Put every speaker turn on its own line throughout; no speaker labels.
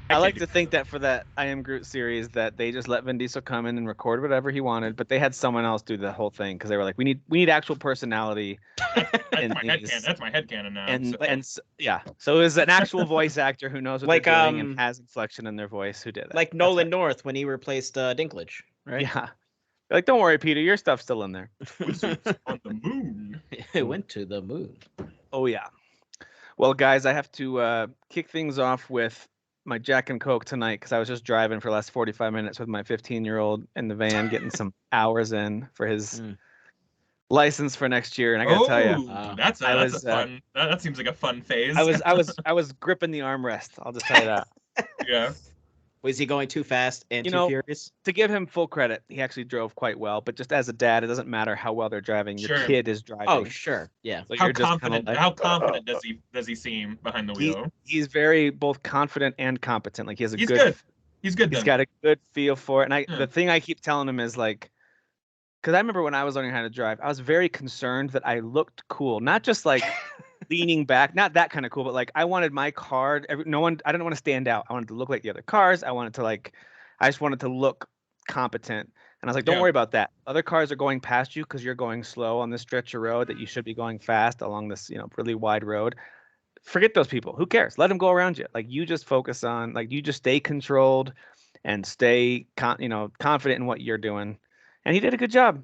I like to think that for that I Am Groot series that they just let Vin Diesel come in and record whatever he wanted, but they had someone else do the whole thing because they were like, we need actual personality
That's
in
my
these.
headcanon. That's my headcanon now.
Yeah, so it was an actual voice actor who knows what
Like,
they're doing and has inflection in their voice who did it.
Like Nolan North when he replaced Dinklage, right?
Yeah. Like, don't worry, Peter, your stuff's still in there.
Wizards on the moon.
It went to the moon.
Oh yeah. Well, guys, I have to kick things off with my Jack and Coke tonight because I was just driving for the last 45 minutes with my 15-year-old in the van, getting some hours in for his license for next year. And I gotta tell you,
that's a fun. That seems like a fun phase.
I was gripping the armrest. I'll just tell you that.
Yeah.
Was he going too fast and too furious?
To give him full credit, he actually drove quite well. But just as a dad, it doesn't matter how well they're driving. Your kid is driving.
Oh, sure. Yeah.
So how confident? How confident does he seem behind the wheel?
He's very both confident and competent. Like
he's good. He's good.
He's got a good feel for it. And the thing I keep telling him is like, because I remember when I was learning how to drive, I was very concerned that I looked cool, not just like leaning back, not that kind of cool, but like I wanted my car. I didn't want to stand out. I wanted to look like the other cars. I just wanted to look competent. And I was like, don't worry about that. Other cars are going past you because you're going slow on this stretch of road that you should be going fast along this, really wide road. Forget those people. Who cares? Let them go around you. Like you just focus on, like you just stay controlled and stay, confident in what you're doing. And he did a good job.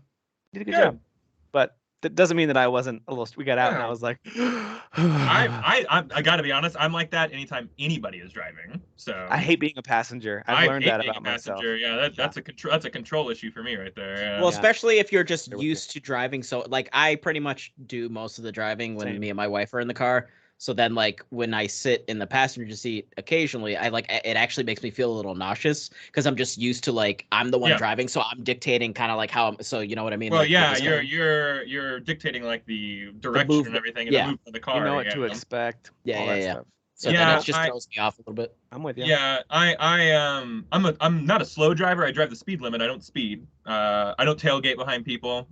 But that doesn't mean that I wasn't a little. We got out and I was like,
I got to be honest. I'm like that anytime anybody is driving. So
I hate being a passenger. I've learned that about myself.
Yeah, that's a control issue for me right there. Yeah.
Well, especially if you're just used to driving. So like I pretty much do most of the driving when me and my wife are in the car. So then, like, when I sit in the passenger seat occasionally, it actually makes me feel a little nauseous because I'm just used to, like, I'm the one driving, so I'm dictating kind of like how so you know what I mean?
Well,
like,
you're dictating like the direction and everything and the movement of the car.
You know what to expect.
Yeah. So then it just throws me off a little bit.
I'm with you.
Yeah, I'm not a slow driver. I drive the speed limit. I don't speed. I don't tailgate behind people.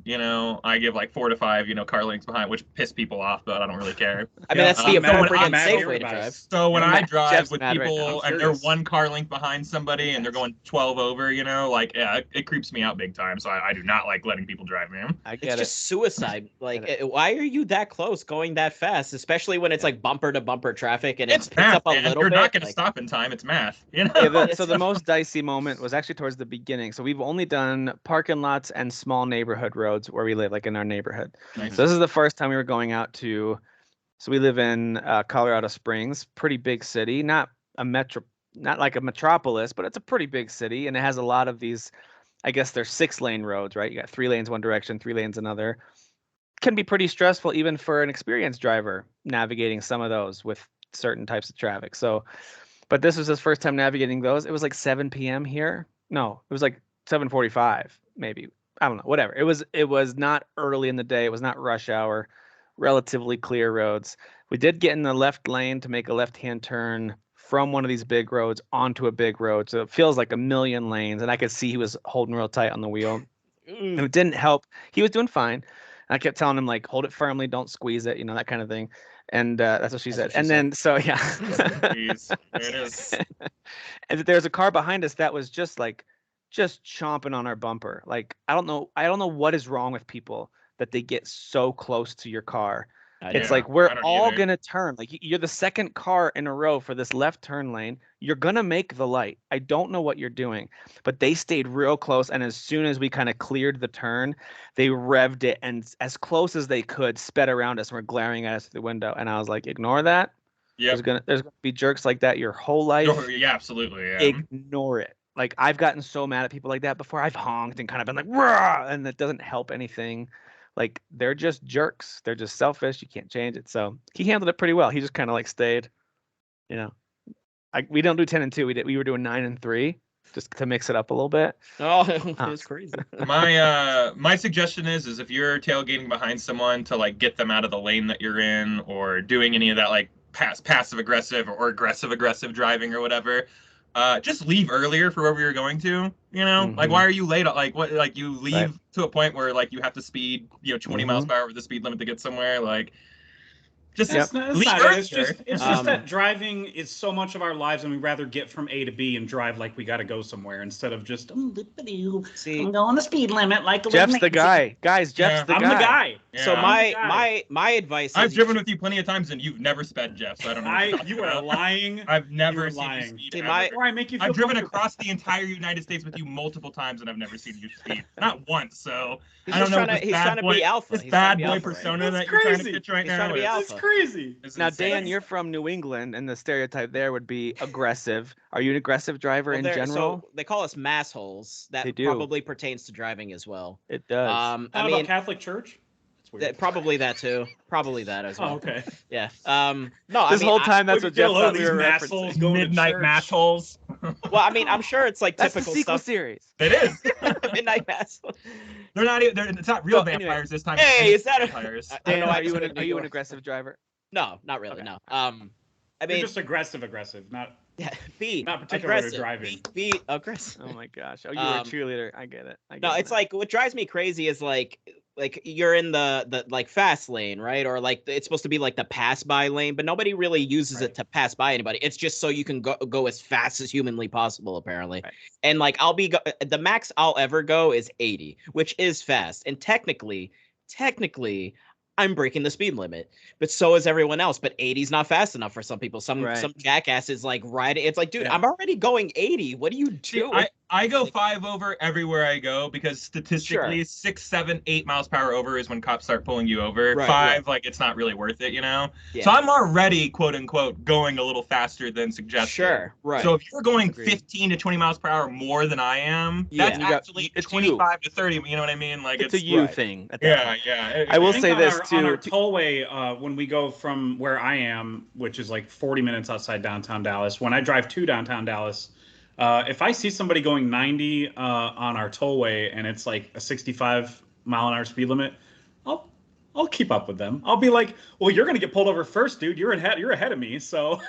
I give like 4 to 5, car lengths behind, which piss people off, but I don't really care.
I mean, that's the appropriate and safe way to drive.
So when I drive with people and they're 1 car length behind somebody and they're going 12 over, it creeps me out big time. So I do not like letting people drive me.
It's just suicide. Like, why are you that close, going that fast, especially when it's like bumper to bumper traffic and it's picks up a little bit?
You're not going to stop in time. It's math.
So the most dicey moment was actually towards the beginning. So we've only done parking lots and small neighborhood roads where we live, like in our neighborhood. Nice. So this is the first time we were going out to. So we live in Colorado Springs, pretty big city, not like a metropolis, but it's a pretty big city, and it has a lot of these. I guess they're 6-lane roads, right? You got 3 lanes one direction, 3 lanes another. Can be pretty stressful even for an experienced driver navigating some of those with certain types of traffic. So, but this was his first time navigating those. It was like 7 p.m. here. No, it was like 7:45, maybe. I don't know. Whatever. It was not early in the day. It was not rush hour. Relatively clear roads. We did get in the left lane to make a left-hand turn from one of these big roads onto a big road. So it feels like a million lanes, and I could see he was holding real tight on the wheel. And it didn't help. He was doing fine. And I kept telling him, like, hold it firmly, don't squeeze it, that kind of thing. And that's what she said. Then, so yeah.
Jeez, there it is.
And there's a car behind us that was just chomping on our bumper. Like, I don't know what is wrong with people that they get so close to your car. It's like, we're all going to turn. Like, you're the second car in a row for this left turn lane. You're going to make the light. I don't know what you're doing. But they stayed real close. And as soon as we kind of cleared the turn, they revved it and as close as they could sped around us and were glaring at us through the window. And I was like, ignore that. Yeah. There's gonna be jerks like that your whole life.
Yeah, absolutely. Yeah.
Ignore it. Like, I've gotten so mad at people like that before. I've honked and kind of been like, rah, and that doesn't help anything. Like, they're just jerks. They're just selfish. You can't change it. So he handled it pretty well. He just kind of like stayed, we don't do 10 and 2. We were doing 9 and 3 just to mix it up a little bit.
Oh, it's crazy.
My suggestion is if you're tailgating behind someone to like get them out of the lane that you're in, or doing any of that like passive aggressive or aggressive driving or whatever, just leave earlier for wherever you're going to. Like, why are you late? Like, what? Like, you leave to a point where like you have to speed 20 miles per hour with the speed limit to get somewhere. Like, Just
That's not
leave
it.
Earth
It's
here.
just that driving is so much of our lives, and we rather get from A to B and drive like we got to go somewhere instead of just
See,
I'm going the speed limit like a
Jeff's
little
the guy. Guys, Jeff's the
I'm
guy.
the guy.
Yeah.
So
I'm the guy.
my advice is
I've driven with you plenty of times, and you've never sped, Jeff. So I don't know. What you're talking
You are
about.
lying.
I've never
You're
seen you
lying.
speed.
See,
ever.
Or I make you feel
I've driven
comfortable.
across the entire United States with you multiple times, and I've never seen you speed. Not once. So
He's
I don't
just
know.
trying to, he's trying to be alpha.
This
He's trying
bad
to be
boy
alpha, right?
persona
That's
that you're trying to
crazy.
pitch right
He's
now.
trying to be
is-
alpha.
That's crazy.
is
Now,
insane.
Dan, you're from New England, and the stereotype there would be aggressive. Are you an aggressive driver in general?
So they call us massholes. That
They do.
probably pertains to driving as well.
It does.
I
How
mean,
about Catholic Church? That's weird.
probably that too. Probably that as well.
Oh, okay.
Yeah. No.
this whole time, that's
We
what
get a
Jeff
load
thought
of
we
these
were
assholes
referencing.
going to
Midnight
church.
mash holes.
Well, I mean, I'm sure it's like
That's the
typical
sequel
stuff.
series.
It is.
Midnight mass.
They're not. It's not real
So, anyway.
vampires this time.
Hey,
it's
is that a-
vampires?
I don't
Dan,
know.
are you
I
an, are you an aggressive driver?
No, not really.
Okay.
No. I
You're
mean,
just aggressive, not
yeah, be
not particularly
aggressive.
driving.
Be aggressive.
Oh my gosh. Oh, you were a
Um,
cheerleader. I get it. I get
No,
it
it's
now.
like what drives me crazy is like you're in the like fast lane, right? Or like it's supposed to be like the pass by lane, but nobody really uses
Right.
it to pass by anybody. It's just so you can go as fast as humanly possible, apparently.
Right.
And like the max I'll ever go is 80, which is fast. And technically, I'm breaking the speed limit, but so is everyone else. But 80 is not fast enough for some people. Some
Right.
jackass is like riding. It's like, dude,
Yeah.
I'm already going 80. What are you
See,
doing?
I go 5 over everywhere I go because statistically 6, 7, 8 miles per hour over is when cops start pulling you over.
Right,
5, like it's not really worth it, you know?
Yeah.
So I'm already, quote unquote, going a little faster than suggested.
Sure, right.
So if you're going
Agreed.
15 to 20 miles per hour more than I am,
Yeah.
that's
You got-
actually
it's
25 to 30, you know what I mean? Like
it's a you
right.
thing. At that point.
yeah.
I will
I think
say
on
this
on our
too.
tollway, when we go from where I am, which is like 40 minutes outside downtown Dallas, when I drive to downtown Dallas, if I see somebody going 90 on our tollway and it's like a 65 mile an hour speed limit, I'll keep up with them. I'll be like, well, you're gonna get pulled over first, dude. You're ahead of me, so.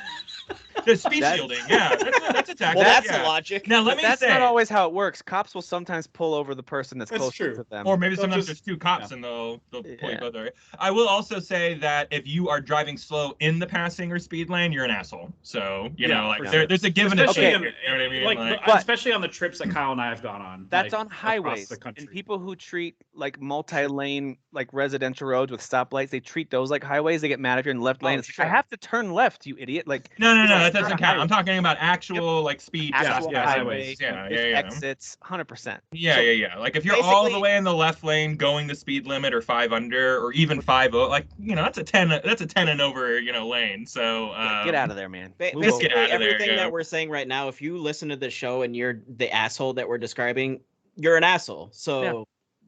The speed
That's-
shielding, yeah, that's a tactic.
Well, that's
yeah.
the logic.
Now let
But
me
that's
say,
not always how it works. Cops will sometimes pull over the person that's
That's
closest
true.
to them.
or maybe
They'll
sometimes
just-
there's 2 cops
yeah.
and they'll pull you
Yeah.
both over. I will also say that if you are driving slow in the passing or speed lane, you're an asshole. So you
Yeah,
know, like
for
there's a give and a
Especially
take.
on-
here, you know what I mean?
Like,
But-
especially on the trips that Kyle and I have gone on.
That's
like,
on
across
highways.
the country.
And people who treat like multi-lane, like residential roads with stoplights, they treat those like highways. They get mad if you're in the left lane.
Oh,
It's like,
sure.
I have to turn left, you idiot. Like
No,
It's
that
not
doesn't
a
count.
highway.
I'm talking about actual like speed.
actual
yeah,
highway.
highways.
Yeah,
with
yeah.
exits, 100%.
Yeah. Like if you're all the
basically-
way in the left lane going the speed limit or 5 under or even 5, like that's a 10 and over, lane. So
Yeah, get out of there, man. Move
Just
Basically,
get out of there,
everything
yeah.
that we're saying right now, if you listen to the show and you're the asshole that we're describing, you're an asshole. So
Yeah.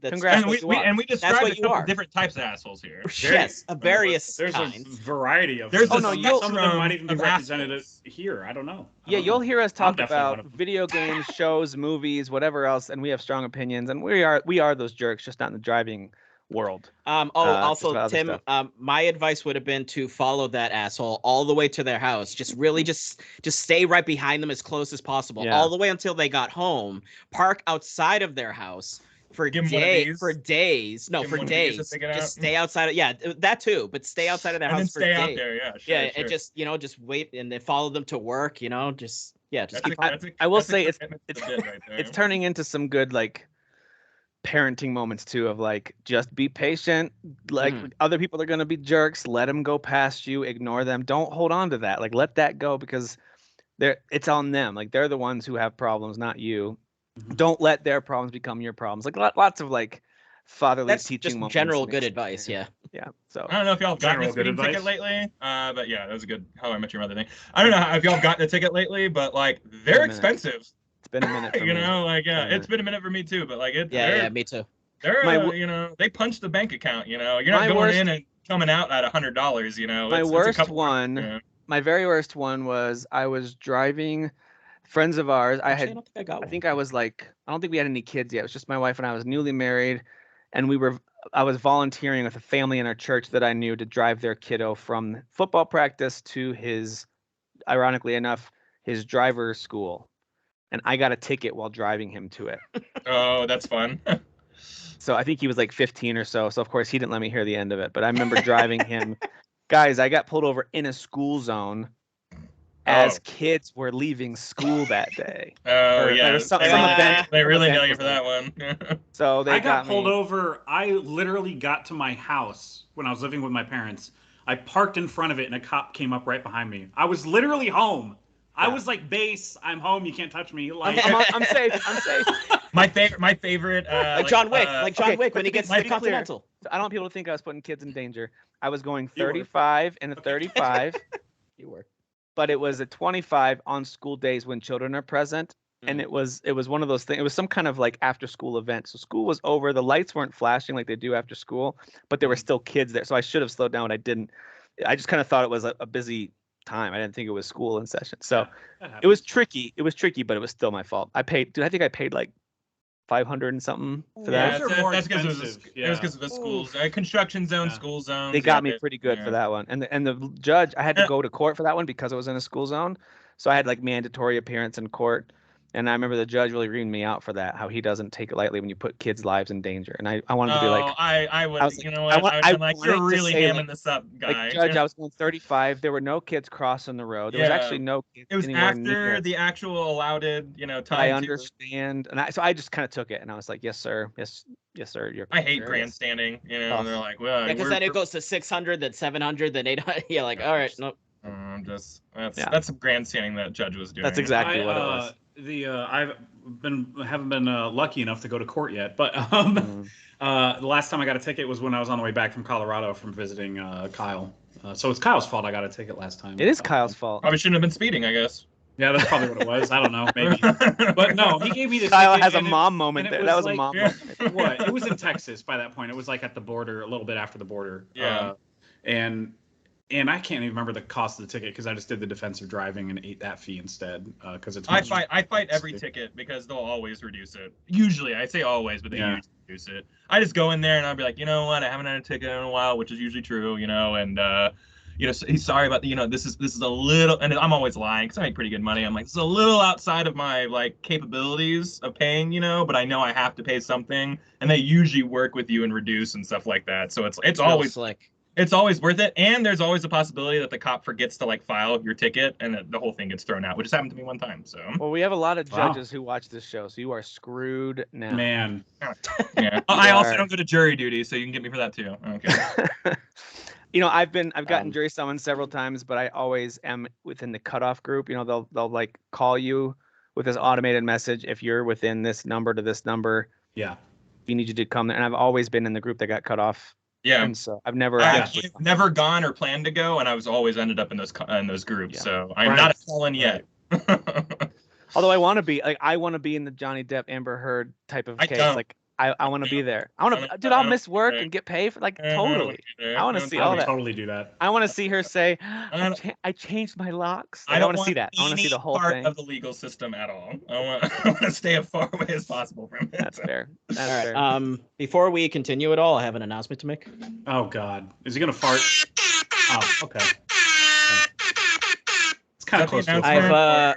that's
Congrats.
and we,
what you
we
are.
and we described
what
a
you
couple
are.
different types of assholes here.
Yes, a various
There's a
kinds.
variety of.
There's
them.
a
no,
some,
you'll-
some of them might even be
of
represented
assholes.
here. I don't know.
Yeah, you'll hear us talk
definitely one
about
of them.
video games, shows, movies, whatever else, and we have strong opinions, and we are those jerks, just not in the driving world.
Just
just about other
Tim,
stuff.
my advice would have been to follow that asshole all the way to their house. Just really just stay right behind them as close as possible,
Yeah.
all the way until they got home. Park outside of their house for
Give 'em one of these.
days. No,
Give 'em
for
one of these to
days.
stick it
Just
out.
stay outside of that too, but stay outside of their
And then
house for
stay
days.
out there, yeah. Sure,
Yeah,
sure.
and just wait and then follow them to work. Just
That's
keep.
I will
that's a
say it's-
commitment to
it's-
the bit right there.
It's turning into some good like parenting moments too, of like just be patient. Like other people are gonna be jerks. Let them go past you. Ignore them. Don't hold on to that. Like let that go because it's on them. Like they're the ones who have problems, not you.
Mhm.
Don't let their problems become your problems. Like lots of like fatherly
That's
teaching
just
moments
general
and
good advice. Yeah.
Yeah. So
I don't know if y'all have gotten a
General good
speeding ticket
advice.
lately, but yeah, that was a good How I Met Your Mother thing. I don't know if y'all have gotten a ticket lately, but like they're
minute.
expensive.
it's been a minute. For
You
me.
know, like
Yeah.
it's been a minute for me too, but like
Yeah, me too.
they're
My w-
they punch the bank account. You're not
My
going
worst-
in and coming out at $100.
My
It's a
worst
couple-
one.
yeah.
My very worst one was I was driving. Friends of ours.
Actually, I don't think I got
I
one.
think I was like, I don't think we had any kids yet. It was just my wife and I was newly married, and I was volunteering with a family in our church that I knew to drive their kiddo from football practice to his, ironically enough, his driver's school, and I got a ticket while driving him to it.
Oh, that's fun.
So I think he was like 15 or so. So of course he didn't let me hear the end of it, but I remember driving him, Guys, I got pulled over in a school zone as kids were leaving school that day.
Oh, yeah.
There was some event.
They really
event
know you
was
for that one.
So they
I got pulled
me.
over. I literally got to my house when I was living with my parents. I parked in front of it, and a cop came up right behind me. I was literally home. I was like, base, I'm home. You can't touch me. Like,
I'm safe. I'm safe.
My favorite.
Like John Wick. Like John Wick when he gets to the Continental.
I don't want people to think I was putting kids in danger. I was going 35 in a 35.
You were.
But it was a 25 on school days when children are present. And it was one of those things. It was some kind of like after school event. So school was over. The lights weren't flashing like they do after school, but there were still kids there. So I should have slowed down. I didn't. I just kind of thought it was a busy time. I didn't think it was school in session. So it was tricky. It was tricky, but it was still my fault. I think I paid like 500 and something for that.
That's because it was because of the schools, construction zone, school zone.
They got me pretty good for that one. And the judge, I had to go to court for that one because I was in a school zone. So I had like mandatory appearance in court. And I remember the judge really reamed me out for that, how he doesn't take it lightly when you put kids' lives in danger. And I wanted to be like,
I would, you know what? I like, you're really hamming this up, guy.
Like, Judge, I was going 35. There were no kids crossing the road. There was actually no kids.
It was after the actual allowed, time.
I understand, and so I just kind of took it, and I was like, yes, sir, yes, sir.
I hate grandstanding. And they're like, well,
because then it goes to 600, then 700, then 800. Yeah, like, all right, nope.
That's some grandstanding that judge was doing.
That's exactly what it was.
I haven't been lucky enough to go to court yet, but the last time I got a ticket was when I was on the way back from Colorado from visiting Kyle. So it's Kyle's fault I got a ticket last time.
It is Kyle's fault.
Probably shouldn't have been speeding, I guess.
Yeah, that's probably what it was. I don't know, maybe. But no, he gave me the
Kyle
ticket.
has a mom moment there. That was like, a mom moment.
What? It was in Texas by that point. It was like at the border, a little bit after the border.
Yeah.
And I can't even remember the cost of the ticket because I just did the defensive driving and ate that fee instead because it's.
I fight every ticket because they'll always reduce it. Usually, I say always, but they usually reduce it. I just go in there and I'll be like, you know what, I haven't had a ticket in a while, which is usually true, and he's sorry about this is a little, and I'm always lying because I make pretty good money. I'm like, this is a little outside of my like capabilities of paying, but I know I have to pay something, and they usually work with you and reduce and stuff like that. So it's always
slick.
It's always worth it, and there's always a possibility that the cop forgets to like file your ticket, and the whole thing gets thrown out, which has happened to me one time. So.
Well, we have a lot of judges who watch this show, so you are screwed now.
Man.
Yeah. I also don't go to jury duty, so you can get me for that too. Okay.
I've gotten jury summoned several times, but I always am within the cutoff group. They'll like call you with this automated message if you're within this number to this number.
Yeah.
We need you to come there, and I've always been in the group that got cut off.
Yeah,
and so I've never
gone or planned to go, and I was always ended up in those groups. Yeah. So I'm not a felon yet.
Although I want to be in the Johnny Depp Amber Heard type of case. Like I want to be there. I'll miss work and get paid for totally. I want to see all that.
Totally do that.
I want to see her say, I changed my locks. I don't want to see that. I want to see the whole
part
thing
of the legal system at all. I want to stay as far away as possible from it.
That's fair. That's
fair. Before we continue at all, I have an announcement to make.
Oh God, is he gonna fart? Oh, okay. It's kind of close to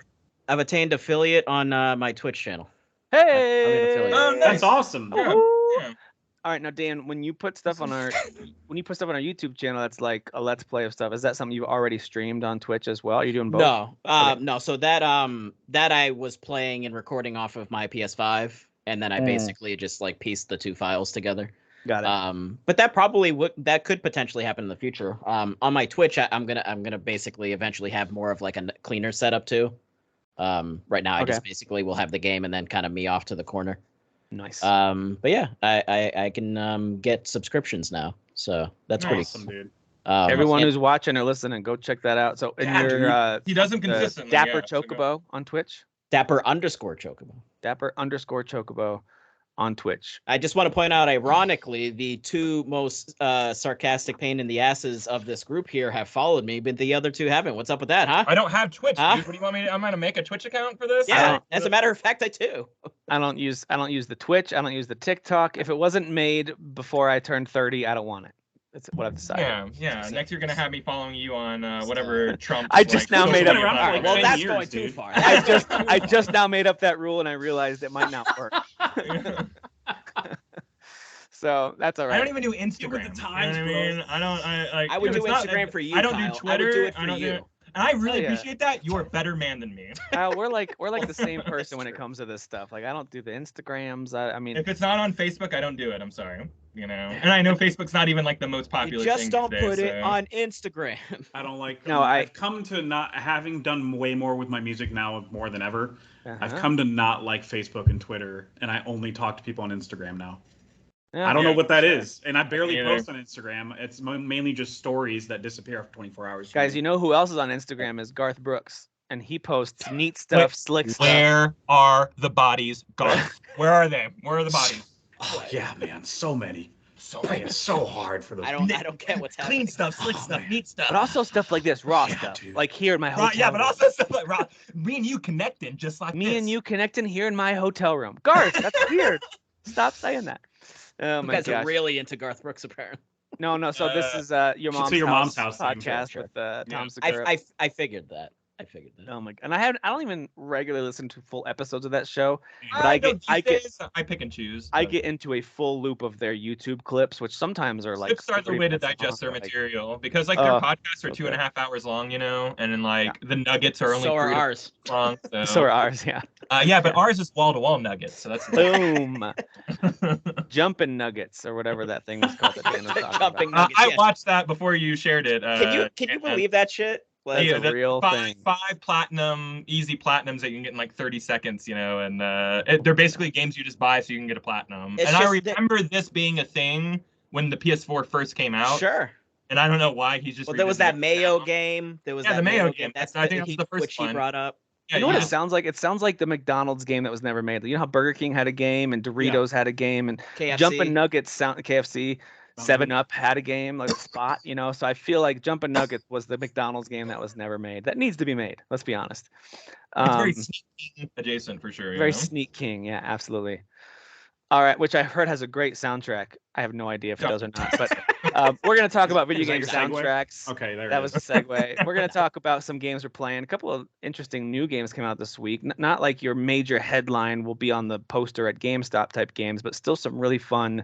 I've attained affiliate on my Twitch channel.
Hey,
nice. That's awesome.
Yeah.
All right, now Dan, when you put stuff on our YouTube channel, that's like a Let's Play of stuff. Is that something you've already streamed on Twitch as well? Are you doing both?
No, no. So that I was playing and recording off of my PS5, and then I basically just like pieced the two files together.
Got it.
But that could potentially happen in the future. On my Twitch, I'm gonna basically eventually have more of like a cleaner setup too. Right now I just basically will have the game and then kind of me off to the corner.
Nice.
But yeah, I can get subscriptions now, so that's pretty cool.
Dude.
Everyone who's watching or listening, go check that out. So
he does them consistently.
Dapper Chocobo on Twitch.
Dapper_Chocobo.
Dapper_Chocobo on Twitch.
I just want to point out, ironically, the two most sarcastic pain in the asses of this group here have followed me, but the other two haven't. What's up with that, huh?
I don't have Twitch, dude. What do you want me to? I'm gonna make a Twitch account for this?
Yeah, as a matter of fact, I do.
I don't use the Twitch. I don't use the TikTok. If it wasn't made before I turned 30, I don't want it. That's what I've decided.
Yeah. Next, you're gonna have me following you on whatever Trump.
I just now made up.
Right, well, that's going too far.
I just now made up that rule, and I realized it might not work. So that's all right.
I don't even do Instagram.
Get with the times,
you know what I
bro.
mean? I don't.
I would do
it's not-
Instagram for you,
I don't
Kyle.
do Twitter.
I would do it
I
for
don't do-
you.
And I really
yeah.
appreciate that. You're a better man than me.
Kyle, we're like the same person
That's
when it
true.
comes to this stuff. Like I don't do the Instagrams. I mean,
If it's not on Facebook, I don't do it. I'm sorry. You know, and I know Facebook's not even like the most popular
You just
thing
don't
these days,
put it
so-
on Instagram.
I don't like.
No,
I've come to not having done way more with my music now, more than ever. I've come to not like Facebook and Twitter, and I only talk to people on Instagram now.
Yeah.
I don't know what that
sure.
is, and I barely
either.
post on Instagram. It's mainly just stories that disappear after 24 hours. from
Guys,
me.
you know who else is on Instagram is Garth Brooks, and he posts neat stuff, slick stuff.
Where are the bodies gone? Where are they? Where are the bodies?
Oh yeah, man, so many.
So
Playing so hard for those.
I don't get what's happening.
clean stuff, slick
Oh,
stuff,
man.
neat stuff.
But also stuff like this, raw
Yeah,
stuff,
dude.
like here in my hotel.
Right, yeah, but
room.
also stuff like Rob, me and you connecting just like
Me
this.
and you connecting here in my hotel room. Garth, that's weird. Stop saying that. Oh
You
my
guys
gosh.
are really into Garth Brooks, apparently.
No. So this is your
should
mom's
see your mom's house thing,
podcast
sure.
with
Yeah.
Tom Segura.
I figured that.
Oh my! And I don't even regularly listen to full episodes of that show, but
I pick and choose.
I
but
get into a full loop of their YouTube clips, which sometimes are like.
clips are the
30
way to
minutes
digest their
long, like-
material because like their podcasts are
so
2.5 hours long, you know, and then like the nuggets are only
So are
3 to
ours.
4 long. So,
So are ours, yeah.
yeah, but ours is wall to wall nuggets, so that's
Boom, jumping nuggets or whatever that thing was called. That Dan was talking
Jumping
about.
nuggets.
I
yeah.
watched that before you shared it.
Can you
and-
believe that shit? Like,
That's a real thing.
Five platinum, easy platinums that you can get in like 30 seconds, you know, and they're basically games you just buy so you can get a platinum.
It's
And I
just that-
remember this being a thing when the PS4 first came out.
Sure.
And I don't know why he's just.
Well, there was that
revisiting it
Mayo
now.
game. There was
Yeah,
that
the Mayo game.
That's
I think that's the first
which he
one.
brought up.
Yeah,
You know what
yeah.
it sounds like? It sounds like the McDonald's game that was never made. You know how Burger King had a game and Doritos had a game and
KFC.
Jumpin' Nuggets sound KFC,
Mountain
7 Up had a game like Spot, you know. So I feel like Jumpin' Nuggets was the McDonald's game that was never made. That needs to be made. Let's be honest.
It's very sneaky adjacent for sure. you
very
know?
Sneak King, yeah, absolutely. All right, which I heard has a great soundtrack. I have no idea if it does or not, but we're gonna talk about video
Is that
game
your segue?
soundtracks.
Okay, there
That
it
was
is.
the segue. We're going to talk about some games we're playing. A couple of interesting new games came out this week. Not like your major headline will be on the poster at GameStop type games, but still some really fun,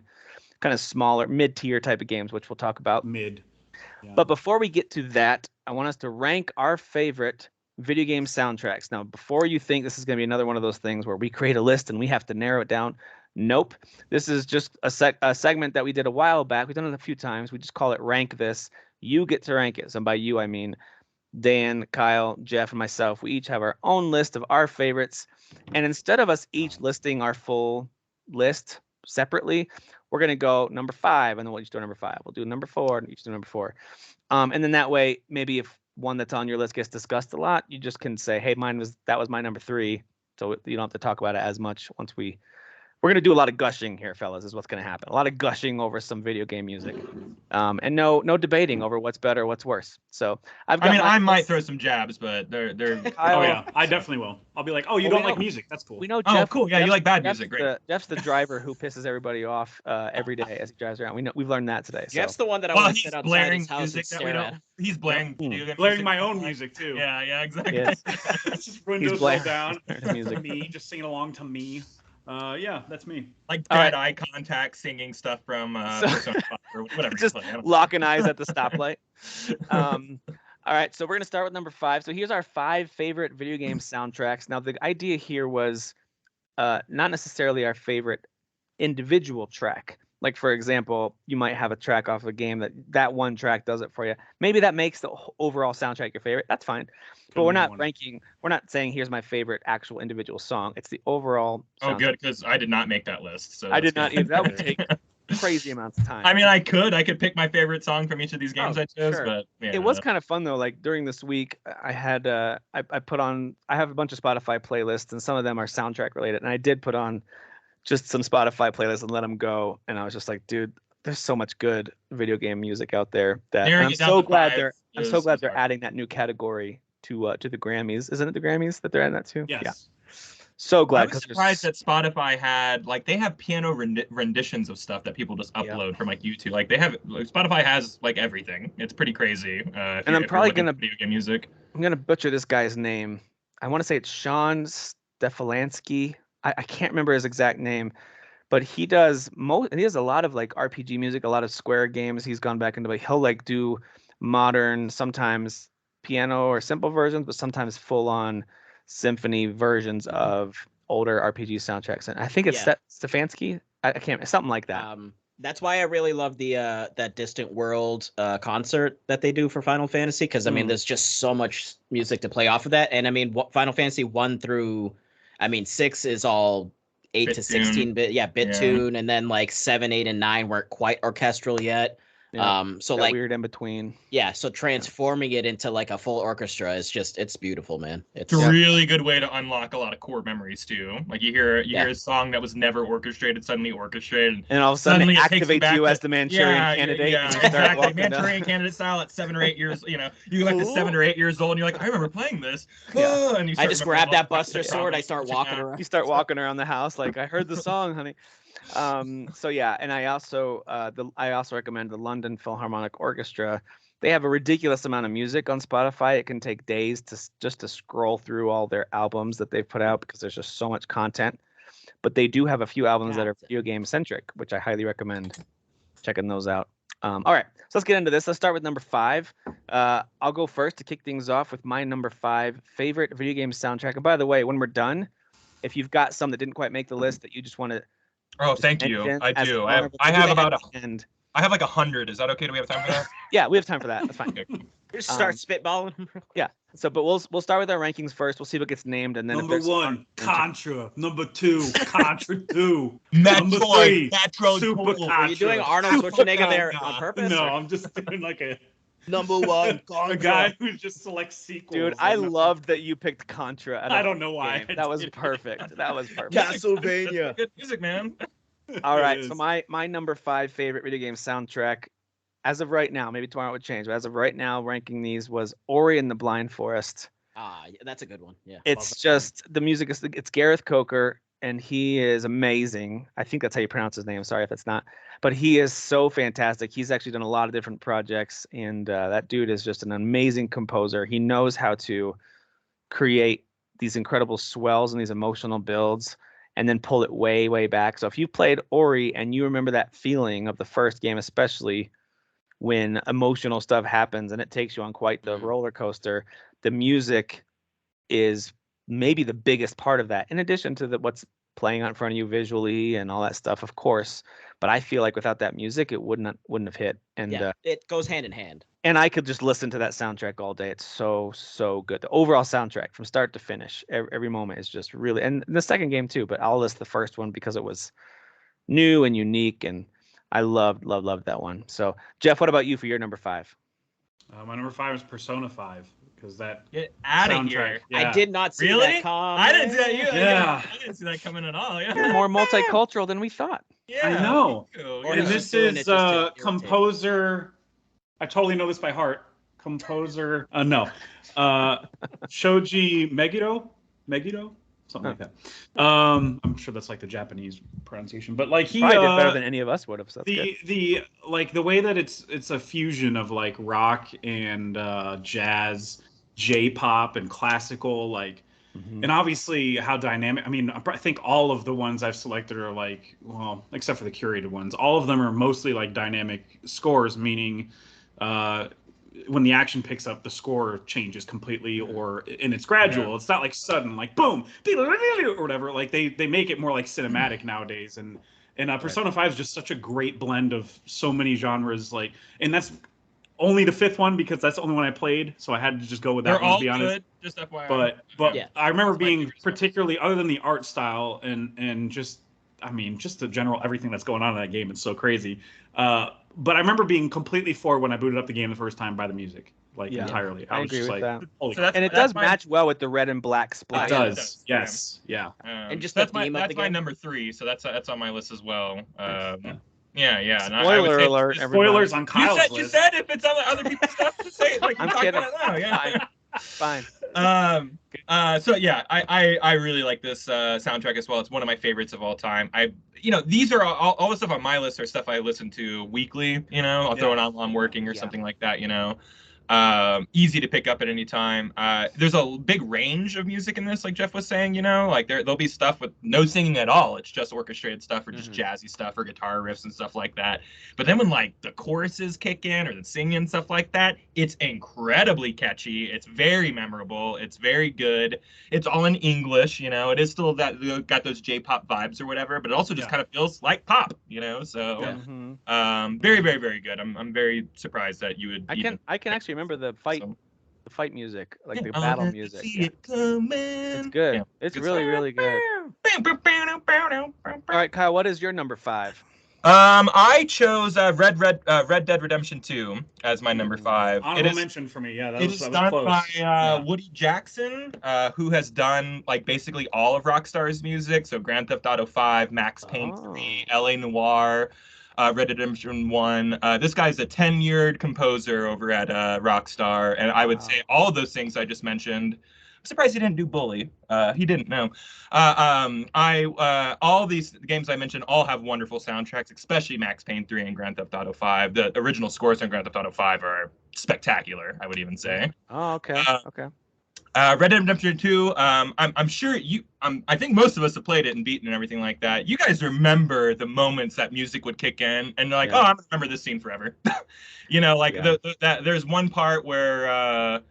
kind of smaller, mid-tier type of games, which we'll talk about.
Mid. Yeah.
But before we get to that, I want us to rank our favorite video game soundtracks. Now, before you think this is going to be another one of those things where we create a list and we have to narrow it down, nope. This is just a segment that we did a while back. We've done it a few times. We just call it Rank This. You get to rank it. And by you, I mean Dan, Kyle, Jeff, and myself. We each have our own list of our favorites. And instead of us each listing our full list separately, we're going to go number 5, and then we'll each do number 5. We'll do number 4, and each do number 4. And then that way, maybe if one that's on your list gets discussed a lot, you just can say, hey, that was my number 3. So you don't have to talk about it as much once we're going to do a lot of gushing here, fellas, is what's going to happen. A lot of gushing over some video game music. And no debating over what's better, what's worse. So
I might throw some jabs, but they're
Oh yeah, I definitely will. I'll be like, oh, you
Well,
don't
we
like
know-
music? That's cool.
We know
Oh,
Jeff.
cool. Yeah, you like bad
Jeff's
music. Great.
Jeff's the driver who pisses everybody off every day as he drives around. We've learned that today. So.
Jeff's the one that I
Well,
want to
he's
sit outside
blaring
his house and
music that we
stare
don't.
at.
He's blaring video game
Blaring
music.
my own music too.
Yeah, exactly.
Yes.
It's just windows rolled
blaring
down.
his music.
Me just singing along to me. Yeah, that's me.
Like
All
bad
right.
eye contact, singing stuff from
So-
Persona 5 or whatever.
Just
you play. I don't-
locking eyes at the stoplight. All right, so we're gonna start with number 5. So here's our 5 favorite video game soundtracks. Now the idea here was not necessarily our favorite individual track. Like for example, you might have a track off a game that one track does it for you. Maybe that makes the overall soundtrack your favorite. That's fine. But we're not ranking. We're not saying here's my favorite actual individual song. It's the overall.
Oh,
soundtrack.
good, because I did not make that list. So
I did
that's
not either. That
good.
would take crazy amounts of time.
I mean, I could pick my favorite song from each of these games
Oh,
I chose,
sure.
but yeah.
It was kind of fun though. Like during this week, I had I put on. I have a bunch of Spotify playlists, and some of them are soundtrack related. And I did put on just some Spotify playlists and let them go. And I was just like, dude, there's so much good video game music out there that
Narrowing
I'm
it down
so
to
glad
5
they're. I'm
is-
so glad
is
they're
hard.
adding that new category to the Grammys. Isn't it the Grammys that they're adding that to?
Yes.
Yeah. So
I
glad
was
because
surprised that Spotify had they have piano renditions of stuff that people just upload from like YouTube. Like Spotify has like everything. It's pretty crazy.
And I'm probably gonna
video game music.
I'm gonna butcher this guy's name. I want to say it's Sean Stefalansky. I can't remember his exact name, but he has a lot of like RPG music, a lot of Square games. He's gone back into like he'll like do modern, sometimes piano or simple versions, but sometimes full on symphony versions of older RPG soundtracks. And I think it's Stefanski. I can't, something like that.
That's why I really love the that Distant World concert that they do for Final Fantasy, because I mean there's just so much music to play off of that. And I mean Final Fantasy 1 through 6 is all 8 to 16 bit tune, and then like 7, 8, and 9 weren't quite orchestral yet. So like
weird in between.
Yeah, so transforming it into like a full orchestra is just, it's beautiful, man.
It's a really good way to unlock a lot of core memories too. Like you hear a song that was never orchestrated suddenly orchestrated,
and all of a sudden it activates you as the Manchurian candidate.
Yeah, exactly. Manchurian candidate style at 7 or 8 years. You know, you like 7 or 8 years old, and you're like, I remember playing this.
Yeah. And I just grab that Buster Sword. I start walking around.
You start walking around the house like, I heard the song, honey. So yeah, and I also recommend the London Philharmonic Orchestra. They have a ridiculous amount of music on Spotify. It can take days to scroll through all their albums that they've put out because there's just so much content. But they do have a few albums that are video game centric, which I highly recommend checking those out. All right, so let's get into this. Let's start with number 5. I'll go first to kick things off with my number 5 favorite video game soundtrack. And by the way, when we're done, if you've got some that didn't quite make the list that you just want to
thank you. I do. I have about I have like 100. Is that okay? Do we have time for that?
Yeah, we have time for that. That's fine.
Okay.
Just start spitballing.
Yeah. So, but we'll start with our rankings first. We'll see what gets named, and then
number 1, Contra. Number 2, Contra 2. Number
Metroid,
3,
Metro
Super Contra.
Are you doing Arnold Schwarzenegger there on purpose?
No, I'm just doing like a
number 1
Contra. A guy who just selects sequels.
Dude, I loved that you picked Contra.
I don't know why.
That was perfect. That was perfect.
Castlevania.
Good music, man.
All right, so my number 5 favorite video game soundtrack, as of right now, maybe tomorrow it would change, but as of right now, ranking these was Ori and the Blind Forest.
That's a good one. Yeah,
it's just the music it's Gareth Coker, and he is amazing. I think that's how you pronounce his name. Sorry if it's not, but he is so fantastic. He's actually done a lot of different projects, and that dude is just an amazing composer. He knows how to create these incredible swells and these emotional builds, and then pull it way, way back. So if you've played Ori and you remember that feeling of the first game, especially when emotional stuff happens and it takes you on quite the roller coaster, the music is maybe the biggest part of that, in addition to what's playing out in front of you visually and all that stuff, of course. But I feel like without that music, it wouldn't have hit. And
it goes hand in hand.
And I could just listen to that soundtrack all day. It's so good. The overall soundtrack from start to finish, every moment is just really, and the second game too, but I'll list the first one because it was new and unique, and I loved that one. So Jeff, what about you for your number 5?
My number 5 is Persona 5, because that
get out of
soundtrack.
Here.
Yeah. I did not see that coming.
I didn't see that. I didn't see that coming at all. Yeah.
You're more multicultural than we thought.
Yeah,
I know.
And
this is composer. I totally know this by heart. Composer. Shoji Meguro, something like that. I'm sure that's like the Japanese pronunciation, but like he
probably did better than any of us would have. So
the like the way that it's a fusion of like rock and jazz, J-pop and classical, like. Mm-hmm. And obviously how dynamic, I mean, I think all of the ones I've selected are like, well, except for the curated ones, all of them are mostly like dynamic scores, meaning when the action picks up, the score changes completely, and it's gradual. Yeah. It's not like sudden, like boom, or whatever. Like they make it more like cinematic nowadays. And Persona 5 is just such a great blend of so many genres, like, and that's only the 5th one because that's the only one I played, so I had to just go with that one, to be honest.
Good, just FYI.
But I remember being particularly, other than the art style and just, I mean, just the general everything that's going on in that game, it's so crazy. But I remember being completely floored when I booted up the game the first time by the music, like entirely.
I agree with that.
So
and it does match well with the red and black splash.
It does. Yes. Yeah.
And just
that's
the theme of the game.
my number 3, so that's on my list as well. Yeah.
Spoiler alert!
Spoilers on Kyle's list.
You said if it's on other people's stuff, just say it like
I'm kidding.
Now. Yeah.
Fine.
So yeah, I really like this soundtrack as well. It's one of my favorites of all time. These are all the stuff on my list are stuff I listen to weekly. I'll throw it on while I'm working or something like that. Easy to pick up at any time. There's a big range of music in this, like Jeff was saying, you know, like there'll be stuff with no singing at all. It's just orchestrated stuff or just jazzy stuff or guitar riffs and stuff like that. But then when like the choruses kick in or the singing and stuff like that, it's incredibly catchy. It's very memorable. It's very good. It's all in English, you know. It is still that got those J-pop vibes or whatever, but it also just kind of feels like pop, you know. So very, very, very good. I'm very surprised that you would.
I can actually remember the fight music, like the battle music.
It's
good.
Yeah,
it's
good
really, really good. All right, Kyle, what is your number 5?
I chose Red Dead Redemption 2 as my number 5.
Honorable mention for me. Yeah, that was
done
close.
by Woody Jackson, who has done like basically all of Rockstar's music. So Grand Theft Auto 5, Max Payne 3, LA Noire, Red Dead Redemption 1. This guy's a tenured composer over at Rockstar, and I would say all of those things I just mentioned. I'm surprised he didn't do Bully. He didn't know. All these games I mentioned all have wonderful soundtracks, especially Max Payne 3 and Grand Theft Auto 5. The original scores on Grand Theft Auto 5 are spectacular, I would even say.
Oh, okay. Okay.
Red Dead Redemption 2, I'm sure I think most of us have played it and beaten and everything like that. You guys remember the moments that music would kick in and they're like, oh, I'm gonna remember this scene forever. You know, like there's one part where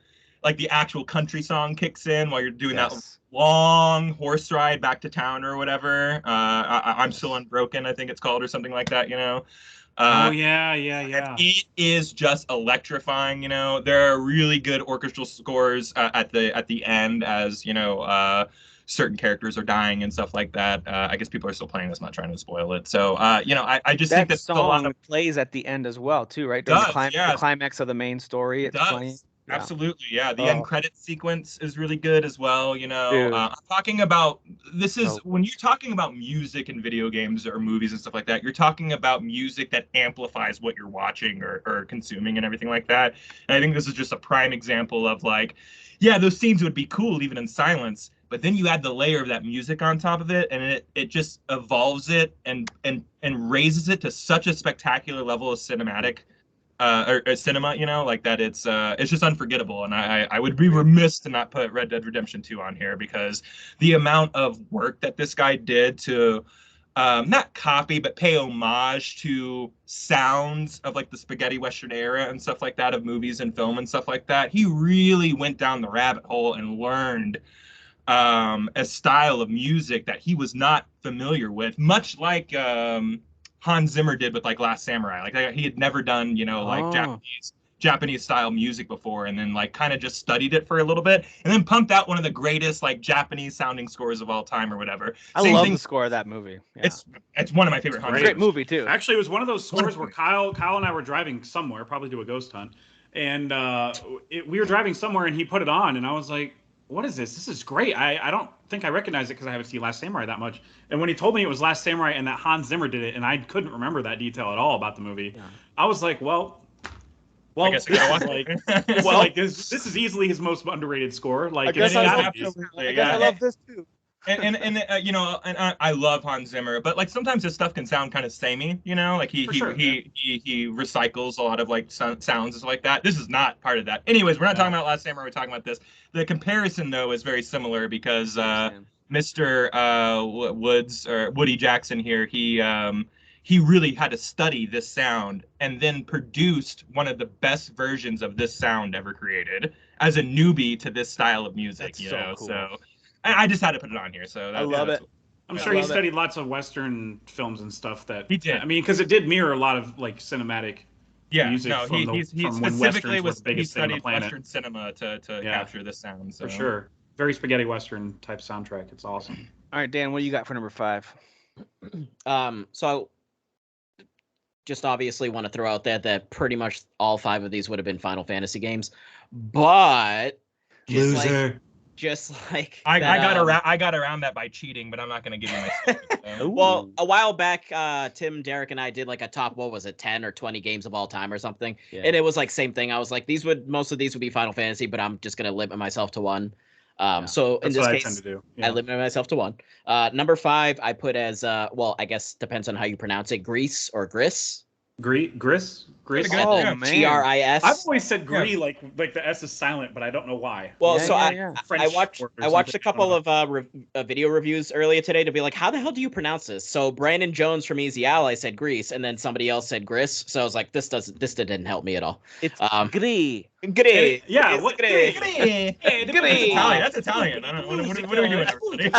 like the actual country song kicks in while you're doing that long horse ride back to town or whatever. I'm Still Unbroken, I think it's called, or something like that, you know.
Yeah.
It is just electrifying, you know. There are really good orchestral scores at the end, as you know, certain characters are dying and stuff like that. I guess people are still playing this, not trying to spoil it. So, you know, I just think that
song
a lot of
plays at the end as well, too, right? During the climax of the main story, it's playing.
Absolutely, yeah. The end credit sequence is really good as well. You know, I'm talking about when you're talking about music in video games or movies and stuff like that. You're talking about music that amplifies what you're watching or consuming and everything like that. And I think this is just a prime example of like, yeah, those scenes would be cool even in silence, but then you add the layer of that music on top of it, and it just evolves it and raises it to such a spectacular level of cinematic. Or cinema, you know, like that. It's just unforgettable, and I would be remiss to not put Red Dead Redemption 2 on here because the amount of work that this guy did to not copy but pay homage to sounds of like the spaghetti western era and stuff like that of movies and film and stuff like that. He really went down the rabbit hole and learned a style of music that he was not familiar with, much like Hans Zimmer did with like Last Samurai. Like he had never done, you know, like Japanese style music before, and then like kind of just studied it for a little bit, and then pumped out one of the greatest like Japanese sounding scores of all time or whatever.
I love the score of that movie. Yeah.
It's one of my favorite.
Great movie too.
Actually, it was one of those scores where Kyle and I were driving somewhere, probably to a ghost hunt, and we were driving somewhere, and he put it on, and I was like, what is this? This is great. I don't think I recognize it because I haven't seen Last Samurai that much. And when he told me it was Last Samurai and that Hans Zimmer did it, and I couldn't remember that detail at all about the movie, I was like, well,
I guess
this is easily his most underrated score. Like,
I guess I love this too.
And you know, and I love Hans Zimmer, but like sometimes his stuff can sound kind of samey, you know, like he recycles a lot of like sounds and stuff like that. This is not part of that. Anyways, we're not talking about Last Samurai, we're talking about this. The comparison though is very similar because Mr. Woods or Woody Jackson here, he really had to study this sound and then produced one of the best versions of this sound ever created as a newbie to this style of music.
That's
you know,
cool.
So I just had to put it on here. So
I love it.
I'm sure he studied lots of Western films and stuff that
he did.
I mean, because it did mirror a lot of like cinematic music
no,
from
he specifically
was the biggest thing on the planet.
Western cinema to capture this sound. So.
For sure. Very spaghetti Western type soundtrack. It's awesome.
All right, Dan, what do you got for number 5?
So just obviously want to throw out there that pretty much all 5 of these would have been Final Fantasy games, but
loser.
I got around that by cheating, but I'm not going to give you my so.
Well, a while back, Tim, Derek, and I did like a top, what was it, 10 or 20 games of all time or something, and it was like same thing. I was like, most of these would be Final Fantasy, but I'm just going to limit myself to one. So in this case, I limit myself to one. Number 5, I put as I guess depends on how you pronounce it, Grease or Gris.
Gris?
Oh man,
Gris.
I've always said Gris like the S is silent, but I don't know why.
Well,
Yeah,
so
yeah,
I watched a couple of video reviews earlier today to be like, how the hell do you pronounce this? So Brandon Jones from Easy Ally said Grease, and then somebody else said Gris. So I was like, this didn't help me at all.
It's Gris.
Gris.
Yeah,
It's
what
Gris.
Hey,
Gris.
That's Italian. I don't know. What are we doing, everybody?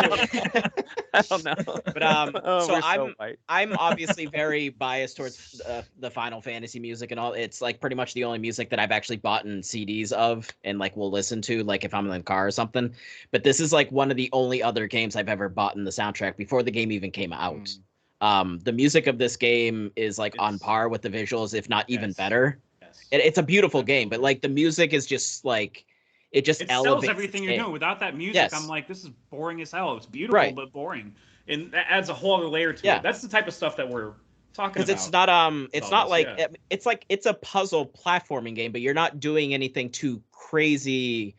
I don't know.
But
Oh,
so
we're so white.
I'm obviously very biased towards the Final Fantasy music and all. It's like pretty much the only music that I've actually bought in CDs of and like will listen to, like if I'm in the car or something. But this is like one of the only other games I've ever bought in the soundtrack before the game even came out. The music of this game is like on par with the visuals, if not even better. It's a beautiful game, but like the music is just like it
sells everything you're doing. Without that music, I'm like, this is boring as hell. It's beautiful but boring, and that adds a whole other layer to it. That's the type of stuff that we're talking about.
Because it's a puzzle platforming game, but you're not doing anything too crazy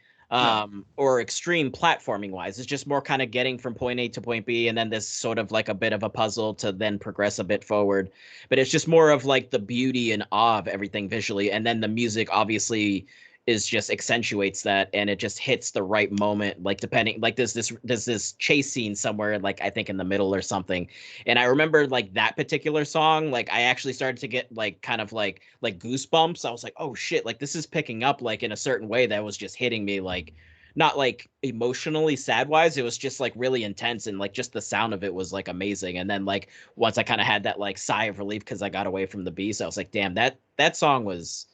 or extreme platforming wise. It's just more kind of getting from point A to point B, and then this sort of like a bit of a puzzle to then progress a bit forward. But it's just more of like the beauty and awe of everything visually, and then the music obviously is just accentuates that, and it just hits the right moment, like depending, like there's this chase scene somewhere, like I think in the middle or something, and I remember like that particular song, like I actually started to get like kind of like goosebumps. I was like, oh shit, like this is picking up like in a certain way that was just hitting me, like not like emotionally sad wise, it was just like really intense, and like just the sound of it was like amazing. And then like once I kind of had that like sigh of relief because I got away from the beast, I was like, damn, that song was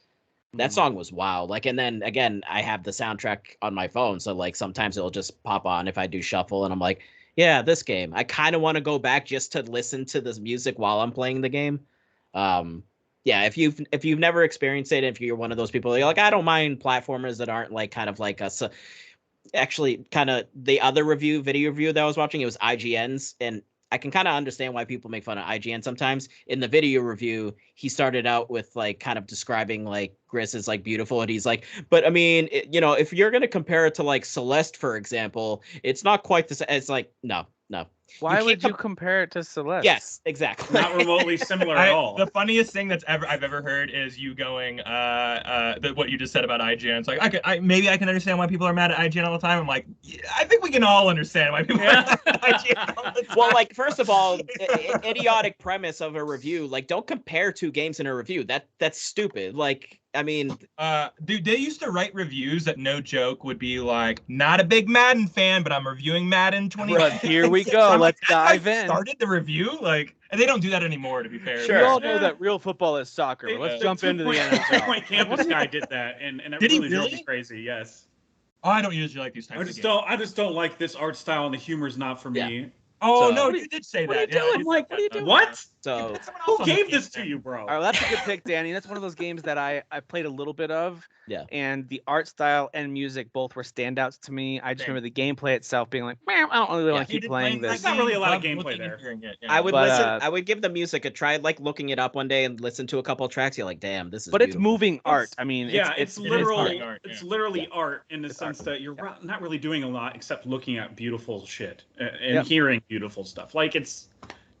wild. Like, and then again, I have the soundtrack on my phone, so like sometimes it'll just pop on if I do shuffle, and I'm like, yeah, this game. I kind of want to go back just to listen to this music while I'm playing the game. Yeah, if you've never experienced it, if you're one of those people, you're like, I don't mind platformers that aren't like kind of like a. Actually, kind of the other video review that I was watching, it was IGN's, and I can kind of understand why people make fun of IGN sometimes. In the video review, he started out with like kind of describing like Gris is like beautiful, and he's like, but I mean, if you're gonna compare it to like Celeste, for example, it's not quite the same. It's like no.
Why would you compare it to Celeste?
Yes, exactly.
Not remotely similar at all.
The funniest thing I've ever heard is you going what you just said about IGN. It's like maybe I can understand why people are mad at IGN all the time. I'm like, yeah, I think we can all understand why people are mad at IGN all the time.
Well, like first of all, idiotic premise of a review, like don't compare two games in a review. That's stupid. Like, I mean,
dude, they used to write reviews that, no joke, would be like, not a big Madden fan, but I'm reviewing Madden 20.
But here we go. Let's dive in.
Started the review, like, and they don't do that anymore, to be fair.
Sure. We all know that real football is soccer. Let's jump into the NFL.
Point Campus guy did that, and it
did
really
he
drove me crazy. Yes.
Oh, I don't usually like these types of games.
I just don't like this art style, and the humor's not for me.
Oh, no, you did say that.
What are you doing? Like, what are you doing?
What?
So
who gave this to you, bro?
All right, that's a good pick, Danny. That's one of those games that I played a little bit of.
Yeah.
And the art style and music both were standouts to me. I just remember the gameplay itself being like, man, I don't really want to keep playing this.
There's not really a lot of gameplay there.
I would listen. I would give the music a try, like looking it up one day and listen to a couple of tracks. You're like, damn, this is.
But beautiful. It's moving art. I mean,
it's literally art in the sense that you're not really doing a lot except looking at beautiful shit and hearing beautiful stuff. Like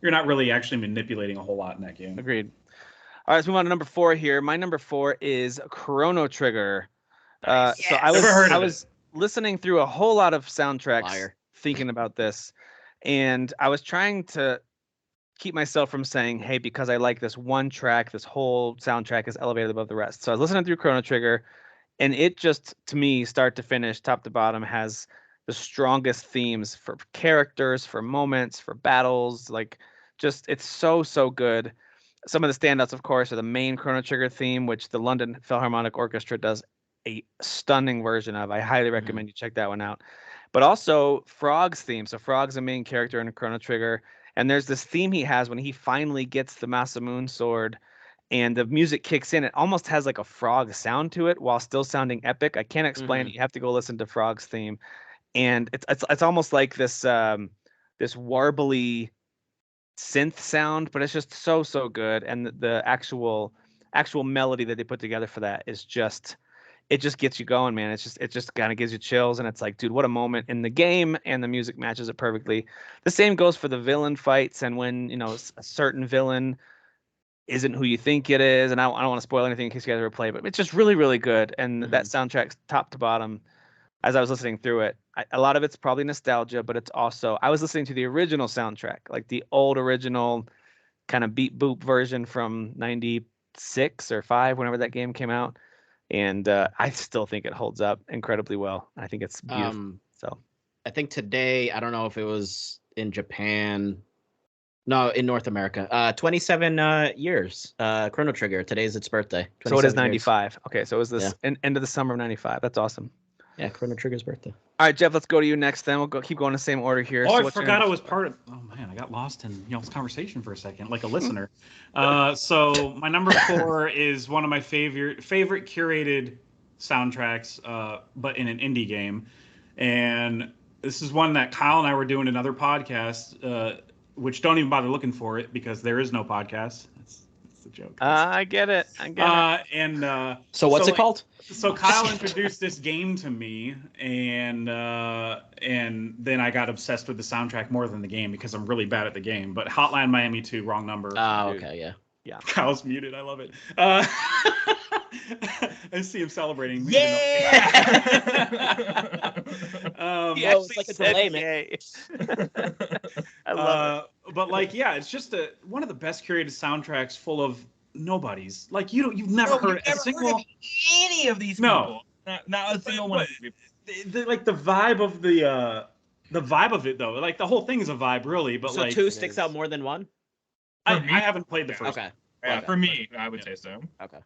you're not really actually manipulating a whole lot in that game.
Agreed. All right, let's move on to number 4 here. My number 4 is Chrono Trigger.
Nice.
So I was listening through a whole lot of soundtracks thinking about this, and I was trying to keep myself from saying, hey, because I like this one track, this whole soundtrack is elevated above the rest. So I was listening through Chrono Trigger, and it just, to me, start to finish, top to bottom, has the strongest themes for characters, for moments, for battles. Like, just, it's so good. Some of the standouts, of course, are the main Chrono Trigger theme, which the London Philharmonic Orchestra does a stunning version of. I highly recommend you check that one out. But also Frog's theme. So Frog's a main character in Chrono Trigger, and there's this theme he has when he finally gets the Masamune sword, and the music kicks in. It almost has like a frog sound to it while still sounding epic. I can't explain it. You have to go listen to Frog's theme, and it's almost like this this warbly synth sound, but it's just so good. And the actual melody that they put together for that is just, it just gets you going, man. It just kind of gives you chills, and it's like, dude, what a moment in the game, and the music matches it perfectly. The same goes for the villain fights, and when a certain villain isn't who you think it is. And I don't want to spoil anything in case you guys ever play, but it's just really, really good. And that soundtrack's top to bottom. As I was listening through it, a lot of it's probably nostalgia, but it's also, I was listening to the original soundtrack, like the old original kind of beat boop version from 96 or 5, whenever that game came out. And I still think it holds up incredibly well. I think it's beautiful. So
I think today, I don't know if it was in Japan. No, in North America. 27 years. Chrono Trigger. Today's its birthday.
So it is 95. Years. Okay, so it was this end of the summer of 95. That's awesome.
Yeah, Chrono Trigger's birthday.
All right, Jeff, let's go to you next then. We'll keep going in the same order here.
Oh, so I forgot I was part of... Oh, man, I got lost in y'all's conversation for a second, like a listener. So my number 4 is one of my favorite curated soundtracks, but in an indie game. And this is one that Kyle and I were doing another podcast, which don't even bother looking for it because there is no podcast. That's the joke.
I get it.
So what's it called?
So Kyle introduced this game to me, and then I got obsessed with the soundtrack more than the game because I'm really bad at the game. But Hotline Miami 2, wrong number.
Oh, okay, yeah.
Kyle's muted. I love it. I see him celebrating.
Yeah.
He actually like said yay.
I love it. But like, yeah, it's just one of the best curated soundtracks, full of nobodies. Like you've never heard a single
heard any of these people. Not a single one.
Like the vibe of the vibe of it though. Like the whole thing is a vibe, really. But
so
like
2 sticks out more than 1.
I haven't played the first.
Okay.
Yeah, for me, I would say so.
Okay.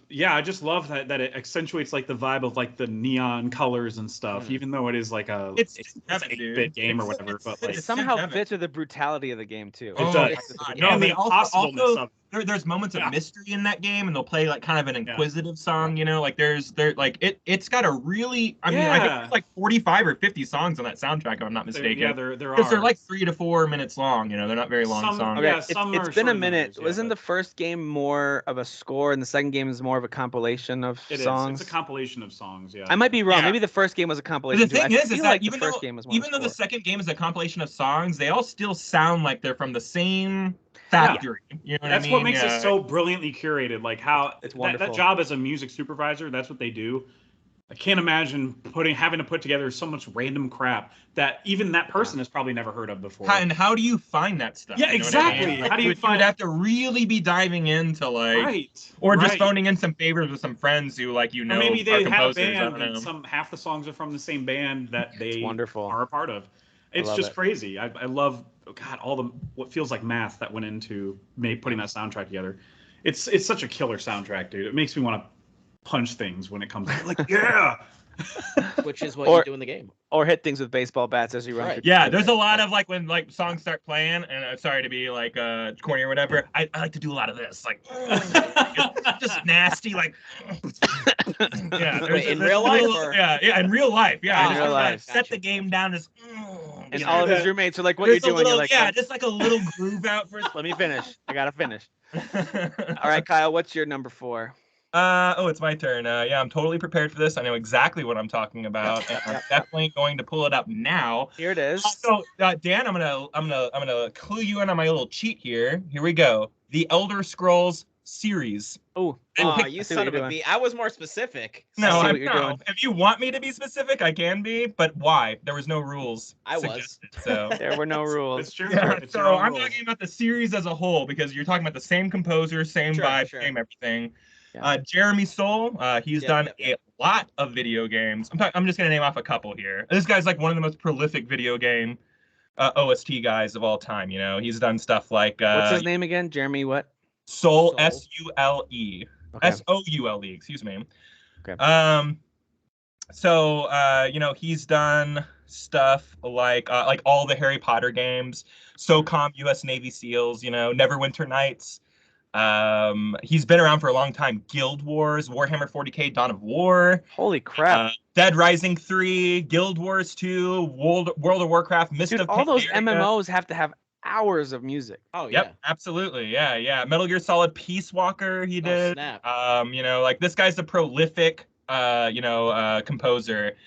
Yeah, I just love that it accentuates like the vibe of like the neon colors and stuff, even though it is like it's an 8-bit game or whatever. But like
it somehow fits with the brutality of the game too.
It does. And the impossibleness of
there's moments of mystery in that game, and they'll play like kind of an inquisitive song, you know, like it's got a really, I mean, I think there's like 45 or 50 songs on that soundtrack, if I'm not mistaken.
There are.
Because they're like 3 to 4 minutes long, you know, they're not very long songs.
Okay, it's been a minute. Wasn't the first game more of a score, and the second game is more of a compilation of songs?
It's a compilation of songs, yeah.
I might be wrong. Yeah. Maybe the first game was a compilation.
The thing is that
like
even though the second game is a compilation of songs, they all still sound like they're from the same factory. You know what
that's
I mean?
What makes it so brilliantly curated. Like how
it's wonderful.
That job as a music supervisor, that's what they do. I can't imagine having to put together so much random crap that even that person has probably never heard of before.
And how do you find that stuff?
Yeah, exactly.
I mean?
How do you find?
You'd have to really be diving into just phoning in some favors with some friends who or
maybe they have a
band
and half the songs are from the same band that they are a part of. It's just crazy. I love all what feels like math that went into putting that soundtrack together. It's such a killer soundtrack, dude. It makes me want to punch things when it comes to like
which is what you do in the game,
or hit things with baseball bats as you run.
Yeah, there's a lot of like when like songs start playing, and I'm sorry to be like corny or whatever. I like to do a lot of this, like just nasty, like
in real life.
In real life,
in real life.
Set the game down as.
And all of his roommates are like, "What are you doing?" You're like,
just like a little groove out for.
Let me finish. I gotta finish. All right, Kyle, what's your number 4?
It's my turn. I'm totally prepared for this. I know exactly what I'm talking about, and I'm definitely going to pull it up now.
Here it is.
So, Dan, I'm gonna clue you in on my little cheat here. Here we go. The Elder Scrolls series.
Oh,
you son of a bee! I was more specific.
No, if you want me to be specific, I can be. But why? There was no rules.
I was.
So
there were no rules.
It's true.
Yeah, so I'm talking about the series as a whole because you're talking about the same composer, same vibe, same everything. Yeah. Jeremy Soule, he's done a lot of video games. I'm just going to name off a couple here. This guy's like one of the most prolific video game OST guys of all time. You know, he's done stuff like...
what's his name again? Jeremy what?
Soule, S-U-L-E. Okay. S-O-U-L-E, excuse me.
Okay.
So, he's done stuff like all the Harry Potter games, SOCOM, U.S. Navy SEALs, Neverwinter Nights. He's been around for a long time. Guild Wars, Warhammer 40K, Dawn of War.
Holy crap.
Dead Rising 3, Guild Wars 2, World of Warcraft, Mist of Pandaria.
All those MMOs have to have hours of music.
Oh, yeah.
Yep, absolutely. Yeah. Metal Gear Solid Peace Walker he did.
Snap.
This guy's a prolific, composer.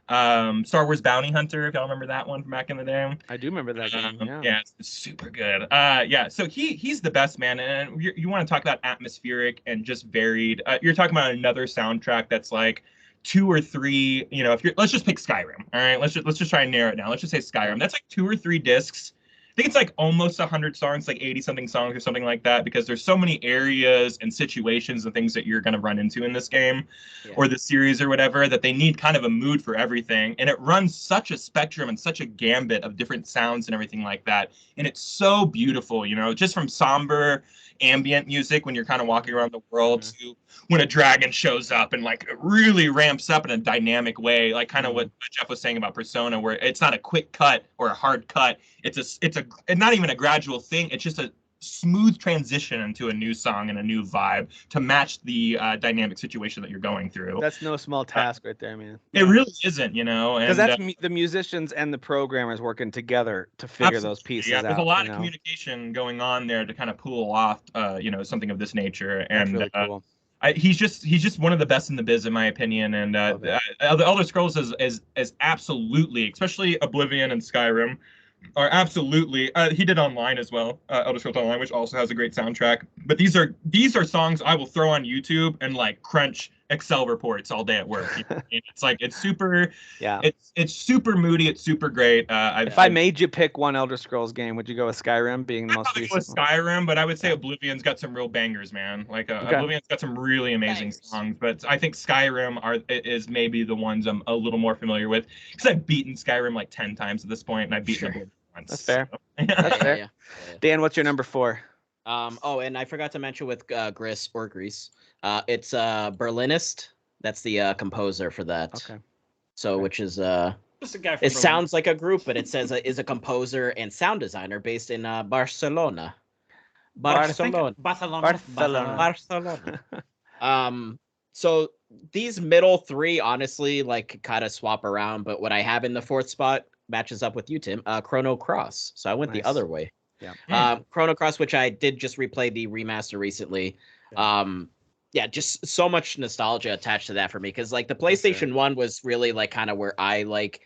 Star Wars Bounty Hunter, if y'all remember that one from back in the day.
I do remember that game.
Yeah, it's super good. Yeah, so he's the best, man. And you want to talk about atmospheric and just varied. You're talking about another soundtrack that's like 2 or 3. You know, let's just pick Skyrim. All right, let's just try and narrow it down. Let's just say Skyrim. That's like 2 or 3 discs. I think it's like almost 100 songs, like 80 something songs or something like that, because there's so many areas and situations and things that you're going to run into in this game or the series or whatever, that they need kind of a mood for everything. And it runs such a spectrum and such a gambit of different sounds and everything like that. And it's so beautiful, you know, just from somber ambient music when you're kind of walking around the world to when a dragon shows up and like it really ramps up in a dynamic way, like kind of what Jeff was saying about Persona, where it's not a quick cut or a hard cut. It's not even a gradual thing. It's just a smooth transition into a new song and a new vibe to match the dynamic situation that you're going through.
That's no small task right there, man.
It really isn't, you know,
because that's the musicians and the programmers working together to figure those pieces out.
There's a lot of communication going on there to kind of pull off, you know, something of this nature. And
really cool.
He's just one of the best in the biz, in my opinion. And the Elder Scrolls is absolutely, especially Oblivion and Skyrim, are absolutely. He did Online as well, Elder Scrolls Online, which also has a great soundtrack. But these are songs I will throw on YouTube and like crunch Excel reports all day at work. You know? It's super. Yeah. It's super moody. It's super great.
If I made you pick one Elder Scrolls game, would you go with Skyrim being the most recent?
Skyrim, but I would say Oblivion's got some real bangers, man. Like Oblivion's got some really amazing songs. But I think Skyrim is maybe the ones I'm a little more familiar with, because I've beaten Skyrim like 10 times at this point, and I've beaten Oblivion once.
That's fair. That's fair. Yeah. Dan, what's your number 4?
And I forgot to mention with Grease, it's Berlinist. That's the composer for that. Okay. So which is
just a guy from
it sounds like a group, but it says is a composer and sound designer based in Barcelona. Barcelona. So these middle 3 honestly like kind of swap around, but what I have in the 4th spot matches up with you, Tim. Chrono Cross. So I went the other way. Yeah. Chrono Cross, which I did just replay the remaster recently. Yeah, just so much nostalgia attached to that for me, because like the PlayStation 1 was really like kind of where I like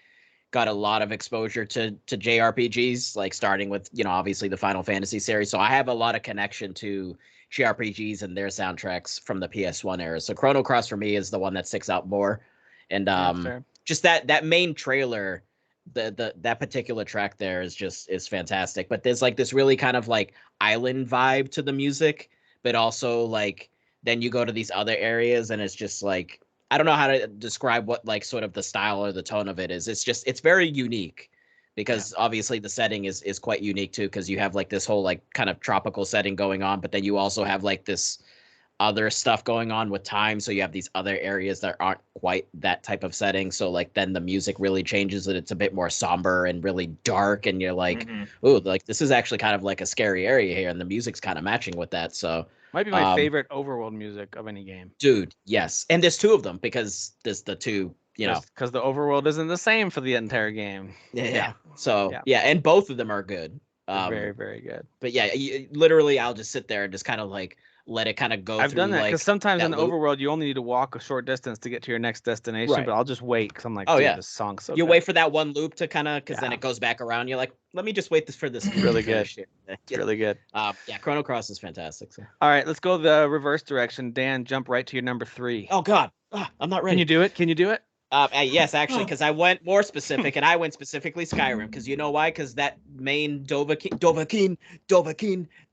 got a lot of exposure to JRPGs, like starting with, you know, obviously the Final Fantasy series. So I have a lot of connection to JRPGs and their soundtracks from the PS1 era. So Chrono Cross for me is the one that sticks out more. And just that main trailer, that particular track there is fantastic. But there's like this really kind of like island vibe to the music, but also like then you go to these other areas and it's just like, I don't know how to describe what like sort of the style or the tone of it is. It's very unique, because obviously the setting is quite unique too, because you have like this whole like kind of tropical setting going on, but then you also have like this other stuff going on with time. So you have these other areas that aren't quite that type of setting. So like then the music really changes and it's a bit more somber and really dark. And you're like, ooh, like this is actually kind of like a scary area here. And the music's kind of matching with that. So
might be my favorite overworld music of any game.
Dude, yes. And there's 2 of them, because there's the 2, you know.
Because the overworld isn't the same for the entire game.
Yeah. So, and both of them are good.
Very, very good.
But yeah, literally I'll just sit there and just kind of like let it kind of go.
I've done that because
like,
sometimes in the overworld you only need to walk a short distance to get to your next destination. But I'll just wait because I'm like, this song's so
you wait for that one loop to kind of, because then it goes back around. You're like, let me just wait for this.
Really good. It's really good.
Chrono Cross is fantastic. So.
All right, let's go the reverse direction. Dan, jump right to your number 3.
Oh God, I'm not ready.
Can you do it?
Yes, actually, because I went more specific, and I went specifically Skyrim, because you know why? Because that main Dovahkiin,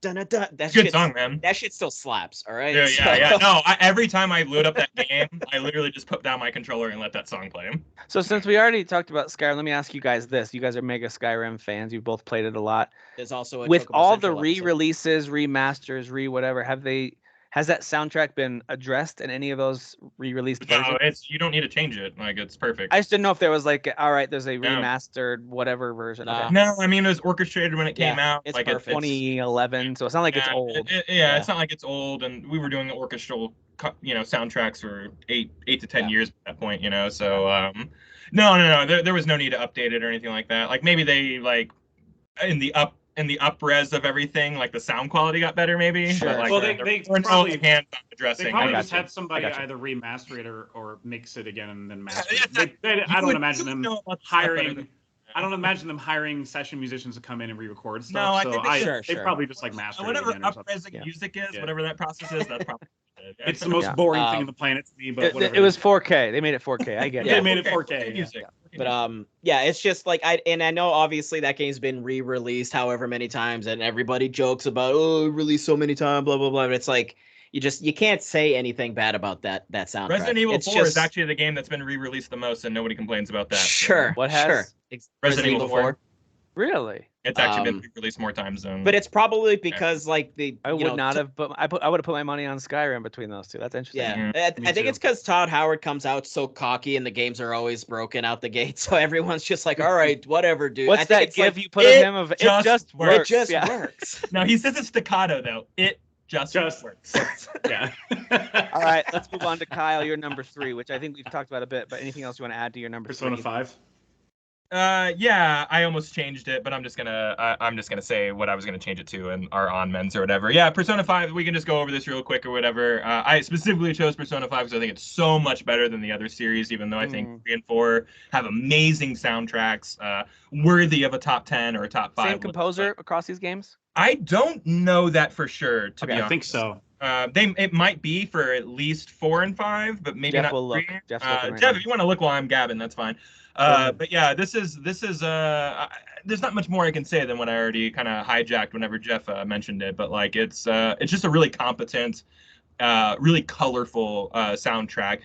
that
good song, man.
That shit still slaps. All right.
Yeah. No, every time I load up that game, I literally just put down my controller and let that song play.
So since we already talked about Skyrim, let me ask you guys this: you guys are mega Skyrim fans. You've both played it a lot.
There's also
with all the re-releases, remasters, whatever. Has that soundtrack been addressed in any of those re-released versions?
No, you don't need to change it. Like, it's perfect.
I just didn't know if there was like, all right, there's a remastered whatever version.
No, I mean, it was orchestrated when it came out.
It's
like
perfect.
2011, so it's not like it's old.
It's not like it's old, and we were doing the orchestral, soundtracks for 8 to 10 years at that point, So, no, there was no need to update it or anything like that. Like maybe they like in and the up-res of everything, like the sound quality got better, maybe.
Sure.
But, like,
Well,
they
they
weren't
probably
hands on addressing.
they probably
got
just
you.
had somebody
I got you.
either remaster it or mix it again and then master
Yeah,
it. I don't imagine them
know about stuff better
hiring.
than-
I don't imagine them hiring session musicians to come in and re-record stuff.
No, I
so
think they
they probably just like master it
whatever
again or something.
up-resing
Yeah.
music is,
Yeah.
whatever that process is, that's probably it.
It's the most
Yeah.
boring thing on the planet to me, but whatever.
It was 4K. They made it 4K. I get
They
it.
made it
4K
4K.
music.
But yeah, it's just like I know obviously that game's been re-released however many times, and everybody jokes about released so many times, blah blah blah. But it's like you can't say anything bad about that soundtrack.
Resident Evil
It's
4 is
just-
actually the game that's been re-released the most, and nobody complains about that.
Sure.
What has?
Sure.
Resident Evil 4.
Really?
It's actually been
Um,
released more times than.
But it's probably because like
I would not have, but I would have put my money on Skyrim between those two. That's interesting.
Yeah,
Mhm.
I think it's because Todd Howard comes out so cocky and the games are always broken out the gate, so everyone's just like, all right, whatever, dude.
What's
I think
that
it's
give
like,
you put of him of it just
works.
works?
It just
yeah.
works.
No, he says it's staccato though. It just works.
Yeah.
All right, let's move on to Kyle. Your number 3, which I think we've talked about a bit. But anything else you want to add to your number
Persona
3?
5.
Yeah, I almost changed it, but I'm just gonna say what I was gonna change it to and our on men's or whatever. Yeah, Persona 5. We can just go over this real quick or whatever. I specifically chose Persona 5 because I think it's so much better than the other series. Even though I think 3 and 4 have amazing soundtracks, worthy of a top 10 or a top 5.
Same composer across these games?
I don't know that for sure. To be honest,
I think so.
It might be for at least 4 and 5, but maybe
Jeff
not
will look.
3.
Jeff's looking right
Jeff,
now.
if you want to look while I'm gabbing, that's fine. But yeah, this is there's not much more I can say than what I already kind of hijacked whenever Jeff mentioned it. But like it's just a really competent, really colorful soundtrack.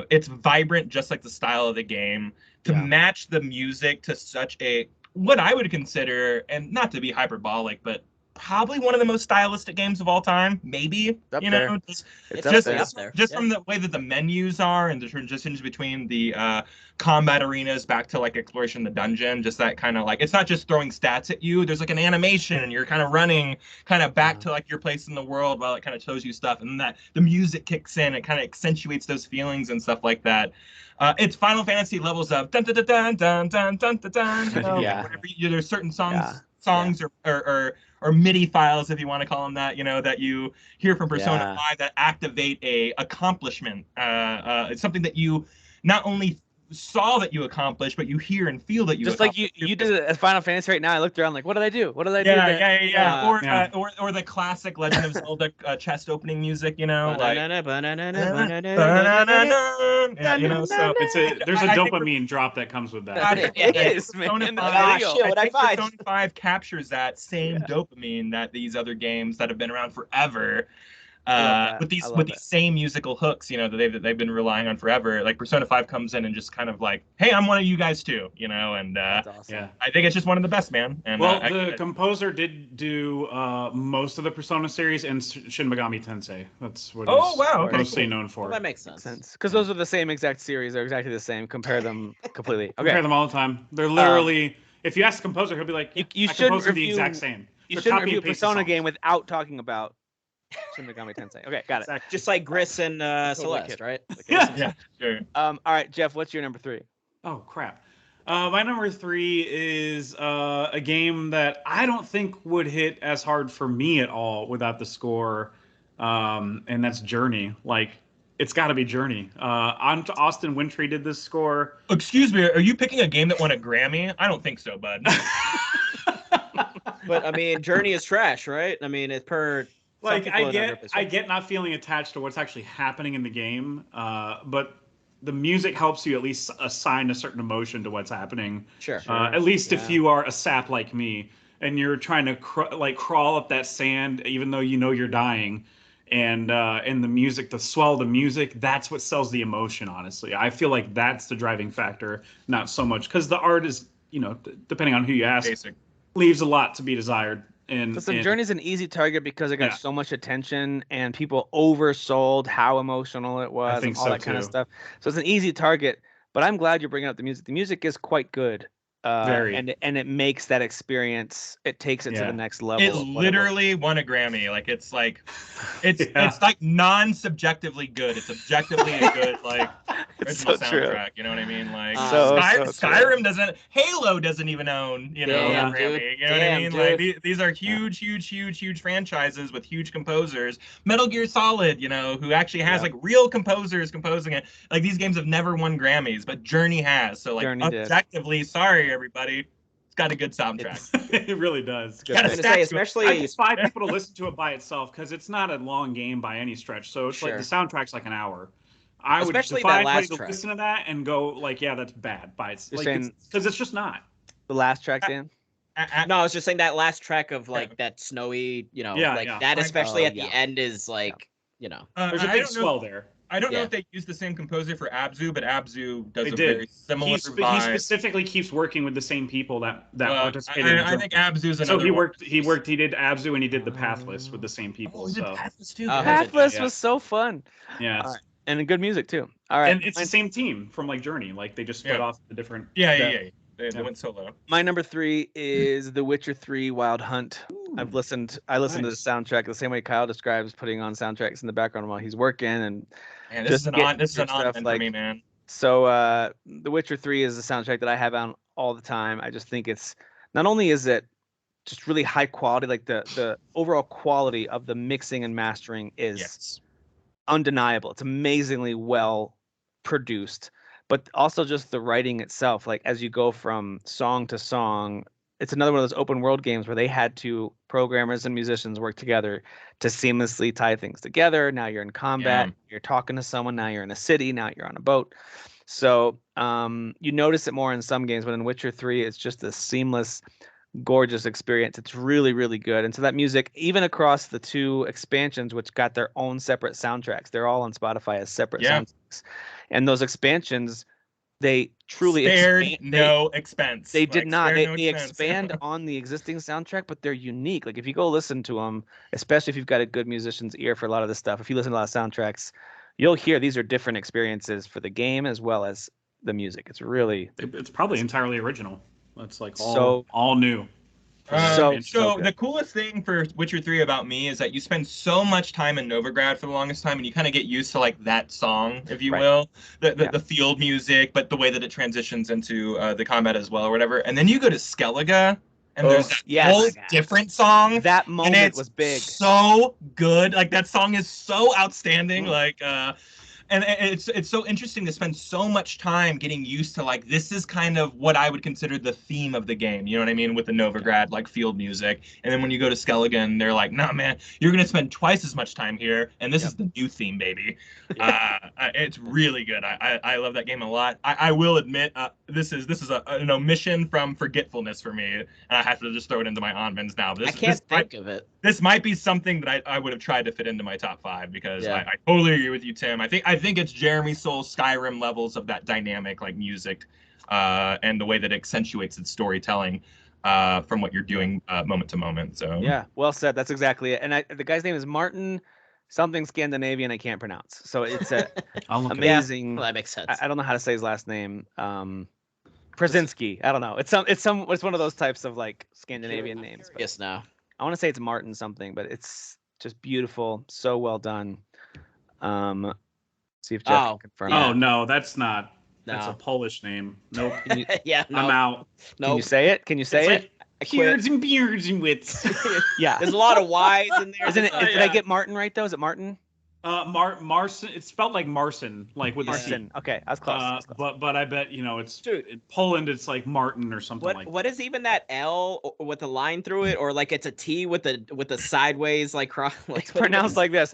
It's vibrant, just like the style of the game. To match the music to such a what I would consider, and not to be hyperbolic, but probably one of the most stylistic games of all time, maybe.
Up
you
there.
know,
It's
just
up there.
from the way that the menus are and the transitions between the combat arenas back to like exploration in the dungeon, just that kind of like, it's not just throwing stats at you. There's like an animation and you're kind of running kind of back to like your place in the world while it kind of shows you stuff, and then that the music kicks in, it kind of accentuates those feelings and stuff like that. It's Final Fantasy levels of dun dun dun dun dun dun dun dun. You know,
Yeah.
There's certain songs or MIDI files, if you want to call them that, you know, that you hear from Persona 5 that activate a accomplishment. It's something that you not only saw that you accomplished, but you hear and feel that you
Just like you did it at Final Fantasy right now. I looked around like, what did I do? What did I do?
Yeah. Or the classic Legend of Zelda chest opening music, you know, like
Banana.
yeah, you know, so
There's a dopamine drop that comes with that.
It is, man.
Persona
It's
5,
real.
shit,
I
what'd I
think
find?
Persona 5 captures that same dopamine that these other games that have been around forever, with these same musical hooks, you know, that they've been relying on forever. Like Persona 5 comes in and just kind of like, hey, I'm one of you guys too, you know, and
That's awesome.
Yeah.
I think it's just one of the best, man. And
Well, the composer did do most of the Persona series and Shin Megami Tensei. That's what
Oh,
he's
wow, okay,
mostly
cool.
known for.
Well, that makes sense.
Because those are the same exact series. They're exactly the same. Compare them completely. Okay.
Compare them all the time. They're literally, if you ask the composer, he'll be like,
You
I
shouldn't
composed them the
review-
exact same.
You
They're
shouldn't
copy
review a
and paste the
Persona
songs.
game without talking about Shin Megami Tensei. Okay, got it.
Exactly.
Just like Gris and
Totally
Celeste,
kidding.
right?
yeah, sure.
All right, Jeff, what's your number 3?
Oh, crap. My number 3 is a game that I don't think would hit as hard for me at all without the score, and that's Journey. Like, it's got to be Journey. Austin Wintory did this score.
Excuse me, are you picking a game that won a Grammy? I don't think so, bud.
But I mean, Journey is trash, right? I mean, it's per.
Like, I get not feeling attached to what's actually happening in the game, but the music helps you at least assign a certain emotion to what's happening.
Sure.
At least if you are a sap like me and you're trying to crawl up that sand, even though you know you're dying, and the music, the swell of the music, that's what sells the emotion. Honestly, I feel like that's the driving factor, not so much because the art is, you know, depending on who you ask,
Basic.
leaves a lot to be desired. And
Listen, Journey's an easy target because it got so much attention and people oversold how emotional it was and all that kind of stuff. So it's an easy target. But I'm glad you're bringing up the music. The music is quite good. and it makes that experience. It takes it to the next level.
It literally won a Grammy. Like it's like non-subjectively good. It's objectively a good original soundtrack. You know what I mean? Like Skyrim doesn't, Halo doesn't even own a Grammy. You know what I mean? Like these are huge franchises with huge composers. Metal Gear Solid, who actually has real composers composing it. Like these games have never won Grammys, but Journey has. So objectively, sorry everybody, it's got a good soundtrack.
It really does.
I was gonna say, especially
I inspire people to listen to it by itself because it's not a long game by any stretch. So it's like the soundtrack's like an hour. I would defy anybody to listen to that and go that's bad by itself. Because it's just not.
The last track, Dan?
No, I was just saying that last track of that snowy, that especially at the end is
there's a big swell there.
I don't know if they use the same composer for Abzu, but Abzu does very similar vibe.
He specifically keeps working with the same people that participated.
I think Abzu's another.
So he did Abzu and he did the Pathless with the same people.
He did Pathless too.
Pathless was so fun.
Yeah.
And good music too. All right.
And it's the same team from Journey. Like they just split off the different.
They went solo.
My number 3 is The Witcher 3 Wild Hunt.
Ooh,
I listened to the soundtrack the same way Kyle describes putting on soundtracks in the background while he's working, and
this is an on for me, man.
So The Witcher 3 is a soundtrack that I have on all the time. I just think it's not only is it just really high quality, like the overall quality of the mixing and mastering is undeniable. It's amazingly well produced. But also just the writing itself, like as you go from song to song, it's another one of those open world games where they had to, programmers and musicians, work together to seamlessly tie things together. Now you're in combat, you're talking to someone, now you're in a city, now you're on a boat. So you notice it more in some games, but in Witcher 3, it's just a seamless, gorgeous experience. It's really, really good. And so that music, even across the 2 expansions, which got their own separate soundtracks, they're all on Spotify as separate soundtracks. And those expansions, they truly
spared no expense.
They did not. They expand on the existing soundtrack, but they're unique. Like if you go listen to them, especially if you've got a good musician's ear for a lot of this stuff, if you listen to a lot of soundtracks, you'll hear these are different experiences for the game as well as the music. It's
probably entirely original. It's like all new.
So the coolest thing for Witcher 3 about me is that you spend so much time in Novigrad for the longest time, and you kind of get used to that song, if you will, the field music, but the way that it transitions into the combat as well, or whatever. And then you go to Skellige, and there's that whole different song.
That moment was big.
So good. Like that song is so outstanding. And it's so interesting to spend so much time getting used to this is kind of what I would consider the theme of the game. You know what I mean? With the Novigrad field music. And then when you go to Skellige, and they're like, nah, man, you're going to spend twice as much time here. And this is the new theme, baby. It's really good. I love that game a lot. I will admit this is an omission from forgetfulness for me. And I have to just throw it into my on-bins now.
I can't think of it.
This might be something that I would have tried to fit into my top 5 because I totally agree with you, Tim. I think it's Jeremy Soul's Skyrim levels of that dynamic music and the way that it accentuates its storytelling from what you're doing moment to moment. So
well said. That's exactly it. And the guy's name is Martin something Scandinavian I can't pronounce. So it's amazing.
Well, that makes sense.
I don't know how to say his last name. Krasinski. I don't know. It's one of those types of Scandinavian names.
Yes, now.
I want to say it's Martin something, but it's just beautiful, so well done. See if Jeff can confirm.
Oh no, that's not. That's a Polish name. Nope.
No.
I'm out.
Nope.
Can you say it? Can you say it?
Beards and beards and wits.
Yeah.
There's a lot of Y's in there.
Isn't it? Did I get Martin right though? Is it Martin?
Marson. It's spelled like Marson, with
Marson. Okay, I was close.
But I bet it's in Poland. It's like Martin or something
What is even that L with a line through it, or it's a T with a sideways cross?
It's pronounced like this.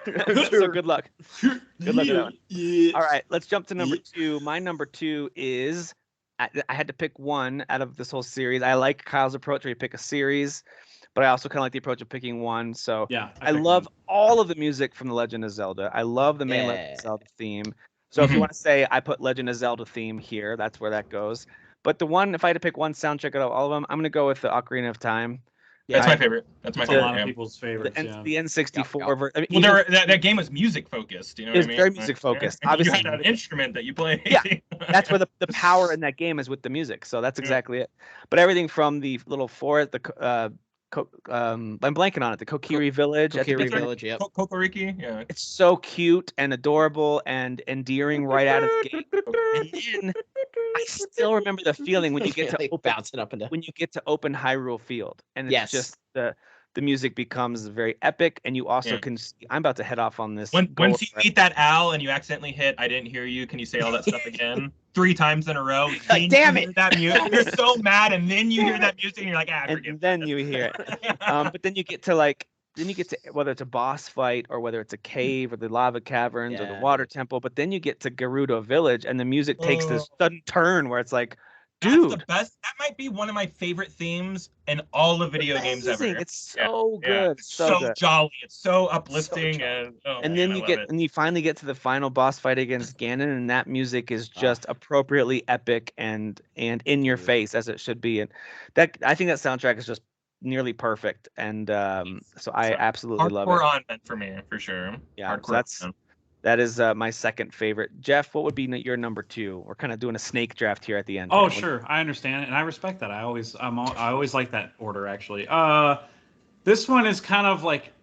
So good luck. Good luck with that one. Yeah. All right, let's jump to number 2. My number 2 is I had to pick one out of this whole series. I like Kyle's approach where you pick a series, but I also kind of like the approach of picking one. So I love all of the music from The Legend of Zelda. I love the main Legend of Zelda theme. So if you want to say I put Legend of Zelda theme here, that's where that goes. But if I had to pick one soundtrack out of all of them, I'm going to go with the Ocarina of Time.
That's my favorite. That's my favorite.
A lot of people's favorites.
The N64 version.
That game was music focused. You know what I mean?
It's very music focused. Obviously,
you had an instrument that you played.
Yeah, that's where the power in that game is with the music. So that's exactly it. But everything from the little forest, I'm blanking on it. The Kokiri Village.
Kokiri Village, yep.
Kokoriki, yeah.
It's so cute and adorable and endearing right out of the gate. And then I still remember the feeling when you get to
bouncing up and down.
when you get to open Hyrule Field, and it's just the music becomes very epic, and you also can see. I'm about to head off on this.
Once you meet that owl and you accidentally hit, I didn't hear you. Can you say all that stuff again? 3 times in a row.
Like, damn it!
That music. You're so mad, and then you hear that music, and you're like,
and then you hear it. But then you get to whether it's a boss fight or whether it's a cave or the lava caverns or the water temple. But then you get to Gerudo Village, and the music takes this sudden turn where it's like, dude,
that's the best. That might be one of my favorite themes in all of video games ever.
It's so good.
Yeah. It's so good. Jolly. It's so uplifting,
and you finally get to the final boss fight against Ganon, and that music is just appropriately epic and in your face as it should be. And that I think that soundtrack is just nearly perfect. And so I absolutely love it.
Hardcore on for me for sure.
Yeah, so that is my second favorite. Jeff, what would be your number 2? We're kind of doing a snake draft here at the end.
Oh, sure, I understand, and I respect that. I always like that order, actually. This one is kind of like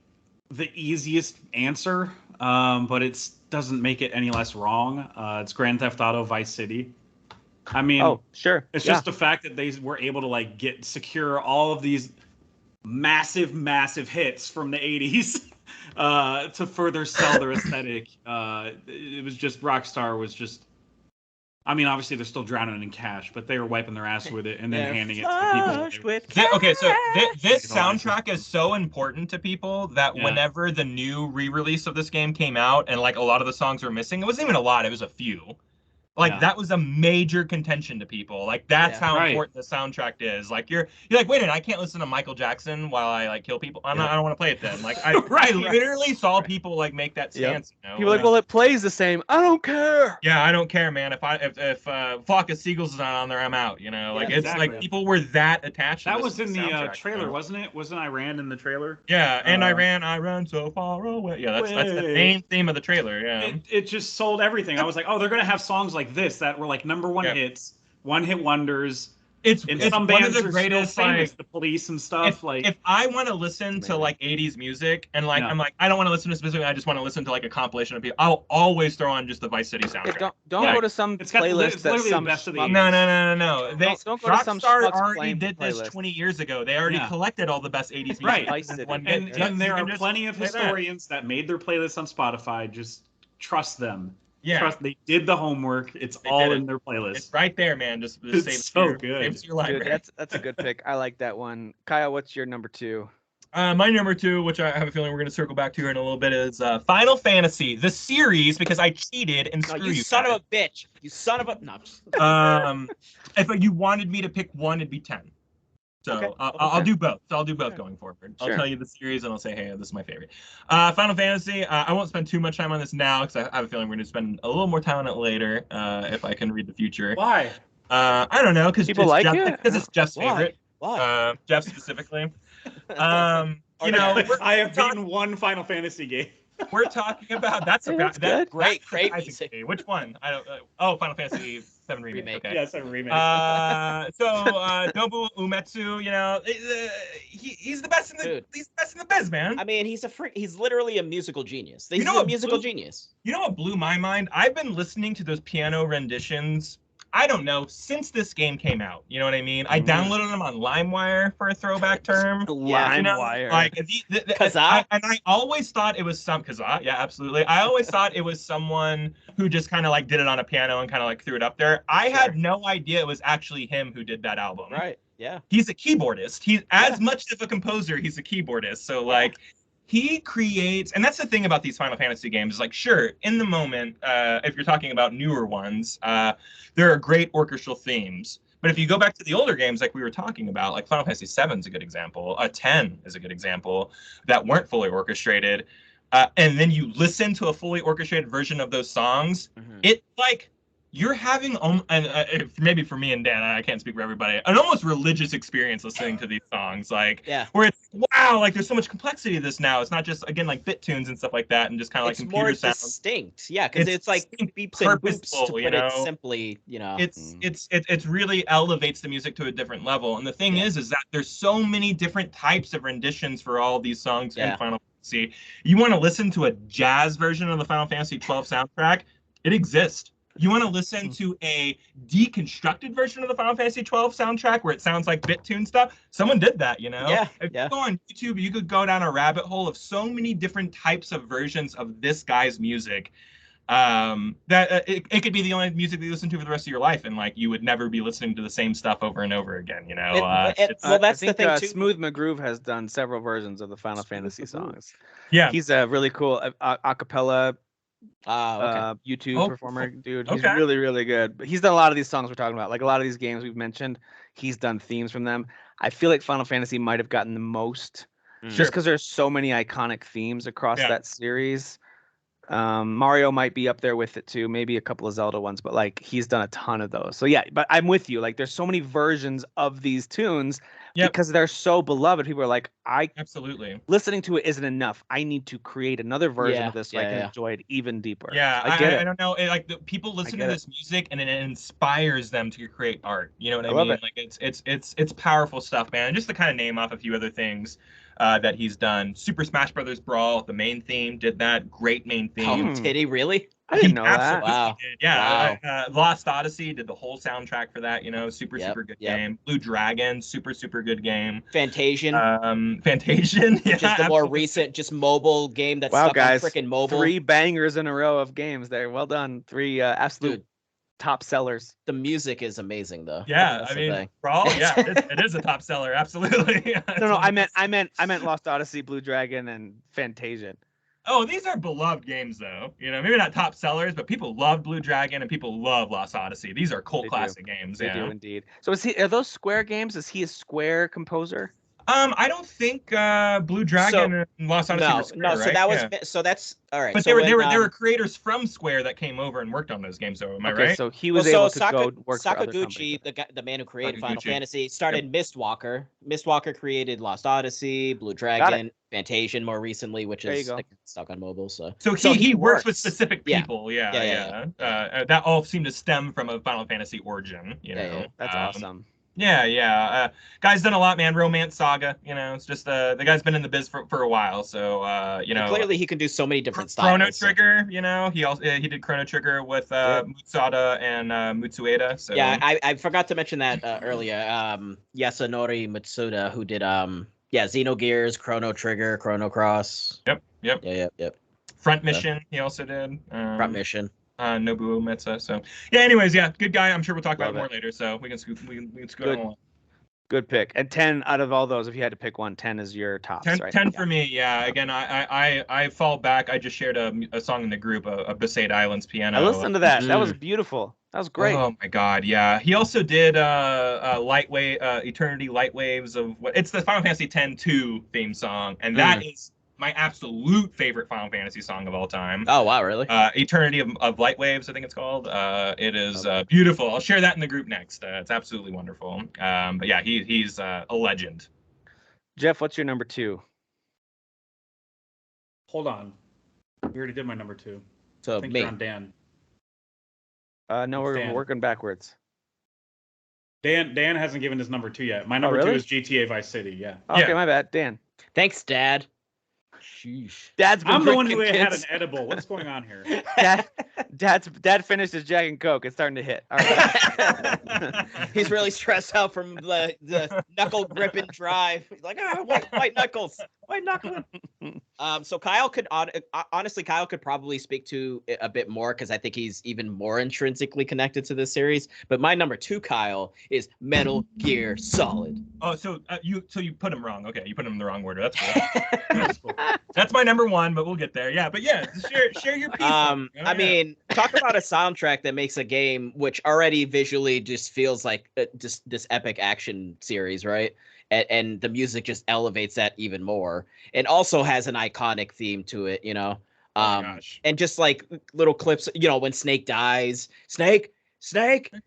the easiest answer, but it doesn't make it any less wrong. It's Grand Theft Auto Vice City. I mean, it's just the fact that they were able to secure all of these massive hits from the 80s. To further sell their aesthetic. It was just Rockstar was just. I mean, obviously they're still drowning in cash, but they were wiping their ass with it and then handing it to people.
Okay, so this soundtrack is so important to people that whenever the new re-release of this game came out and a lot of the songs were missing, it wasn't even a lot, it was a few. That was a major contention to people. That's how important the soundtrack is. You're like, wait a minute, I can't listen to Michael Jackson while I kill people. I don't want to play it then. I literally saw people make that stance. You know?
People are like, well, it plays the same. I don't care.
Yeah, I don't care, man. If Flock of Seagulls is not on there, I'm out. You know, it's people were that attached.
That
to
was in the trailer, wasn't it? Wasn't Iran in the trailer?
Yeah, and I ran so far away. Yeah, that's the main theme of the trailer. Yeah,
it just sold everything. I was like, oh, they're gonna have songs like this that were number 1 hits, one-hit wonders.
It's
some
one
bands
of the greatest,
famous, the Police and stuff.
If I want to listen to 80s music and I'm I don't want to listen to specifically, I just want to listen to a compilation of people, I'll always throw on just the Vice City soundtrack.
Don't go to some playlist that's some best of the 80s.
No.
Don't go to some
Rockstar already did this 20 years ago. They already collected all the best 80s music.
And there are plenty of historians that made their playlists on Spotify. Just trust them.
Yeah,
they did the homework. It's all in their playlist.
It's right there, man. Just
it's so good.
Saves your library.
Dude, that's a good pick. I like that one. Kyle, what's your number 2?
My number 2, which I have a feeling we're going to circle back to here in a little bit, is Final Fantasy, the series, because I cheated and screw you.
Son of a bitch. You son of a. No.
If you wanted me to pick one, it'd be 10. So I'll do both. So I'll do both going forward. I'll tell you the series and I'll say, hey, this is my favorite. Final Fantasy. I won't spend too much time on this now because I have a feeling we're going to spend a little more time on it later if I can read the future.
Why?
I don't know because
people like it
because it's Jeff's favorite.
Why?
Jeff specifically.
I have beaten one Final Fantasy game.
We're talking about that's
great.
Which one? I don't. Final Fantasy 7 remake. Okay.
Yeah, 7 remake.
So Nobu Uematsu, he's the best in the he's the best in the biz, man.
I mean, he's literally a musical genius. He's a musical genius.
You know what blew my mind? I've been listening to those piano renditions. I don't know, since this game came out. You know what I mean? I downloaded them on LimeWire for a throwback term.
LimeWire.
Kazaa?
I always thought it was Kazaa. Yeah, absolutely. I always thought it was someone who just kind of did it on a piano and kind of threw it up there. I had no idea it was actually him who did that album.
Right. Yeah.
He's a keyboardist. He's as much of a composer. He's a keyboardist. So he creates, and that's the thing about these Final Fantasy games, sure, in the moment, if you're talking about newer ones, there are great orchestral themes. But if you go back to the older games, like we were talking about, Final Fantasy 7 is a good example, 10 is a good example, that weren't fully orchestrated, and then you listen to a fully orchestrated version of those songs, it you're having maybe for me and Dan, I can't speak for everybody, an almost religious experience listening to these songs, like where it's wow, like there's so much complexity to this now. It's not just again like bit tunes and stuff like that, and just kind of like computer sounds.
Distinct, yeah, because it's like beeps and boops, to put it simply, you know.
It's really elevates the music to a different level, and the thing is that there's so many different types of renditions for all these songs in Final Fantasy. You want to listen to a jazz version of the Final Fantasy 12 soundtrack? It exists. You want to listen to a deconstructed version of the Final Fantasy 12 soundtrack where it sounds like BitTune stuff? Someone did that, you know? If you go on YouTube, you could go down a rabbit hole of so many different types of versions of this guy's music that it could be the only music that you listen to for the rest of your life, and like you would never be listening to the same stuff over and over again, you know?
Well, that's the thing too.
Smooth McGroove has done several versions of the Final Fantasy songs.
Yeah.
He's a really cool acapella
okay.
YouTube performer, dude. He's really, really good. But he's done a lot of these songs we're talking about. Like a lot of these games we've mentioned, he's done themes from them. I feel like Final Fantasy might have gotten the most, just because there's so many iconic themes across that series. Mario might be up there with it too, maybe a couple of Zelda ones, but like he's done a ton of those. So yeah, but I'm with you. Like there's so many versions of these tunes because they're so beloved. People are like,
absolutely
listening to it isn't enough. I need to create another version of this so I can enjoy it even deeper.
Yeah, I don't know. Like the people listen to this music and it inspires them to create art. You know what I mean? Like it's powerful stuff, man. And just to kind of name off a few other things that he's done. Super Smash Brothers Brawl, the main theme, did that. Great main theme.
Did he really?
I didn't know that.
Wow.
Did. Yeah. Wow. Lost Odyssey did the whole soundtrack for that. You know, super good game. Blue Dragon, super good game.
Fantasian.
Fantasian. Yeah,
just the more recent, just mobile game that's stuck on freaking mobile.
3 bangers in a row of games there. Well done. 3 absolute top sellers.
The music is amazing though.
Yeah, I mean, Brawl, it is a top seller, absolutely.
No, I meant Lost Odyssey, Blue Dragon, and Fantasian.
Oh, these are beloved games though. You know, maybe not top sellers, but people love Blue Dragon and people love Lost Odyssey. These are cult classic games.
They do indeed. So are those Square games? Is he a Square composer?
I don't think Blue Dragon and Lost Odyssey were Square,
so
right?
that was so that's all right.
But
so
there were creators from Square that came over and worked on those games. So am I right?
So he was able to go work for other
Sakaguchi, the man who created Final Fantasy, started Mistwalker. Mistwalker created Lost Odyssey, Blue Dragon, Fantasian more recently, which is stuck on mobile. So
he works with specific people. Yeah. That all seemed to stem from a Final Fantasy origin. You know,
that's awesome.
Yeah. Guy's done a lot, man. Romance Saga, you know, it's just the guy's been in the biz for a while, so you know.
And clearly, he can do so many different styles.
Chrono Trigger, you know, he did Chrono Trigger with Musada and Mutsueda. So
yeah, I forgot to mention that earlier. Yasunori Matsuda, who did Xenogears, Chrono Trigger, Chrono Cross.
Yep.
Yep.
Front Mission, he also did.
Front Mission.
Nobuo Uematsu. So yeah, anyways, good guy. I'm sure we'll talk about it more later. So we can scoot along.
Good pick. And 10 out of all those, if you had to pick one, 10 is your tops,
10,
right?
10 for me, yeah. Again, I fall back. I just shared a song in the group, a Besaid Islands piano.
I listened to that. That was beautiful. That was great.
Oh my god, yeah. He also did Lightwave, Eternity Light Waves it's the Final Fantasy X-2 theme song, and that is my absolute favorite Final Fantasy song of all time.
Oh wow, really?
Eternity of Light Waves, I think it's called. It is beautiful. I'll share that in the group next. It's absolutely wonderful. But yeah, he's a legend.
Jeff, what's your number 2?
Hold on. We already did my number 2.
So
I think
me.
you're on Dan.
No, we're working backwards.
Dan hasn't given his number 2 yet. My number 2 is GTA Vice City. Yeah.
Okay, my bad. Dan.
Thanks, Dad.
Sheesh. Dad's been
I'm the one who
drinking,
had
kids.
an edible. What's going on here?
Dad finished his Jack and Coke. It's starting to hit. All right.
He's really stressed out from the knuckle gripping drive. He's like, white knuckles, white knuckling. So Kyle could honestly, Kyle could probably speak to it a bit more because I think he's even more intrinsically connected to this series. But my number 2, Kyle, is Metal Gear Solid.
Oh, so you put him wrong. Okay, you put him in the wrong order. That's cool. That's cool. That's my number 1, but we'll get there. Yeah, but yeah, share your piece.
I mean, talk about a soundtrack that makes a game which already visually just feels like just this epic action series, right? And the music just elevates that even more, and also has an iconic theme to it, you know. And just like little clips, you know, when Snake dies, Snake, Snake.
Yeah,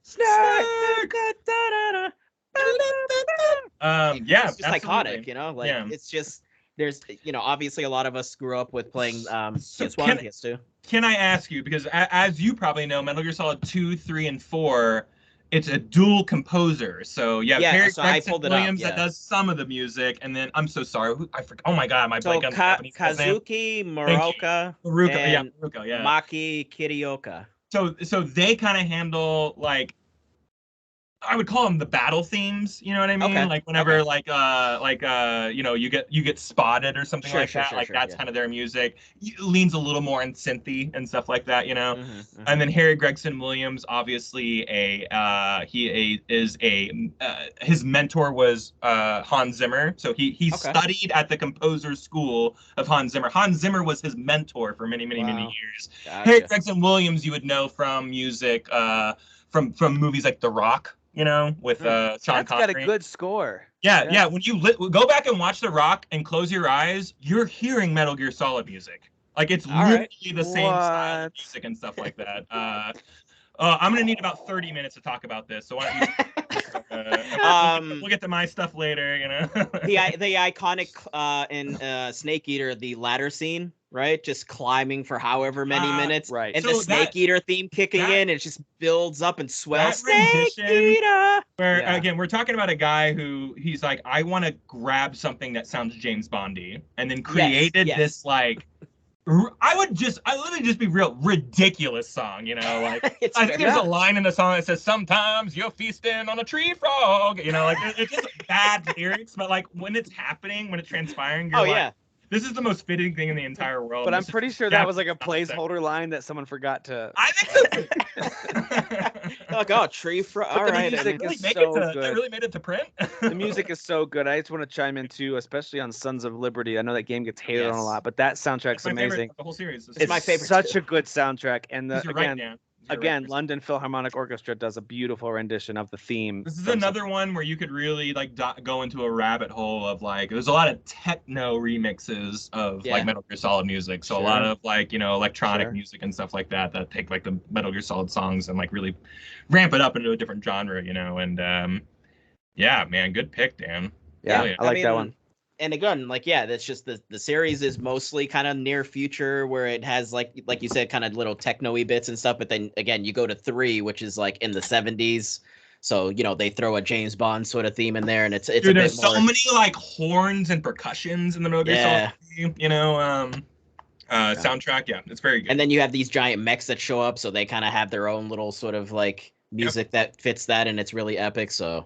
It's just
absolutely.
iconic, you know. Like
Yeah.
it's just there's obviously a lot of us grew up with playing
So
PS1, PS2.
Can I ask you, because as you probably know, Metal Gear Solid 2, 3, and 4, it's a dual composer. So you have Harry Gregson Williams that does some of the music, and then I'm so sorry, I forgot. Oh my god, my blank on the Japanese guy's name.
Kazuki Muraoka and Maki Kirioka.
So they kind of handle like, I would call them the battle themes, you know what I mean? Like whenever you get spotted or something that's kind of their music. It leans a little more on synthy and stuff like that, you know. And then Harry Gregson Williams, obviously his mentor was Hans Zimmer, so he studied at the composer's school of Hans Zimmer. Hans Zimmer was his mentor for many years. Gotcha. Harry Gregson Williams, you would know from music from movies like The Rock. You know, with Sean Connery.
That's got a good score.
Yeah. When you go back and watch The Rock and close your eyes, you're hearing Metal Gear Solid music. Like it's literally the same style of music and stuff like that. I'm gonna need about 30 minutes to talk about this, so why don't you? We'll get to my stuff later. You know,
the iconic in Snake Eater, the ladder scene. Right, just climbing for however many minutes,
right?
And so the Snake Eater theme kicking in, it just builds up and swells.
Snake Eater. Where again, we're talking about a guy who he's like, I want to grab something that sounds James Bondy, and then created this like, I literally just be real ridiculous song, you know, like I think there's a line in the song that says, "Sometimes you're feasting on a tree frog," you know, like it's just bad lyrics, but like when it's happening, when it's transpiring, you're like, this is the most fitting thing in the entire world.
But I'm pretty sure that was like a placeholder line that someone forgot to.
I think so.
Like, tree frog. All right,
they really made it to print.
The music is so good. I just want to chime in too, especially on Sons of Liberty. I know that game gets hated on a lot, but that soundtrack's amazing.
The whole series.
It's my favorite. Such a good soundtrack, and
again,
London Philharmonic Orchestra does a beautiful rendition of the theme.
This is another one where you could really like go into a rabbit hole of like, there's a lot of techno remixes of like Metal Gear Solid music. So a lot of like, you know, electronic music and stuff like that take like the Metal Gear Solid songs and like really ramp it up into a different genre, you know. And yeah, man, good pick, Dan.
Yeah, I like that one.
And again, like, that's just the series is mostly kind of near future where it has like you said, kind of little techno-y bits and stuff. But then again, you go to 3, which is like in the 70s. So, you know, they throw a James Bond sort of theme in there, and it's a bit
there's
more...
so many like horns and percussions in the Metal Gear Solid theme, you know, soundtrack. Yeah, it's very good.
And then you have these giant mechs that show up, so they kind of have their own little sort of like music that fits that, and it's really epic. So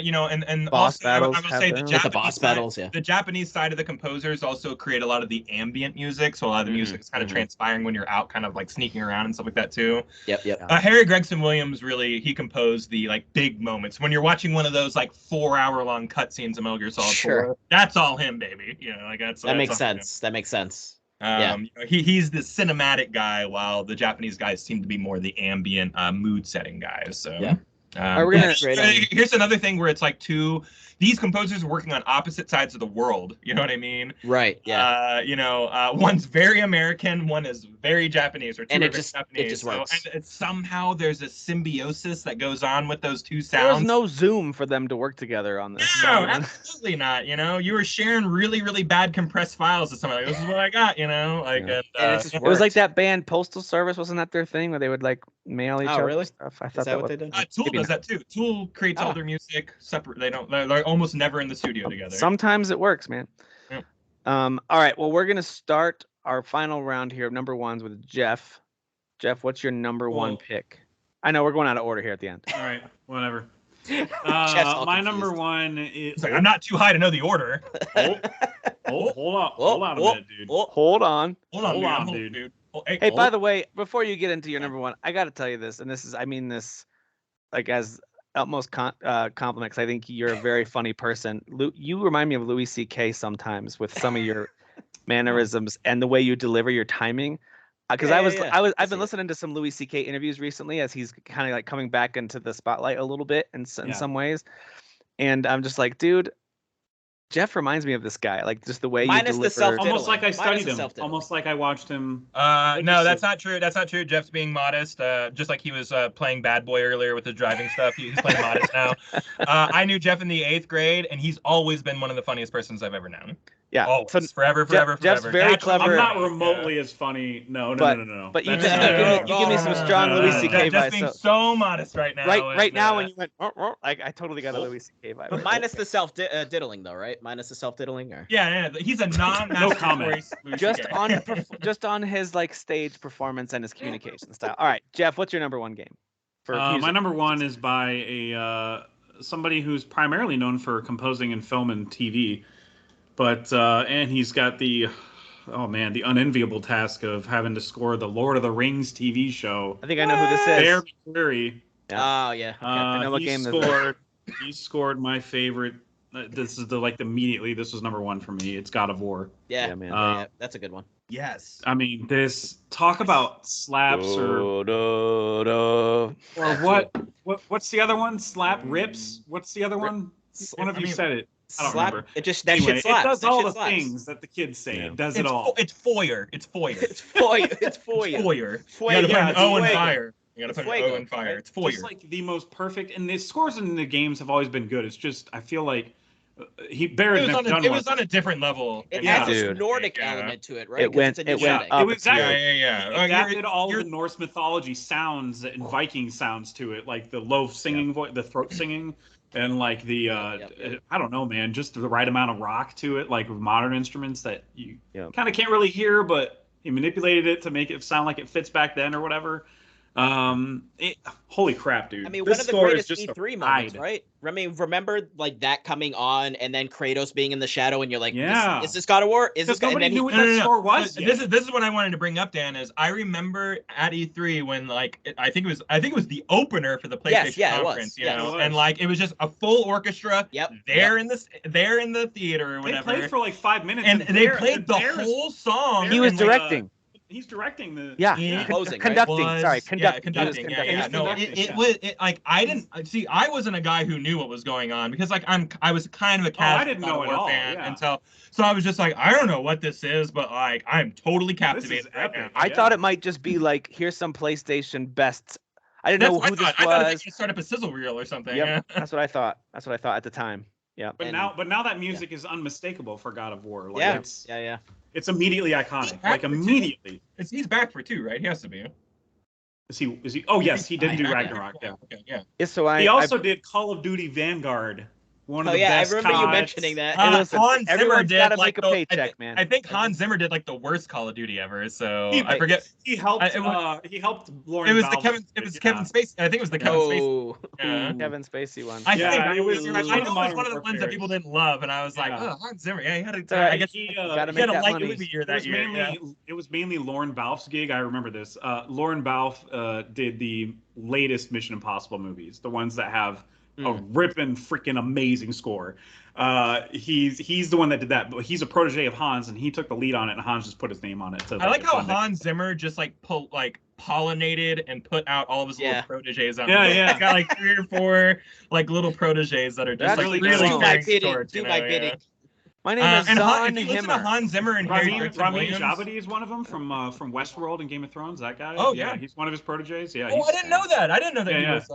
you know, and
boss
also
battles
I would say the
boss battles,
the Japanese side of the composers also create a lot of the ambient music, so a lot of the music is kind of transpiring when you're out, kind of like sneaking around and stuff like that too.
Yep.
Harry Gregson Williams he composed the like big moments when you're watching one of those like 4-hour-long cutscenes of Metal Gear Solid 4. That's all him, baby. You know, like that
makes sense. That makes sense.
He's the cinematic guy, while the Japanese guys seem to be more the ambient mood setting guys. So here's another thing where it's like these composers are working on opposite sides of the world. You know what I mean?
Right. Yeah.
You know, one's very American, one is very Japanese, or two are Japanese.
It just works.
And it's somehow there's a symbiosis that goes on with those two sounds.
There was no Zoom for them to work together on this.
No, absolutely not. You know, you were sharing really, really bad compressed files with somebody. This is what I got. You know, like
it was like that band Postal Service. Wasn't that their thing where they would like mail each other stuff? I thought
that what they did?
Tool does that too. Tool creates all their music separate. They're almost never in the studio together.
Sometimes it works, man.
Yeah.
All right. Well, we're gonna start our final round here of number ones with Jeff. Jeff, what's your number one pick? I know we're going out of order here at the end.
All right, whatever. My number one is.
Like, I'm not too high to know the order.
Hold on a minute, dude.
Hold on,
dude.
Hey, by the way, before you get into your number one, I got to tell you this, and I mean this like as utmost compliment, because I think you're a very funny person. You remind me of Louis C.K. sometimes with some of your mannerisms and the way you deliver your timing. Because I've been listening to some Louis C.K. interviews recently as he's kind of like coming back into the spotlight a little bit in some ways, and I'm just like, dude, Jeff reminds me of this guy, like just the way
Minus
you
the
deliver.
Almost like I studied him.
self-diddling.
Almost like I watched him.
No, that's not true. That's not true. Jeff's being modest. Just like he was playing bad boy earlier with his driving stuff. He's playing modest now. I knew Jeff in the 8th grade, and he's always been one of the funniest persons I've ever known.
Yeah.
Always.
So
forever.
Jeff's very clever.
I'm not remotely as funny. No.
But you
No,
just
no,
you give me some strong Louis C.K.
Just
vibes.
being so modest right now.
Right now, when you went, I totally got a Louis C.K. vibe.
But minus the self-diddling, though, right? Minus the self-diddling, or
Yeah, he's a
No comment.
just on his like stage performance and his communication style. All right, Jeff, what's your number one game?
My number one is by a somebody who's primarily known for composing in film and TV, but and he's got the unenviable task of having to score the Lord of the Rings TV show.
I think I know who this is.
Bear McCreary.
Oh yeah. Okay.
I know what game this is.
He scored my favorite. This is immediately. This was number one for me. It's God of War.
Yeah,
Yeah, man.
yeah, that's a good one.
Yes.
I mean, this talk about slaps or what's the other one? Slap rips. What's the other one? One of you said it. I don't remember.
It just that
Anyway,
shit slaps.
it does
That
all
shit
the
slaps.
things that the kids say. It does it all.
It's foyer. It's foyer.
It's foyer. It's foyer.
Foyer.
Foyer.
You gotta put an O in
Fuego.
fire. You gotta
It's
put an O in
fuego,
fire.
right?
It's foyer.
Just like the most perfect, and the scores in the games have always been good. It's just I feel like Bear
It
had done
was on a different level.
It
Yeah.
has this
Dude.
Nordic
Yeah.
element to it, right?
It
'Cause
went-
it's a new
it went
setting.
up.
It was exactly.
Yeah.
It adapted all the Norse mythology sounds and Viking sounds to it, like the low singing voice, the throat singing, and like the
Yep.
I don't know, man, just the right amount of rock to it, like with modern instruments that you
Yep.
kind of can't really hear, but he manipulated it to make it sound like it fits back then or whatever. Holy crap, dude!
I mean,
This
one of the
score is
greatest
just a
E3 moments,
ride.
right? I mean, remember like that coming on and then Kratos being in the shadow, and you're like,
Yeah.
is this God of War? Is this?
Because nobody
And then
knew
he-
what that score was.
This is what I wanted to bring up, Dan. Is I remember at E3 when like I think it was the opener for the PlayStation
Yes, it was.
conference, you
Yes.
know,
It was.
and like it was just a full orchestra.
Yep.
There in the theater or
They
whatever,
played for like 5 minutes,
and they
Bear-
played the
Bear's-
whole song.
He was
and, like,
directing.
He's directing the.
Yeah,
Composing, right?
conducting.
was-
Sorry,
Yeah,
conducting.
conducting. Yeah. No,
conducting,
it
yeah.
was like I didn't see. I wasn't a guy who knew what was going on because like I was kind of a casual
I didn't know
God of
at
War
all,
fan
yeah.
until so I was just like I don't know what this is, but like I'm totally captivated right
epic.
now.
I
Yeah.
thought it might just be like, here's some PlayStation bests. I didn't
That's
know
what
who this
I thought they
was.
could start up a sizzle reel or something.
Yep,
Yeah.
that's what I thought. That's what I thought at the time. Yeah.
But
And-
now that music is unmistakable for God of War. Like
Yeah.
it's
Yeah.
it's immediately iconic.
He's
Like
back for two.
immediately.
He's back for 2, right? He has to be.
Is he? Oh yes, he did do Ragnarok. Yeah.
Okay, yeah.
Yeah, so
He also did Call of Duty Vanguard. One of
Oh
the
yeah, I
best.
remember you
CODs.
mentioning that.
listen,
Hans Zimmer
everyone's
did
gotta
like
make a
the-
paycheck, man.
I think Hans Zimmer did like the worst Call of Duty ever. So
He-
I forget.
He helped.
It
He helped Lauren.
It was the
Valve
Kevin.
with
It was
yeah.
Kevin Spacey. I think it was the Kevin Spacey.
Oh,
Yeah.
Kevin Spacey one.
I
Yeah,
think
it was-
I
it
know
was
it was
Modern
one of the ones that
Warfare.
people didn't love, and I was like,
Yeah.
oh, Hans Zimmer. Yeah, he had a.
It's all right.
I guess
He,
gotta
he
make
had a
that
light
money.
movie year
It
that
was
year.
mainly
Yeah.
it was mainly Lauren Balfe's gig. I remember this. Lauren Balfe did the latest Mission Impossible movies, the ones that have a ripping freaking amazing score. He's the one that did that, but he's a protege of Hans, and he took the lead on it, and Hans just put his name on it.
I like how Hans Zimmer just like pollinated and put out all of his
Yeah.
little proteges on.
Yeah,
it.
yeah.
He's got like 3 or 4 like little proteges that are just
That's
like
really
really
cool.
do my
very
bidding.
short,
Do
you
my
know,
bidding.
yeah.
My name is
And
Zahn
if you listen to
Himmer.
Hans Zimmer and Harry
Ramin
Gregson Williams.
Javadi is one of them from Westworld and Game of Thrones. That guy.
Oh, yeah.
He's one of his proteges. Yeah.
Oh, I didn't know that. I didn't know that
Yeah,
he
yeah.
was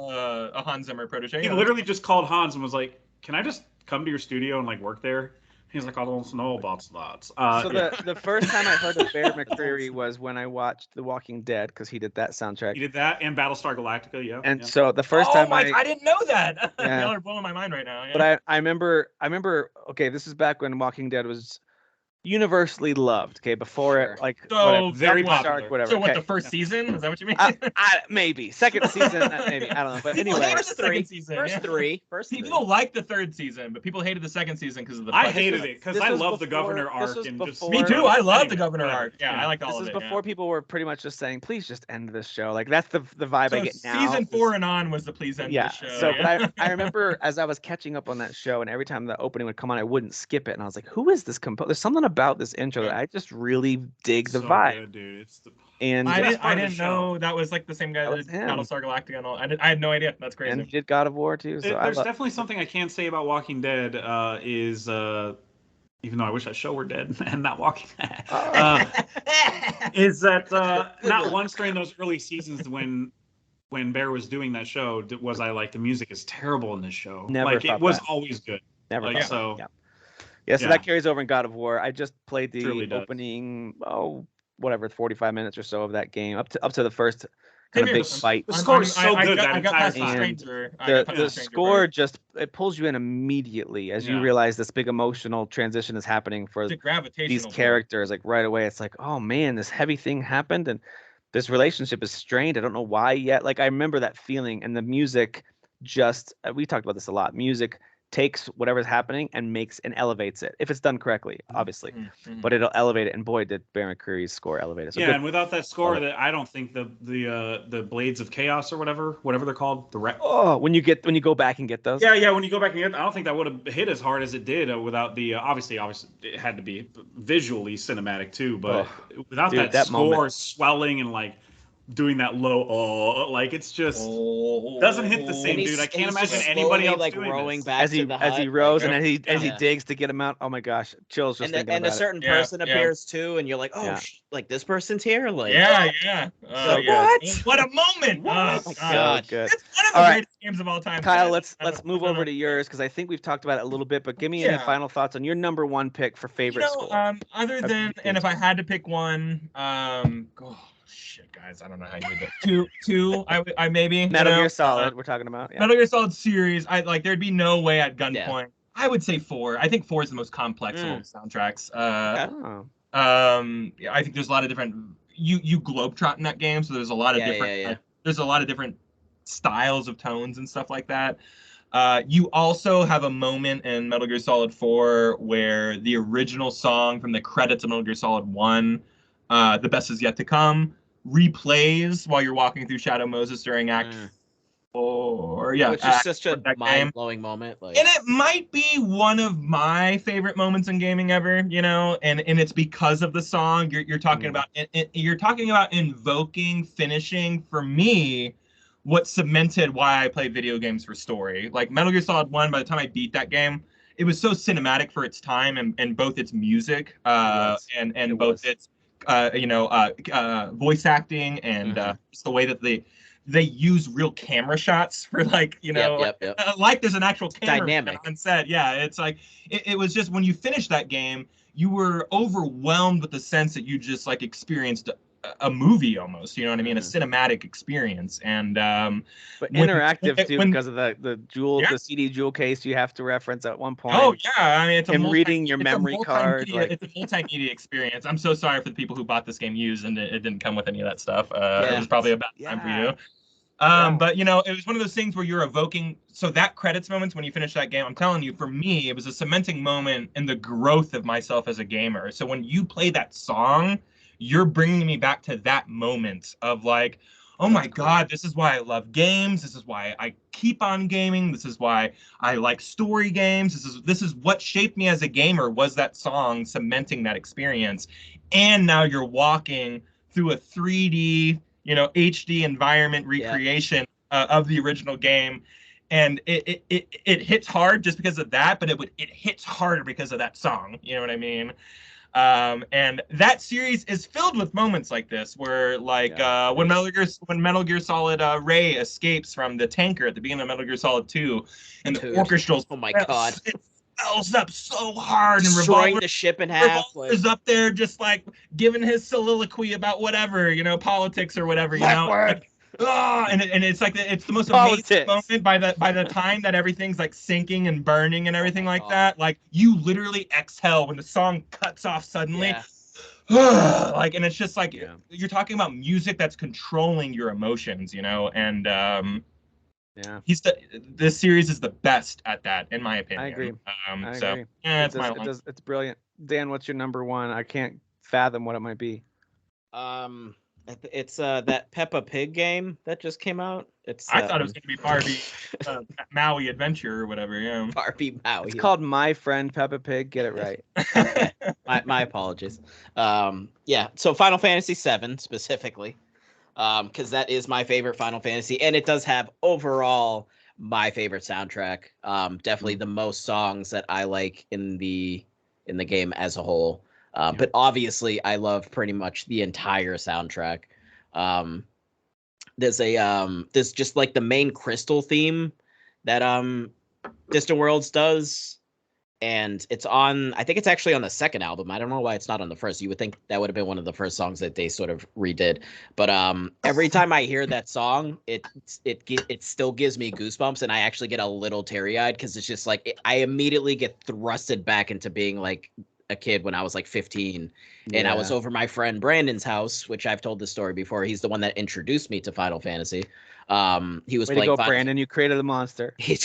a Hans Zimmer protege.
He literally just called Hans and was like, "Can I just come to your studio and like work there?" He's like, "I don't know about that."
So the first time I heard of Bear McCreary was when I watched The Walking Dead because he did that soundtrack.
he did that and Battlestar Galactica. Yeah.
And
yeah.
so the first time
I didn't know that.
Yeah.
Y'all are blowing my mind right now. Yeah.
but I remember okay, this is back when Walking Dead was universally loved. Okay, before
Sure.
it like
So,
whatever,
very
Stark,
popular.
whatever.
So what?
okay.
The first season? Is that what you mean?
Maybe second season, maybe I don't know. But
People
anyway,
hated the second season.
First
yeah.
three.
People liked the 3rd season, but people hated the 2nd season because of the.
I
budget.
hated it because
This
I
was
love the
before-
Governor
this
arc
was
and just.
before-
Me too. I love the
Anyway,
Governor
whatever.
arc. Yeah, I liked all
this
of
is
it.
before people were pretty much just saying, "Please just end this show." Like that's the vibe I
So
get now.
season
is-
4 and on was the please end
Yeah.
the show.
So,
yeah.
but I remember as I was catching up on that show, and every time the opening would come on, I wouldn't skip it, and I was like, "Who is this composer?" There's something about this intro that I just really dig the
So
vibe.
good, dude. It's the
And
I
best part of the
didn't
show.
know that was like the same guy
That
that
was
did
him.
Battlestar Galactica and all. I had no idea. That's crazy.
and he did God of War too. So
There's definitely something I can't say about Walking Dead. Is even though I wish that show were dead and not Walking Dead, is that not once during those early seasons when Bear was doing that show was I like the music is terrible in this show.
Never
like it
thought
was
that.
always good.
Never
Like
thought
so.
that. Yeah, so
Yeah.
that carries over in God of War. I just played the
Truly does.
opening, 45 minutes or so of that game, up to the first kind of big fight.
The score is so good that
I got
entire
past the
time.
stranger. I got past
The
stranger
score
part.
just it pulls you in immediately as you
Yeah.
realize this big emotional transition is happening for
It's a gravitational
these
pull.
characters. Like right away, it's like, oh man, this heavy thing happened and this relationship is strained. I don't know why yet. Like I remember that feeling, and the music just we talked about this a lot. Music takes whatever's happening and makes and elevates it if it's done correctly, obviously.
Mhm.
But it'll elevate it, and boy, did Baron McCreary's score elevate it. So
Yeah,
good.
and without that score,
Love it.
that I don't think the Blades of Chaos or whatever they're called,
When you go back and get those.
Yeah, when you go back and get, I don't think that would have hit as hard as it did without the obviously it had to be visually cinematic too, but without
dude,
that score
moment.
swelling and like doing that low like it's just doesn't hit the same, dude. I can't imagine anybody else
like
doing
rowing
this.
back
As he
to the hut,
rows
like,
and as he
yeah.
digs to get him out. Oh my gosh, chills just thinking
and
about
a certain
Yeah,
person appears too, and you're like, oh,
Yeah.
like this person's here, like
Yeah.
So
Yeah.
good.
What a moment!
What?
Oh,
Oh my
So
God.
good.
It's one of the
All right.
greatest games of all time.
Kyle,
guys.
let's move over to yours because I think we've talked about it a little bit, but give me any
Yeah.
final thoughts on your number one pick for favorite score.
Other
Of
than, and if I had to pick one, shit, guys, I don't know how you did that. Two, I maybe.
Metal Gear Solid, we're talking about. Yeah.
Metal Gear Solid series, there'd be no way at gunpoint.
Yeah.
I would say 4. I think 4 is the most complex of all the soundtracks.
Oh.
I think there's a lot of different. You globetrot in that game, so there's a lot of different. There's a lot of different styles of tones and stuff like that. You also have a moment in Metal Gear Solid 4 where the original song from the credits of Metal Gear Solid 1, The Best Is Yet to Come, replays while you're walking through Shadow Moses during Act 4. Yeah,
which is such a mind-blowing moment. Like,
and it might be one of my favorite moments in gaming ever, and it's because of the song. You're talking about you're talking about invoking, finishing for me what cemented why I play video games for story. Like Metal Gear Solid 1, by the time I beat that game, it was so cinematic for its time and both its music and both its voice acting and just the way that they use real camera shots for like there's an actual camera
dynamic
on set. Yeah, it's like it was just when you finish that game, you were overwhelmed with the sense that you just like experienced a movie almost, you know what I mean, a cinematic experience. And
but interactive too, because of the jewel, the CD jewel case you have to reference at one point.
Oh yeah, I mean, it's
him reading your memory card.
It's a multimedia experience. I'm so sorry for the people who bought this game used and it didn't come with any of that stuff. It was probably a bad time for you. But it was one of those things where you're evoking. So that credits moments when you finish that game, I'm telling you, for me, it was a cementing moment in the growth of myself as a gamer. So when you play that song, you're bringing me back to that moment of like, oh my God, this is why I love games. This is why I keep on gaming. This is why I like story games. This is what shaped me as a gamer, was that song cementing that experience. And now you're walking through a 3D, HD environment recreation of the original game. And it hits hard just because of that, but it hits harder because of that song. You know what I mean? And that series is filled with moments like this, where when Metal Gear Solid Ray escapes from the tanker at the beginning of Metal Gear Solid 2, and the orchestral,
oh my God,
it swells up so hard, and
destroying the ship in half.
Is up there just like giving his soliloquy about whatever, politics or whatever, and it's like it's the most amazing moment by the time that everything's like sinking and burning and everything that. Like you literally exhale when the song cuts off suddenly. And it's just like you're talking about music that's controlling your emotions, and this series is the best at that, in my opinion.
I agree. I agree.
It's
brilliant. Dan, what's your number one? I can't fathom what it might be.
It's that Peppa Pig game that just came out.
I thought it was going to be Barbie Maui Adventure or whatever. Yeah.
Barbie Maui.
It's called My Friend Peppa Pig. Get it right.
Okay. My apologies. Yeah. So Final Fantasy VII specifically, because that is my favorite Final Fantasy, and it does have overall my favorite soundtrack. Definitely the most songs that I like in the game as a whole. But obviously, I love pretty much the entire soundtrack. There's just like the main crystal theme that Distant Worlds does, and it's on. I think it's actually on the second album. I don't know why it's not on the first. You would think that would have been one of the first songs that they sort of redid. But every time I hear that song, it still gives me goosebumps, and I actually get a little teary-eyed because it's just like I immediately get thrusted back into being like a kid when I was like 15, and I was over my friend Brandon's house, which I've told this story before. He's the one that introduced me to Final Fantasy. He was playing
Brandon, you created a monster.
He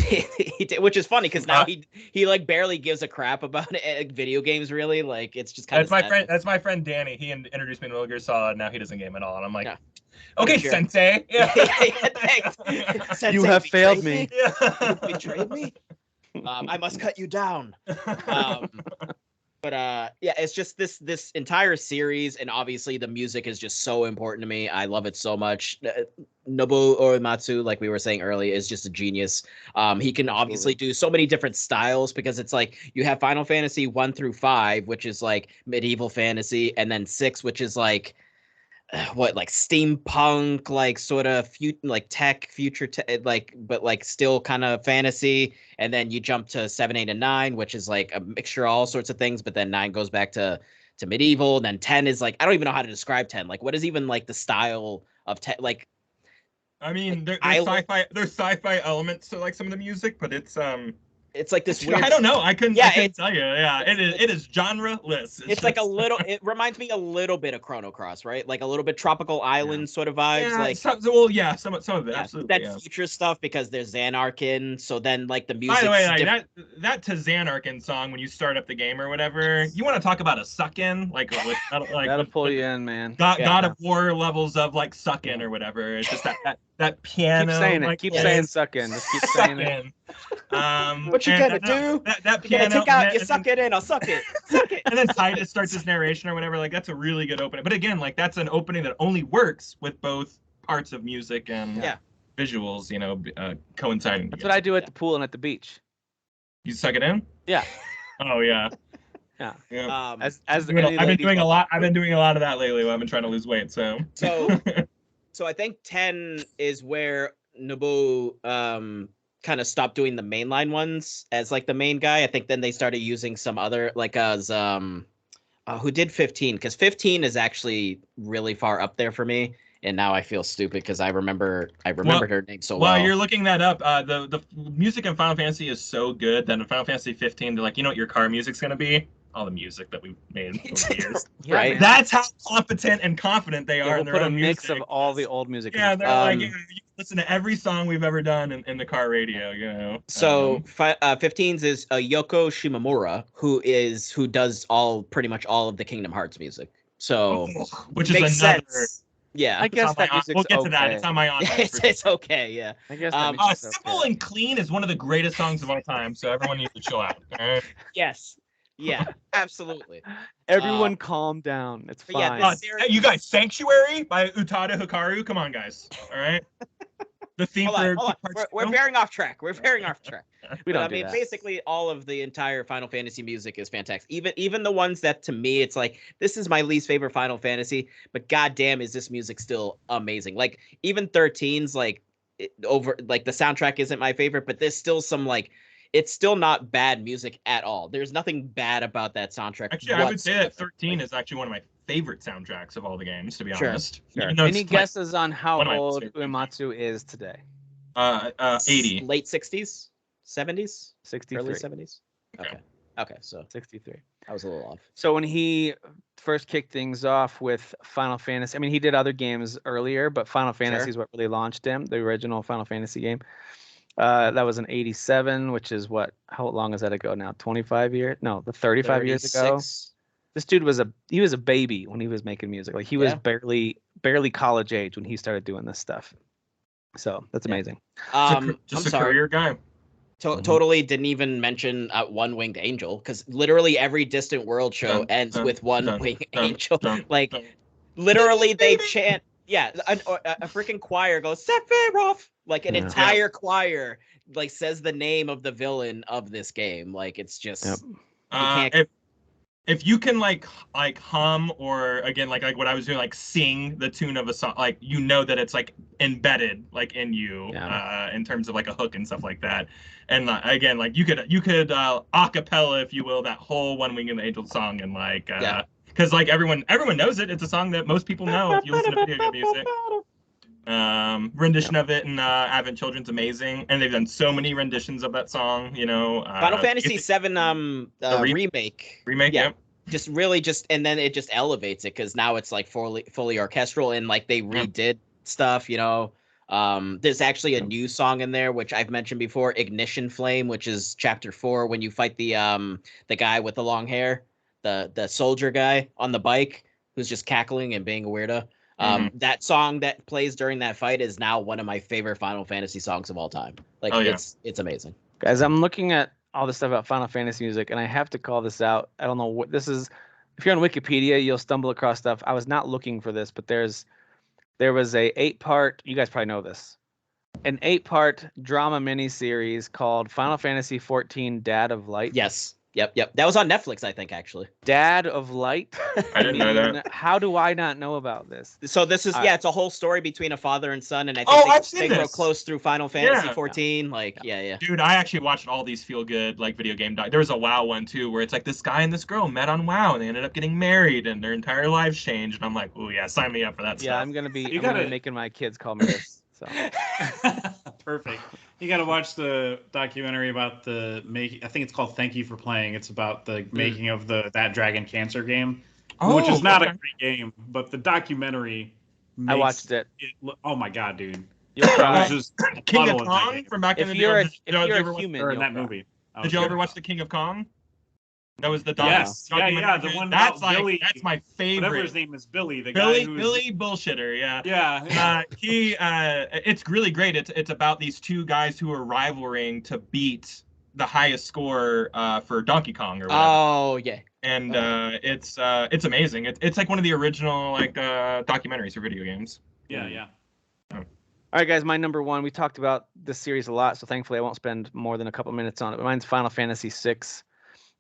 did, which is funny because now he like barely gives a crap about video games, really. Like it's just kind of
that's my friend Danny. He introduced me to Metal Gear Solid. Now he doesn't game at all, and I'm like,
yeah.
Okay, sure. Sensei. Yeah.
Thanks. Sensei,
you have failed me.
You betrayed me. I must cut you down. But it's just this entire series, and obviously the music is just so important to me. I love it so much. Nobuo Uematsu, like we were saying earlier, is just a genius. He can obviously do so many different styles because it's like you have Final Fantasy 1 through 5, which is like medieval fantasy, and then 6, which is like like steampunk, like sort of tech future but like still kind of fantasy. And then you jump to 7, 8, and 9, which is like a mixture of all sorts of things, but then 9 goes back to medieval. And then 10 is like, I don't even know how to describe 10. Like, what is even like the style of 10? Like,
I mean, there's sci-fi elements to like some of the music, but it's like this weird. I don't know. I couldn't tell you. Yeah, it is genre-less.
It's like a little. It reminds me a little bit of Chrono Cross, right? Like a little bit tropical island sort of vibes.
Yeah,
like
some of it. Absolutely.
That future stuff because there's Xanarkin. So then like the music.
By the way, that to Xanarkin song when you start up the game or whatever, you want to talk about a suck-in, like
that'll pull you in, man.
God of War levels of like suck-in or whatever. It's just that piano.
Keep saying it. Keep saying suck-in. Just keep saying it.
What you gonna do?
That piano.
Take out, you suck it in. I'll suck it. Suck it.
And then Titus starts his narration or whatever. Like that's a really good opening. But again, like that's an opening that only works with both parts of music and visuals. Coinciding.
That's what I do at the pool and at the beach.
You suck it in?
Yeah.
Oh yeah.
Yeah.
I've been doing a lot. I've been doing a lot of that lately. While I've been trying to lose weight. So
I think 10 is where Nobuo kind of stopped doing the mainline ones as like the main guy. I think then they started using some other like as who did 15, because 15 is actually really far up there for me. And now I feel stupid because I remembered her name so well.
While you're looking that up, the music in Final Fantasy is so good that in Final Fantasy 15, they're like, you know what your car music's gonna be? All the music that we've made over the years.
Right.
That's how competent and confident they are in their
put
own
a mix
music.
of all the old music.
Yeah, they're like, you listen to every song we've ever done in the car radio,
So 15's is Yoko Shimomura, who does pretty much all of the Kingdom Hearts music. So
which is another
sense. Yeah,
I guess that music's
we'll get to that. It's on my honor.
It's okay. Yeah,
I guess
Simple and Clean is one of the greatest songs of all time. So everyone needs to chill out. Right?
Yes. Yeah, absolutely.
Everyone calm down. It's fine.
You guys, Sanctuary by Utada Hikaru. Come on, guys. All right. The theme
hold on. We're veering off track. We don't
do that.
Basically, all of the entire Final Fantasy music is fantastic. Even the ones that to me, it's like this is my least favorite Final Fantasy, but goddamn, is this music still amazing? Like even 13's like the soundtrack isn't my favorite, but there's still some like. It's still not bad music at all. There's nothing bad about that soundtrack.
Actually, I would say that 13 is actually one of my favorite soundtracks of all the games, to be honest.
Sure.
Any guesses on how old Uematsu is today?
80.
Late 60s? 70s?
63.
Early 70s? Okay, so
63.
I was a little off.
So when he first kicked things off with Final Fantasy, I mean, he did other games earlier, but Final Fantasy is what really launched him, the original Final Fantasy game. That was in 87, which is how long is that ago now? 25 years? No, 35 years ago. This dude was a baby when he was making music. Like he was barely college age when he started doing this stuff. So that's amazing.
Just a career guy.
Totally didn't even mention One Winged Angel, because literally every Distant World show ends with One Winged Angel. Literally they chant, a freaking choir goes Sephiroth, like an entire choir like says the name of the villain of this game. Like it's just
if you can like hum, or again like what I was doing, like sing the tune of a song, like you know that it's like embedded like in you in terms of like a hook and stuff like that. And again, like you could acapella, if you will, that whole One Winged Angel song, and like because like everyone knows it. It's a song that most people know if you listen to video game music. Rendition of it in Advent Children's amazing, and they've done so many renditions of that song.
Final Fantasy VII remake. Just and then it just elevates it, because now it's like fully orchestral, and like they redid stuff. There's actually a new song in there which I've mentioned before, Ignition Flame, which is chapter 4 when you fight the guy with the long hair, the soldier guy on the bike who's just cackling and being a weirdo. That song that plays during that fight is now one of my favorite Final Fantasy songs of all time. Like it's amazing.
Guys, I'm looking at all this stuff about Final Fantasy music, and I have to call this out. I don't know what this is. If you're on Wikipedia, you'll stumble across stuff. I was not looking for this, but there was a 8-part, you guys probably know this, an 8-part drama miniseries called Final Fantasy XIV Dad of Light.
Yes. Yep. That was on Netflix, I think, actually.
Dad of Light?
I didn't know that.
How do I not know about this?
So this is, it's a whole story between a father and son, and I think they grow close through Final Fantasy XIV. Like,
Dude, I actually watched all these feel-good, like, video game There was a WoW one, too, where it's like this guy and this girl met on WoW, and they ended up getting married, and their entire lives changed, and I'm like, oh, yeah, sign me up for that stuff.
Yeah, I'm gonna be making my kids call me this. So.
Perfect. You got to watch the documentary about the making. I think it's called "Thank You for Playing." It's about the making of That Dragon Cancer game, which is not a great game, but the documentary.
I watched it.
Oh my god, dude!
Was
just
King of Kong from back in the day.
If you're a human,
in that movie.
Did you ever watch the King of Kong? That was the
documentary. The one
that's like
Billy,
that's my favorite.
Whatever his name is, Billy.
Billy bullshitter. Yeah. It's really great. It's about these two guys who are rivaling to beat the highest score for Donkey Kong or whatever.
Oh yeah.
And it's amazing. It's like one of the original like documentaries for video games.
Yeah.
All right, guys. My number one. We talked about this series a lot, so thankfully I won't spend more than a couple minutes on it. But mine's Final Fantasy VI.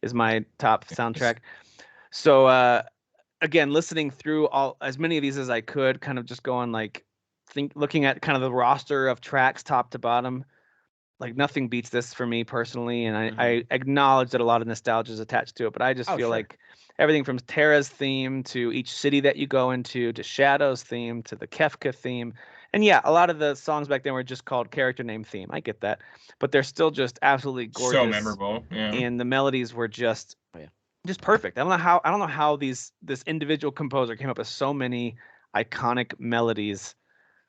Is my top soundtrack. So again, listening through as many of these as I could, kind of just going looking at kind of the roster of tracks top to bottom, like nothing beats this for me personally. And I acknowledge that a lot of nostalgia is attached to it, but I just feel like everything from Terra's theme to each city that you go into, to Shadow's theme, to the Kefka theme. And yeah, a lot of the songs back then were just called character name theme. I get that, but they're still just absolutely gorgeous.
So memorable, yeah.
And the melodies were just perfect. I don't know how this individual composer came up with so many iconic melodies,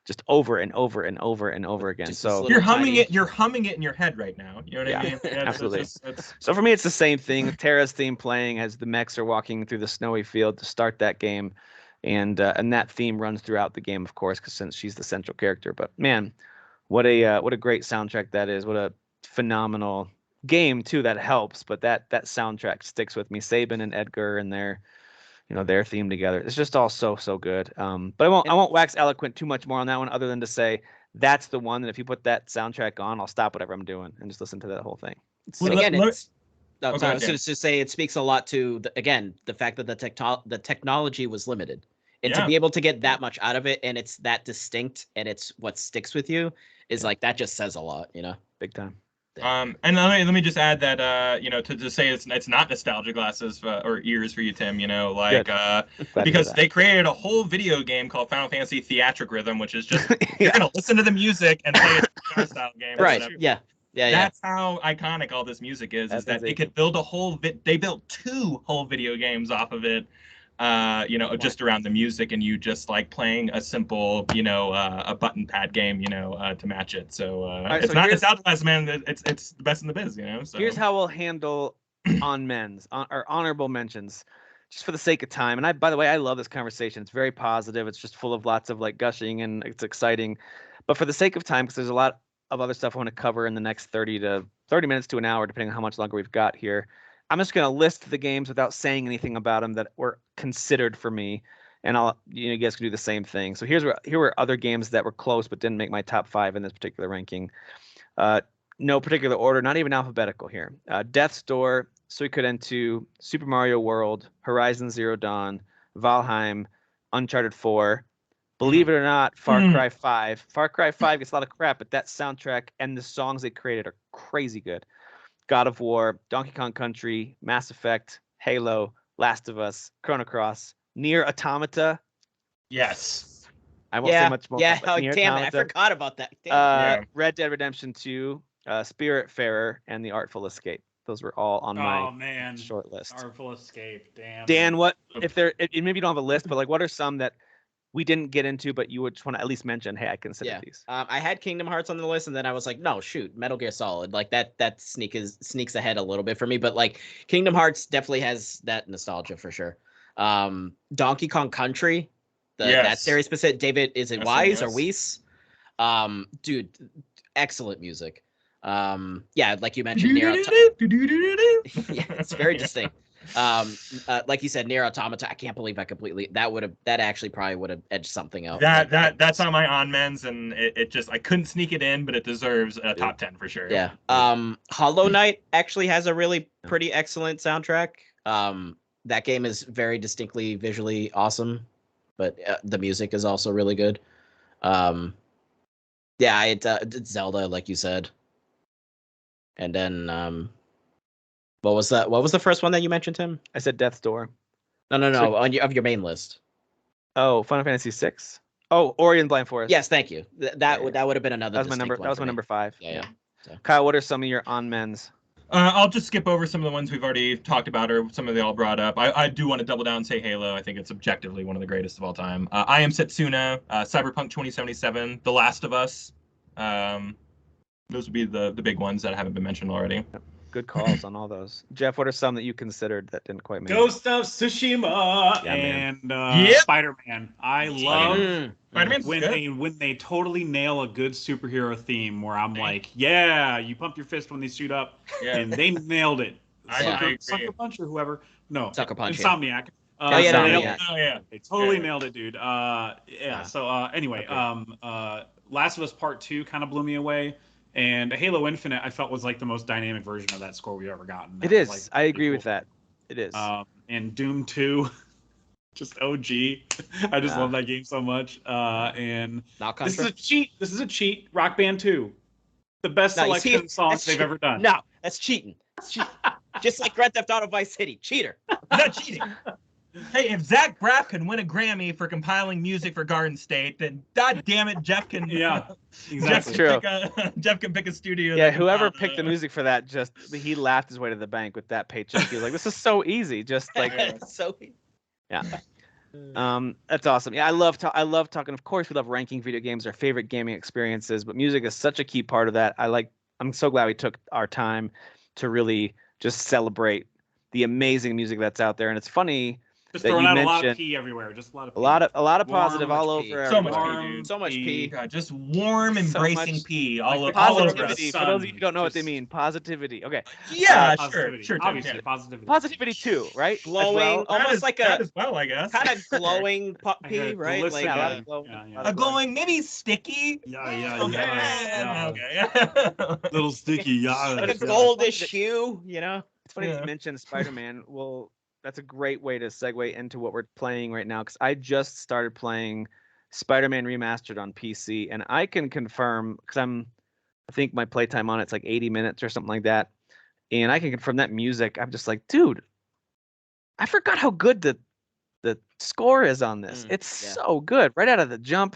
just over and over and over and over again. So
you're humming it in your head right now. You know what I mean? Yeah,
absolutely. So for me, it's the same thing. Terra's theme playing as the mechs are walking through the snowy field to start that game. And that theme runs throughout the game, of course, since she's the central character. But man, what a great soundtrack that is! What a phenomenal game too. That helps, but that soundtrack sticks with me. Sabin and Edgar and their theme together. It's just all so good. But I won't wax eloquent too much more on that one, other than to say that's the one that if you put that soundtrack on, I'll stop whatever I'm doing and just listen to that whole thing.
I was going to say it speaks a lot to the fact that the technology was limited, and to be able to get that much out of it, and it's that distinct, and it's what sticks with you, is like that just says a lot,
big time.
And let me just add that to say it's not nostalgia glasses or ears for you, Tim. Because they created a whole video game called Final Fantasy Theatric Rhythm, which is just you're gonna listen to the music and play a style game,
right? Yeah.
That's how iconic all this music is that they could build they built 2 whole video games off of it, just around the music, and you just like playing a simple, a button pad game, to match it. So it's not nostalgia class, man. It's the best in the biz, So
here's how we'll handle or honorable mentions. just for the sake of time, and by the way, I love this conversation. It's very positive. It's just full of lots of like gushing, and it's exciting. But for the sake of time, because there's a lot of other stuff I want to cover in the next 30 minutes to an hour, depending on how much longer we've got here, I'm just going to list the games without saying anything about them that were considered for me, and you guys can do the same thing. So here were other games that were close but didn't make my top 5 in this particular ranking. No particular order, not even alphabetical here. Death's Door, Suikoden 2, Super Mario World, Horizon Zero Dawn, Valheim, Uncharted 4. Believe it or not, Far Cry 5. Far Cry 5 gets a lot of crap, but that soundtrack and the songs they created are crazy good. God of War, Donkey Kong Country, Mass Effect, Halo, Last of Us, Chrono Cross, Nier Automata.
Yes.
I won't say much more.
Yeah, damn it, I forgot about that.
Red Dead Redemption 2, Spiritfarer, and The Artful Escape. Those were all on my short list.
Artful Escape, damn.
Dan, what if maybe you don't have a list, but like what are some that we didn't get into, but you would just want to at least mention, hey, I consider these.
I had Kingdom Hearts on the list, and then I was like, no, shoot, Metal Gear Solid, like that sneaks ahead a little bit for me, but like Kingdom Hearts definitely has that nostalgia for sure. Donkey Kong Country, that series specific. David, is it Wise or Weiss? Dude, excellent music. Like you mentioned, Nier yeah, it's very distinct. Like you said, Nier Automata. I can't believe I completely that actually probably would have edged something out.
That's on my on-mens, and it just I couldn't sneak it in, but it deserves a top 10 for sure.
Yeah. Hollow Knight actually has a really pretty excellent soundtrack. That game is very distinctly visually awesome, but the music is also really good. It's Zelda, like you said. And then what was that? What was the first one that you mentioned, Tim?
I said Death's Door.
No. So, of your main list.
Oh, Final Fantasy VI. Oh, Ori and Blind Forest.
Yes, thank you. That would have been another.
That was my number. That was my number 5.
Yeah. So.
Kyle, what are some of your on-mens?
I'll just skip over some of the ones we've already talked about, or some of they all brought up. I do want to double down and say Halo. I think it's objectively one of the greatest of all time. I Am Setsuna, Cyberpunk 2077, The Last of Us. Those would be the big ones that haven't been mentioned already.
Good calls on all those. Jeff, what are some that you considered that didn't quite make
Ghost of Tsushima and Spider-Man. I love
Spider-Man's
when they totally nail a good superhero theme where I'm like, yeah, you pump your fist when they shoot up, and they nailed it. Sucker Punch or whoever. No,
Sucker Punch.
Insomniac. They totally nailed it, dude. So anyway, Last of Us Part 2 kind of blew me away. And Halo Infinite, I felt was like the most dynamic version of that score we've ever gotten.
It is. Like, I agree with that. It is.
And Doom 2, just OG. I just love that game so much. And this is a cheat. This is a cheat. Rock Band 2, the best selection of songs they've ever done.
No, that's cheating. Just like Grand Theft Auto Vice City, cheater.
Not cheating. Hey, if Zach Braff can win a Grammy for compiling music for Garden State, then god damn it, Jeff can.
Yeah, exactly.
Jeff can pick a studio.
Yeah, whoever picked the music for that, he laughed his way to the bank with that paycheck. He was like, "This is so easy." Just like
so easy.
Yeah. That's awesome. Yeah, I love talking. Of course, we love ranking video games, our favorite gaming experiences, but music is such a key part of that. I'm so glad we took our time to really just celebrate the amazing music that's out there. And it's funny.
Just throwing out a lot of pee everywhere. Just a lot of pee.
A lot of positive all over.
So much pee, dude.
So much pee.
God, just warm, embracing pee all over.
Positivity. For those of you who don't know what they mean, positivity. Okay.
Yeah, sure.
Obviously, positivity.
Positivity too, right?
Glowing, almost like
a as well, I guess.
Kind of glowing pee, right?
Like
a glowing, maybe sticky.
Yeah.
Okay.
Little sticky. Yeah.
Like a goldish hue, you know.
It's funny you mentioned Spider-Man. Well, that's a great way to segue into what we're playing right now, because I just started playing Spider-Man Remastered on PC, and I can confirm, because I think my playtime on it's like 80 minutes or something like that, and I can confirm that music. I'm just like, dude, I forgot how good the score is on this. It's so good right out of the jump.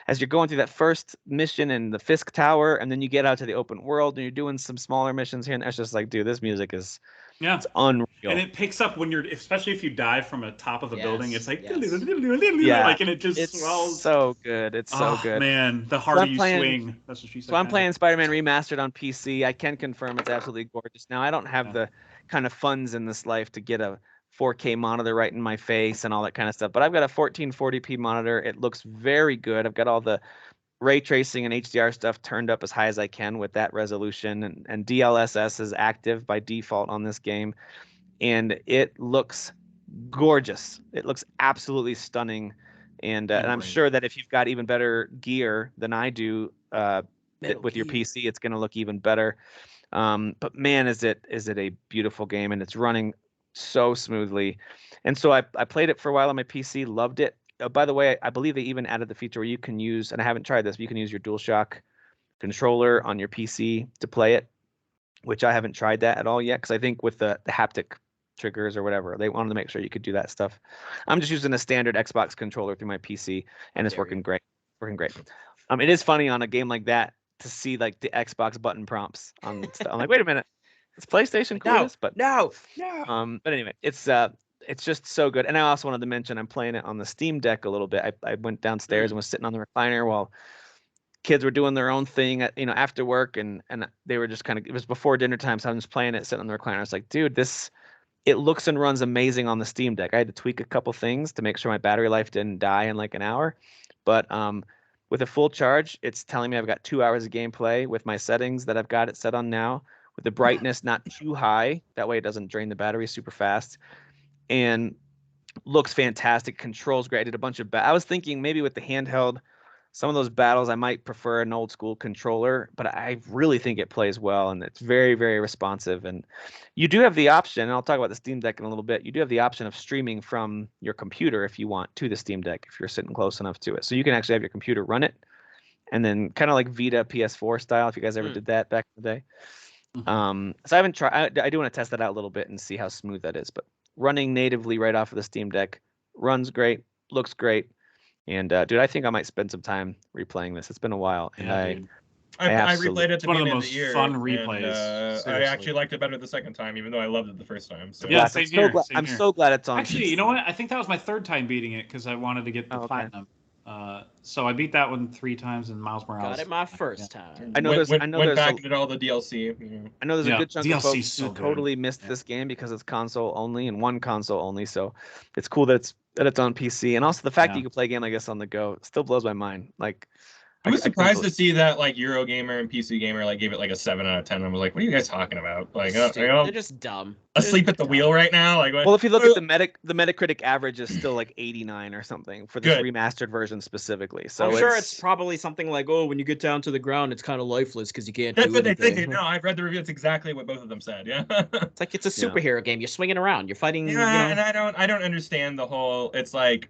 As you're going through that first mission in the Fisk Tower, and then you get out to the open world, and you're doing some smaller missions here, and it's just like, dude, this music is it's unreal.
And it picks up when you're, especially if you dive from a top of a building, it's like, and it just swells.
So good. It's so good.
Man, the harder you swing. That's what she said.
So I'm playing Spider-Man Remastered on PC. I can confirm it's absolutely gorgeous. Now, I don't have the kind of funds in this life to get a 4K monitor right in my face and all that kind of stuff. But I've got a 1440p monitor. It looks very good. I've got all the ray tracing and HDR stuff turned up as high as I can with that resolution, and DLSS is active by default on this game, and it looks gorgeous. It looks absolutely stunning, and I'm sure that if you've got even better gear than I do with your PC, it's going to look even better. But man, is it a beautiful game, and it's running so smoothly. And so I played it for a while on my PC, loved it. By the way, I believe they even added the feature where you can use, and I haven't tried this, but you can use your DualShock controller on your PC to play it, which I haven't tried that at all yet, because I think with the haptic triggers or whatever, they wanted to make sure you could do that stuff. I'm just using a standard Xbox controller through my PC, and it's working great. It is funny on a game like that to see like the Xbox button prompts on stuff. I'm like, wait a minute, it's PlayStation cool this, but
no.
But anyway, it's just so good. And I also wanted to mention I'm playing it on the Steam Deck a little bit. I went downstairs and was sitting on the recliner while kids were doing their own thing at, after work, and they were just kind of, it was before dinner time, so I was just playing it, sitting on the recliner. I was like, dude, it looks and runs amazing on the Steam Deck. I had to tweak a couple things to make sure my battery life didn't die in like an hour, but with a full charge, it's telling me I've got 2 hours of gameplay with my settings that I've got it set on now, with the brightness not too high. That way it doesn't drain the battery super fast. And looks fantastic. Controls great. I did a bunch of I was thinking maybe with the handheld, some of those battles I might prefer an old school controller, but I really think it plays well, and it's very, very responsive. And you do have the option, and I'll talk about the Steam Deck in a little bit, you do have the option of streaming from your computer if you want to the Steam Deck, if you're sitting close enough to it. So you can actually have your computer run it, and then kind of like Vita PS4 style, if you guys ever did that back in the day. So I haven't tried. I do want to test that out a little bit and see how smooth that is, but running natively right off of the Steam Deck runs great, looks great. And dude, I think I might spend some time replaying this. It's been a while, and I
replayed it at the beginning
one of the
of
most
the year.
fun replays.
I actually liked it better the second time, even though I loved it the first time. So.
Yeah, same here.
I'm so glad it's on.
Actually, you know what? I think that was my third time beating it because I wanted to get the platinum. So I beat that one 3 times in Miles Morales.
Got it my first time.
I know there's back and did all the DLC.
I know there's a good chunk of folks
so
who totally missed this game because it's console only and one console only. So it's cool that it's on PC, and also the fact that you can play a game like this on the go still blows my mind. Like,
I was surprised to see that like Eurogamer and PC Gamer like gave it like a 7 out of 10. I was like, what are you guys talking about? Like,
they're just dumb.
Asleep at the wheel right now. Like,
well, if you look at the Metacritic average is still like 89 or something for this remastered version specifically. So
I'm sure it's probably something like, oh, when you get down to the ground, it's kind of lifeless because you can't.
That's
do
what
anything.
they think. No, I've read the review. It's exactly what both of them said. Yeah.
It's like it's a superhero game. You're swinging around. You're fighting.
Yeah, and I don't understand the whole. It's like,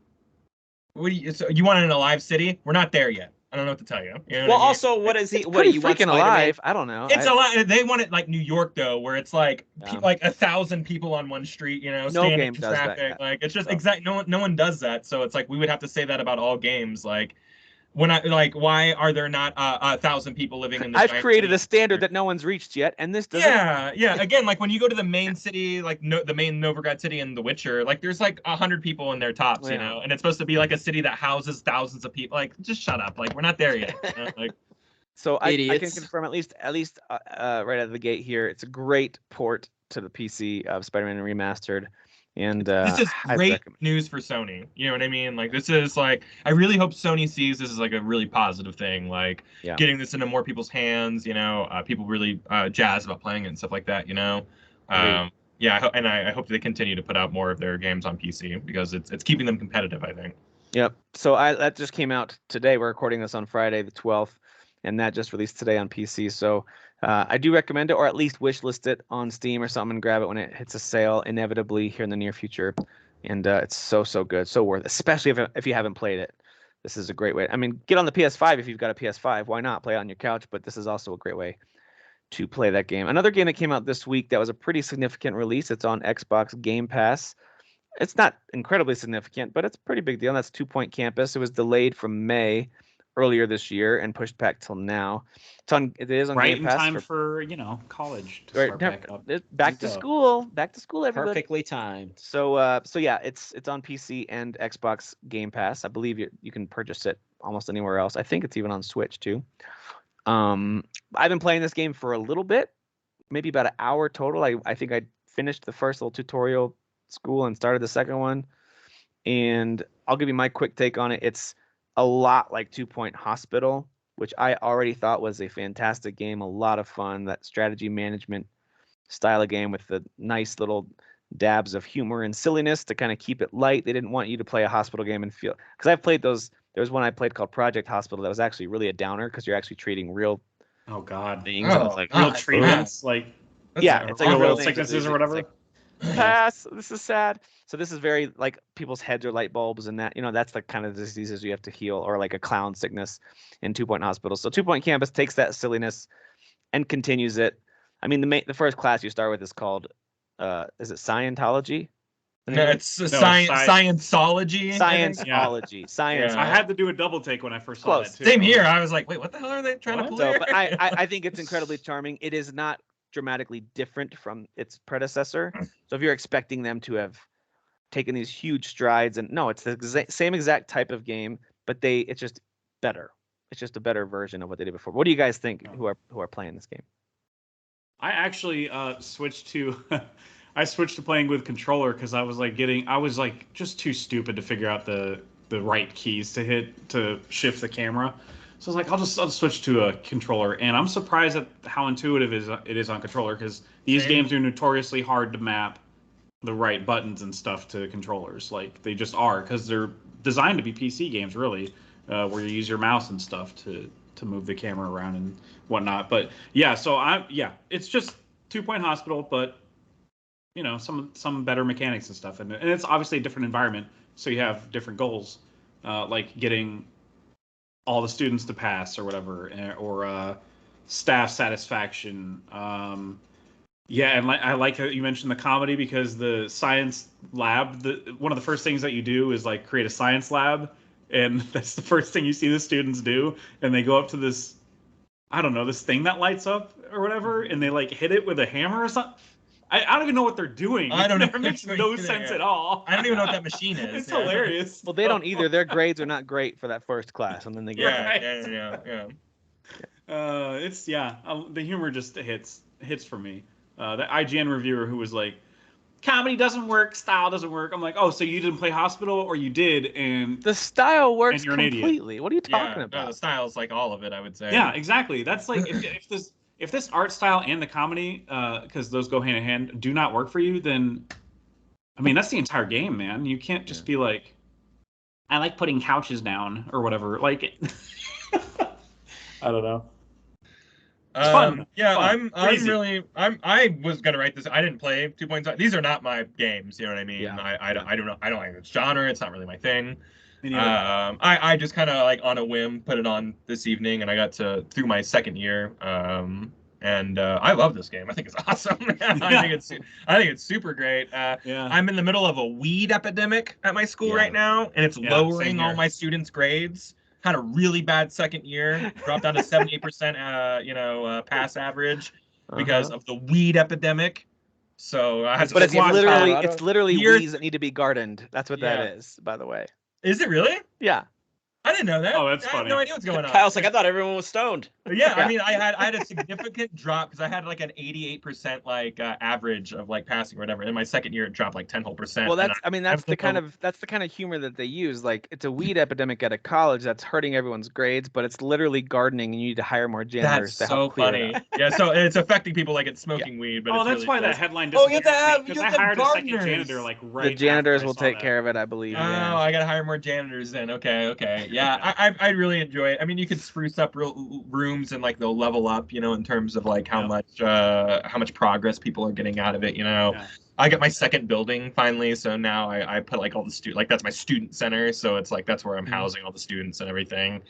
what do you want it in a live city? We're not there yet. I don't know what to tell you.
Well, also, what is he?
What are you
freaking
alive? I don't know.
It's a lot. They want it like New York though, where it's like like 1,000 people on one street. Standing in traffic. Like it's just No one does that. So it's like we would have to say that about all games. Like when why are there not 1,000 people living in the?
I've created a standard that no one's reached yet, and this doesn't.
Yeah. Again, like when you go to the main city, like the main Novigrad city in The Witcher, like there's like 100 people in their tops, and it's supposed to be like a city that houses thousands of people. Like, just shut up. Like, we're not there yet. Like,
so I can confirm at least right out of the gate here, it's a great port to the PC of Spider-Man Remastered. And
this is great news for Sony. You know what I mean? Like, this is like, I really hope Sony sees this as like a really positive thing. Like, getting this into more people's hands. People really jazzed about playing it and stuff like that. I hope they continue to put out more of their games on PC because it's keeping them competitive, I think.
Yep. So that just came out today. We're recording this on Friday the 12th, and that just released today on PC. So I do recommend it, or at least wishlist it on Steam or something and grab it when it hits a sale inevitably here in the near future. And it's so good, so worth it, especially if you haven't played it. This is a great way. I mean, get on the PS5 if you've got a PS5. Why not play it on your couch? But this is also a great way to play that game. Another game that came out this week that was a pretty significant release. It's on Xbox Game Pass. It's not incredibly significant, but it's a pretty big deal. And that's 2 Point Campus. It was delayed from May earlier this year and pushed back till now. It is on Game Pass.
Right in time for college to start back up.
Back to school, everybody.
Perfectly timed.
So yeah, it's on PC and Xbox Game Pass. I believe you can purchase it almost anywhere else. I think it's even on Switch too. I've been playing this game for a little bit, maybe about an hour total. I think I finished the first little tutorial school and started the second one. And I'll give you my quick take on it. It's a lot like 2 Point Hospital, which I already thought was a fantastic game, a lot of fun. That strategy management style of game with the nice little dabs of humor and silliness to kind of keep it light. They didn't want you to play a hospital game and feel, because I've played those. There was one I played called Project Hospital that was actually really a downer because you're actually treating real things.
Oh,
It's like
real treatments, like
it's like
real
thing.
sicknesses or whatever.
It's like, pass. This is sad. So this is very like people's heads are light bulbs, and that that's the kind of diseases you have to heal, or like a clown sickness in 2 Point Hospital. So 2 Point Campus takes that silliness and continues it. I mean, the first class you start with is called, is it Scientology?
No, it's Scienceology.
Scienceology. Science.
Yeah.
I had to do a double take when I first saw it too.
Same here. I was like, wait, what the hell are they trying to pull here?
But I think it's incredibly charming. It is not dramatically different from its predecessor. So if you're expecting them to have taken these huge strides, and no, it's the same exact type of game, but it's just better. It's just a better version of what they did before. What do you guys think who are playing this game?
I actually switched to playing with controller because I was just too stupid to figure out the right keys to hit to shift the camera. So I was like, I'll just switch to a controller, and I'm surprised at how intuitive it is on controller, because these games are notoriously hard to map the right buttons and stuff to controllers. Like, they just are, because they're designed to be PC games, really, where you use your mouse and stuff to move the camera around and whatnot. But yeah, so it's just 2 Point Hospital, but some better mechanics and stuff, and it's obviously a different environment, so you have different goals, like getting all the students to pass or whatever, or staff satisfaction. And I like that you mentioned the comedy, because the science lab, one of the first things that you do is like create a science lab, and that's the first thing you see the students do, and they go up to this, I don't know, this thing that lights up or whatever, and they like hit it with a hammer or something. I don't even know what they're doing.
I don't know.
It makes no sense at all.
I don't even know what that machine is.
It's hilarious.
Well, they don't either. Their grades are not great for that first class, and then they get
yeah.
The humor just hits for me. The IGN reviewer who was like, comedy doesn't work, style doesn't work. I'm like, oh, so you didn't play Hospital, or you did, and
the style works
and you're an
completely.
idiot.
What are you talking about?
No, the style's like all of it, I would say.
Yeah, exactly. That's like if this art style and the comedy, because those go hand in hand, do not work for you, then I mean, that's the entire game, man. You can't just be like, I like putting couches down or whatever. Like, I don't know.
It's fun. I was gonna write this. I didn't play 2 Point. These are not my games. You know what I mean? Yeah. I don't know. I don't like this genre. It's not really my thing. I just kind of like on a whim put it on this evening, and I got through my second year. And I love this game. I think it's awesome. I think it's super great. I'm in the middle of a weed epidemic at my school right now, and it's lowering all my students' grades. Had a really bad second year, dropped down to 78%, pass average because of the weed epidemic. So
it's literally weeds that need to be gardened. That's what that is, by the way.
Is it really?
Yeah.
I didn't know that.
Oh, that's funny.
I had no idea what's going on.
Kyle's like, I thought everyone was stoned.
Yeah, I mean, I had a significant drop because I had like an 88% average of like passing or whatever. In my second year, it dropped like 10 whole %.
Well, that's the kind of humor that they use. Like, it's a weed epidemic at a college that's hurting everyone's grades, but it's literally gardening, and you need to hire more janitors to help clear it up.
Yeah, so it's affecting people like it's smoking weed. But
that's
really
why that headline disappeared. Because I hired a second janitor like right.
The janitors will take care of it, I believe.
Oh, I gotta hire more janitors then. Okay. Yeah, I really enjoy it. I mean, you could spruce up rooms and like they'll level up, in terms of like how much progress people are getting out of it. I got my second building finally, so now I put like all the student, that's my student center, so it's like that's where I'm housing all the students and everything.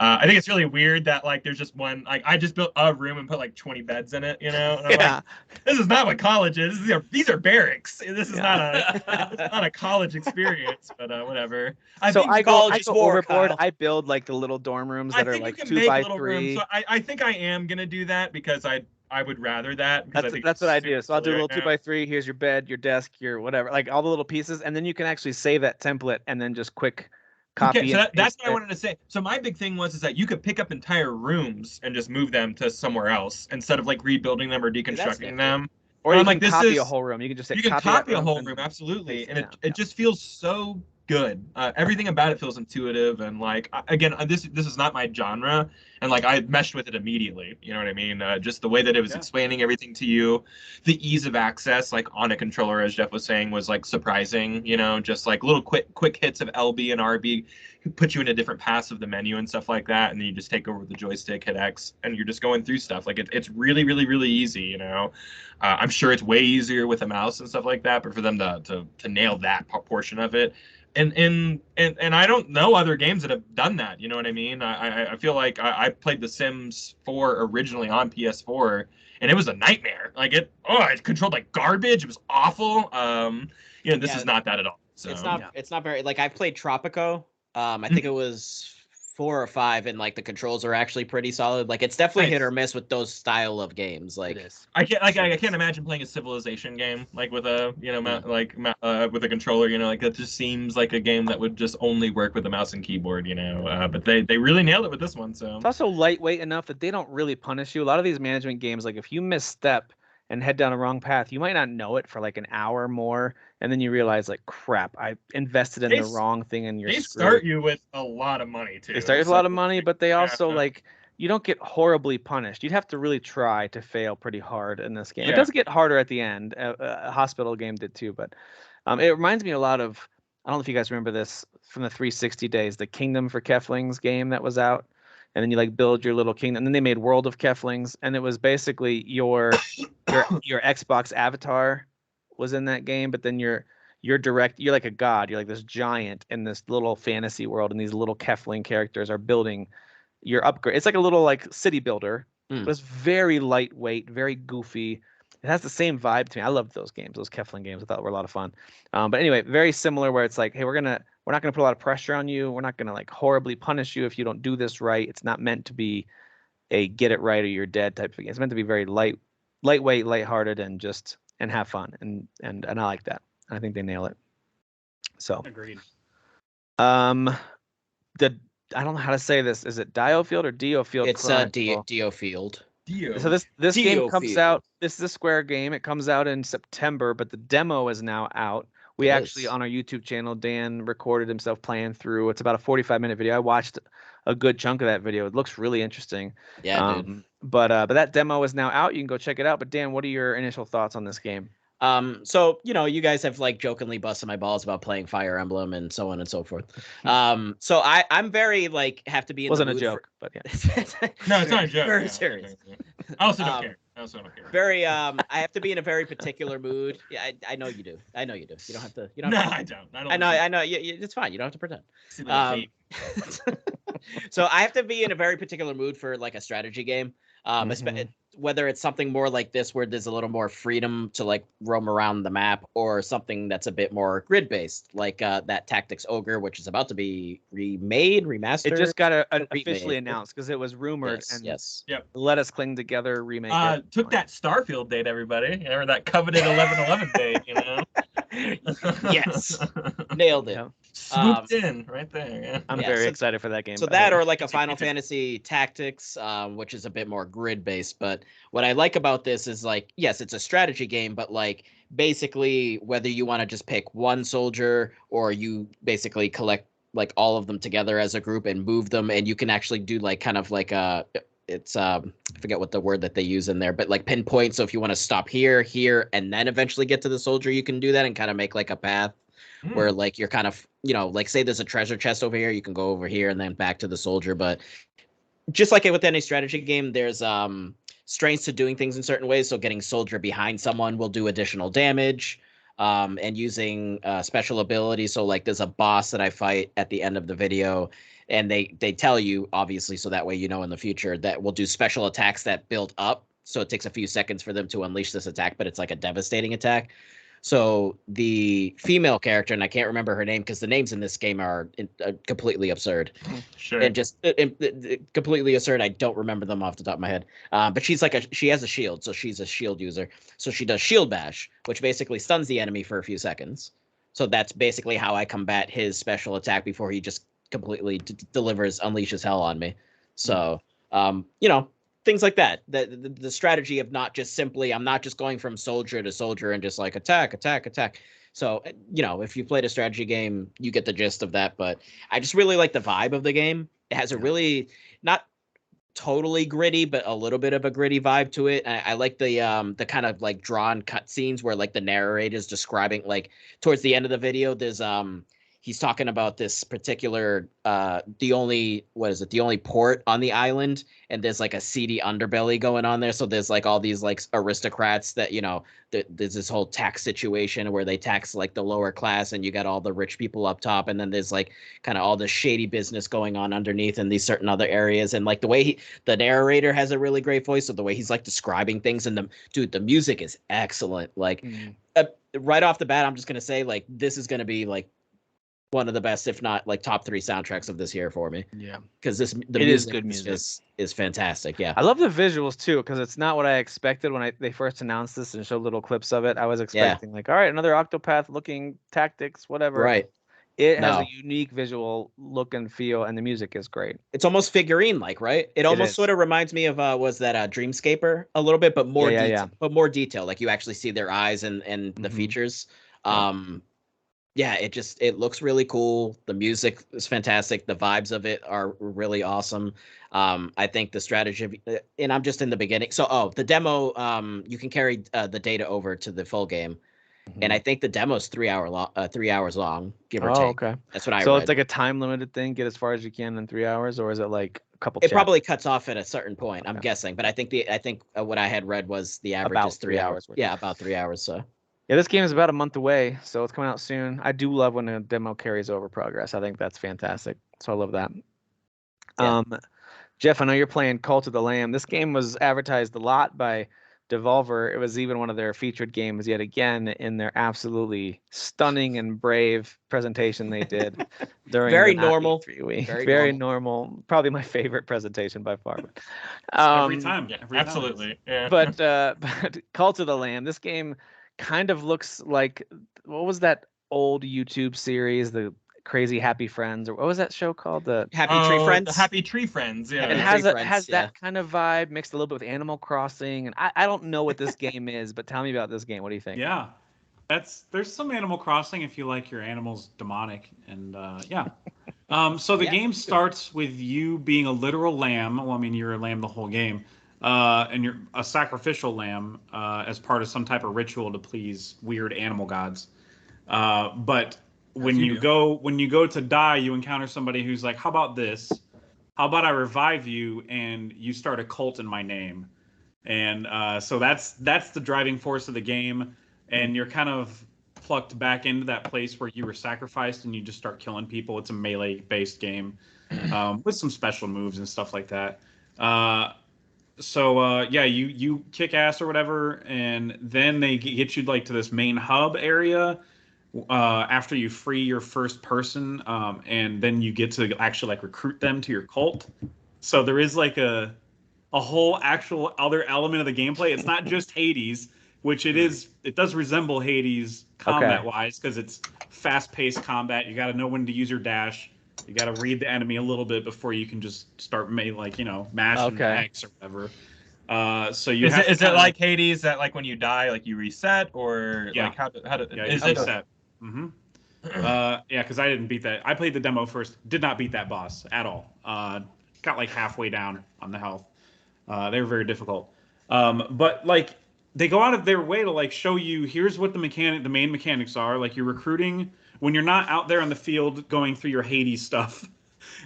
I think it's really weird that like there's just one, like I just built a room and put like 20 beds in it, And I'm like, this is not what college is. These are barracks. This is not a college experience, but whatever.
I go overboard. I build like the little dorm rooms that are like 2 by 3.
So I think I am gonna do that because I would rather that.
That's what I do. So I'll do a little 2 by 3. Here's your bed, your desk, your whatever, like all the little pieces, and then you can actually save that template and then just quick copy.
Okay, so that's what I wanted to say. So my big thing is that you could pick up entire rooms and just move them to somewhere else instead of like rebuilding them or deconstructing them.
Or you can
like,
copy a whole room. You can just say
you can
copy
copy
that
a whole
and
room, absolutely, and
down.
it just feels so good. Everything about it feels intuitive, and like again, this is not my genre, and like I meshed with it immediately. You know what I mean? Just the way that it was explaining everything to you, the ease of access, like on a controller, as Jeff was saying, was like surprising. You know, just like little quick hits of LB and RB put you in a different pass of the menu and stuff like that, and then you just take over the joystick, hit X, and you're just going through stuff. Like it's really really easy. You know, I'm sure it's way easier with a mouse and stuff like that, but for them to nail that portion of it. And I don't know other games that have done that. You know what I mean? I feel like I played The Sims 4 originally on PS4, and it was a nightmare. Like it controlled like garbage. It was awful. You know, this is not that at all. So
it's not very, like, I've played Tropico. I think it was 4 or 5, and like the controls are actually pretty solid. Like it's definitely hit or miss with those style of games. Like
I can't imagine playing a Civilization game like with a with a controller. You know, like that just seems like a game that would just only work with a mouse and keyboard. You know, but they really nailed it with this one. So
it's also lightweight enough that they don't really punish you. A lot of these management games, like if you misstep and head down a wrong path, you might not know it for like an hour more, and then you realize like, crap, I invested in the wrong thing, and you're
screwed.
They
start you with a lot of money too.
They start with a lot of money, but they also like, you don't get horribly punished. You'd have to really try to fail pretty hard in this game. It does get harder at the end. A Hospital game did too, but it reminds me a lot of, I don't know if you guys remember this from the 360 days, the Kingdom for Keflings game that was out. And then you like build your little kingdom. And then they made World of Keflings, and it was basically your Xbox avatar was in that game, but then you're like a god. You're like this giant in this little fantasy world, and these little Kefling characters are building your upgrade. It's like a little like city builder, but it's very lightweight, very goofy. It has the same vibe to me. I loved those games, those Kefling games. I thought were a lot of fun. But anyway, very similar, where it's like, hey, we're not gonna put a lot of pressure on you. We're not gonna like horribly punish you if you don't do this right. It's not meant to be a get it right or you're dead type of game. It's meant to be very lightweight, lighthearted, and have fun. And I like that. I think they nail it. So
agreed.
I don't know how to say this. Is it Diofield or Diofield?
It's Diofield.
So this game comes out. This is a Square game. It comes out in September, but the demo is now out. We actually, on our YouTube channel, Dan recorded himself playing through. It's about a 45-minute video. I watched a good chunk of that video. It looks really interesting.
Yeah, dude.
But that demo is now out. You can go check it out. But Dan, what are your initial thoughts on this game?
So, you know, you guys have like jokingly busted my balls about playing Fire Emblem and so on and so forth. So I'm very like have to be in
Wasn't
the
a
mood
joke, but yeah.
No, it's not a joke.
Very serious.
I also don't care.
Very I have to be in a very particular mood. Yeah, I know you do. I know you do. You don't have to.
No, I don't.
I know. It's fine. You don't have to pretend. So I have to be in a very particular mood for like a strategy game. Whether it's something more like this where there's a little more freedom to like roam around the map, or something that's a bit more grid based, like that Tactics Ogre, which is about to be remastered.
It just got officially announced because it was rumored.
Yes.
Let Us Cling Together remake.
Took that Starfield date, everybody, or that coveted 11/11 date, you know.
Yes, nailed it.
Swooped in right there. Yeah.
I'm very excited for that game.
So that, or like a Final Fantasy Tactics, which is a bit more grid based. But what I like about this is like, yes, it's a strategy game, but like basically whether you want to just pick one soldier or you basically collect like all of them together as a group and move them, and you can actually do like kind of like it's I forget what the word that they use in there, but like pinpoint. So if you want to stop here, and then eventually get to the soldier, you can do that and kind of make like a path where like you're kind of, you know, like say there's a treasure chest over here, you can go over here and then back to the soldier. But just like with any strategy game, there's strengths to doing things in certain ways. So getting soldier behind someone will do additional damage, and using special abilities. So like there's a boss that I fight at the end of the video, and they tell you, obviously, so that way you know in the future, that we'll do special attacks that build up. So it takes a few seconds for them to unleash this attack, but it's like a devastating attack. So the female character, and I can't remember her name because the names in this game are completely absurd.
Sure.
And just completely absurd. I don't remember them off the top of my head. But she's like she has a shield, so she's a shield user. So she does shield bash, which basically stuns the enemy for a few seconds. So that's basically how I combat his special attack before he just completely unleashes hell on me. So, you know, things like that. The strategy of not just simply, I'm not just going from soldier to soldier and just like attack, attack, attack. So, you know, if you played a strategy game, you get the gist of that. But I just really like the vibe of the game. It has a really, not totally gritty, but a little bit of a gritty vibe to it. I like the kind of like drawn cutscenes where like the narrator is describing, like towards the end of the video, there's he's talking about this particular the only port on the island, and there's like a seedy underbelly going on there. So there's like all these like aristocrats that, you know, there's this whole tax situation where they tax like the lower class, and you got all the rich people up top, and then there's like kind of all the shady business going on underneath in these certain other areas. And like the way the narrator has a really great voice, so the way he's like describing things, and the music is excellent. Like right off the bat, I'm just gonna say like this is gonna be like one of the best, if not like top 3 soundtracks of this year for me.
Yeah,
because the music
is good music.
Is fantastic. Yeah,
I love the visuals too, because it's not what I expected when they first announced this and showed little clips of it. I was expecting like, all right, another Octopath looking tactics, whatever.
Right.
It has a unique visual look and feel, and the music is great.
It's almost figurine like, right? It almost sort of reminds me of was that Dreamscaper a little bit, but more but more detail. Like you actually see their eyes and the features. Yeah, it looks really cool. The music is fantastic. The vibes of it are really awesome. I think the strategy, and I'm just in the beginning. So, the demo, you can carry the data over to the full game, and I think the demo's 3 hours long, give or take.
Okay,
that's what I read.
So it's like a time limited thing. Get as far as you can in 3 hours, or is it like a couple?
It probably cuts off at a certain point. I'm guessing, but I think what I had read was the average
about
is 3 hours.
Worth.
Yeah, about 3 hours. So.
Yeah, this game is about a month away, so it's coming out soon. I do love when a demo carries over progress. I think that's fantastic. So I love that. Yeah. Jeff, I know you're playing Cult of the Lamb. This game was advertised a lot by Devolver. It was even one of their featured games yet again in their absolutely stunning and brave presentation they did during
very normal
3 week. Very normal. Probably my favorite presentation by far.
Every time.
Absolutely. Yeah.
But Cult of the Lamb, this game kind of looks like, what was that old YouTube series, the Crazy Happy Friends, or what was that show called? The
Happy Tree Friends.
The Happy Tree Friends. Yeah,
it has that kind of vibe mixed a little bit with Animal Crossing, and I don't know what this game is, but tell me about this game. What do you think?
Yeah, there's some Animal Crossing if you like your animals demonic, and yeah. So the game starts with you being a literal lamb. Well, I mean, you're a lamb the whole game. And you're a sacrificial lamb as part of some type of ritual to please weird animal gods. But when you go to die, you encounter somebody who's like, "How about this? How about I revive you and you start a cult in my name?" And so that's the driving force of the game. And you're kind of plucked back into that place where you were sacrificed, and you just start killing people. It's a melee-based game with some special moves and stuff like that. So yeah, you kick ass or whatever, and then they get you like to this main hub area after you free your first person, and then you get to actually like recruit them to your cult. So there is like a whole actual other element of the gameplay. It's not just Hades, which it is. It does resemble Hades combat wise because it's fast-paced combat. You got to know when to use your dash. You got to read the enemy a little bit before you can just start mashing X or whatever. So you
is it like Hades that like when you die like you reset, or like how is it
reset? Yeah, because I didn't beat that. I played the demo first. Did not beat that boss at all. Got like halfway down on the health. They were very difficult. But like they go out of their way to like show you here's what the main mechanics are. Like you're recruiting. When you're not out there on the field going through your Hades stuff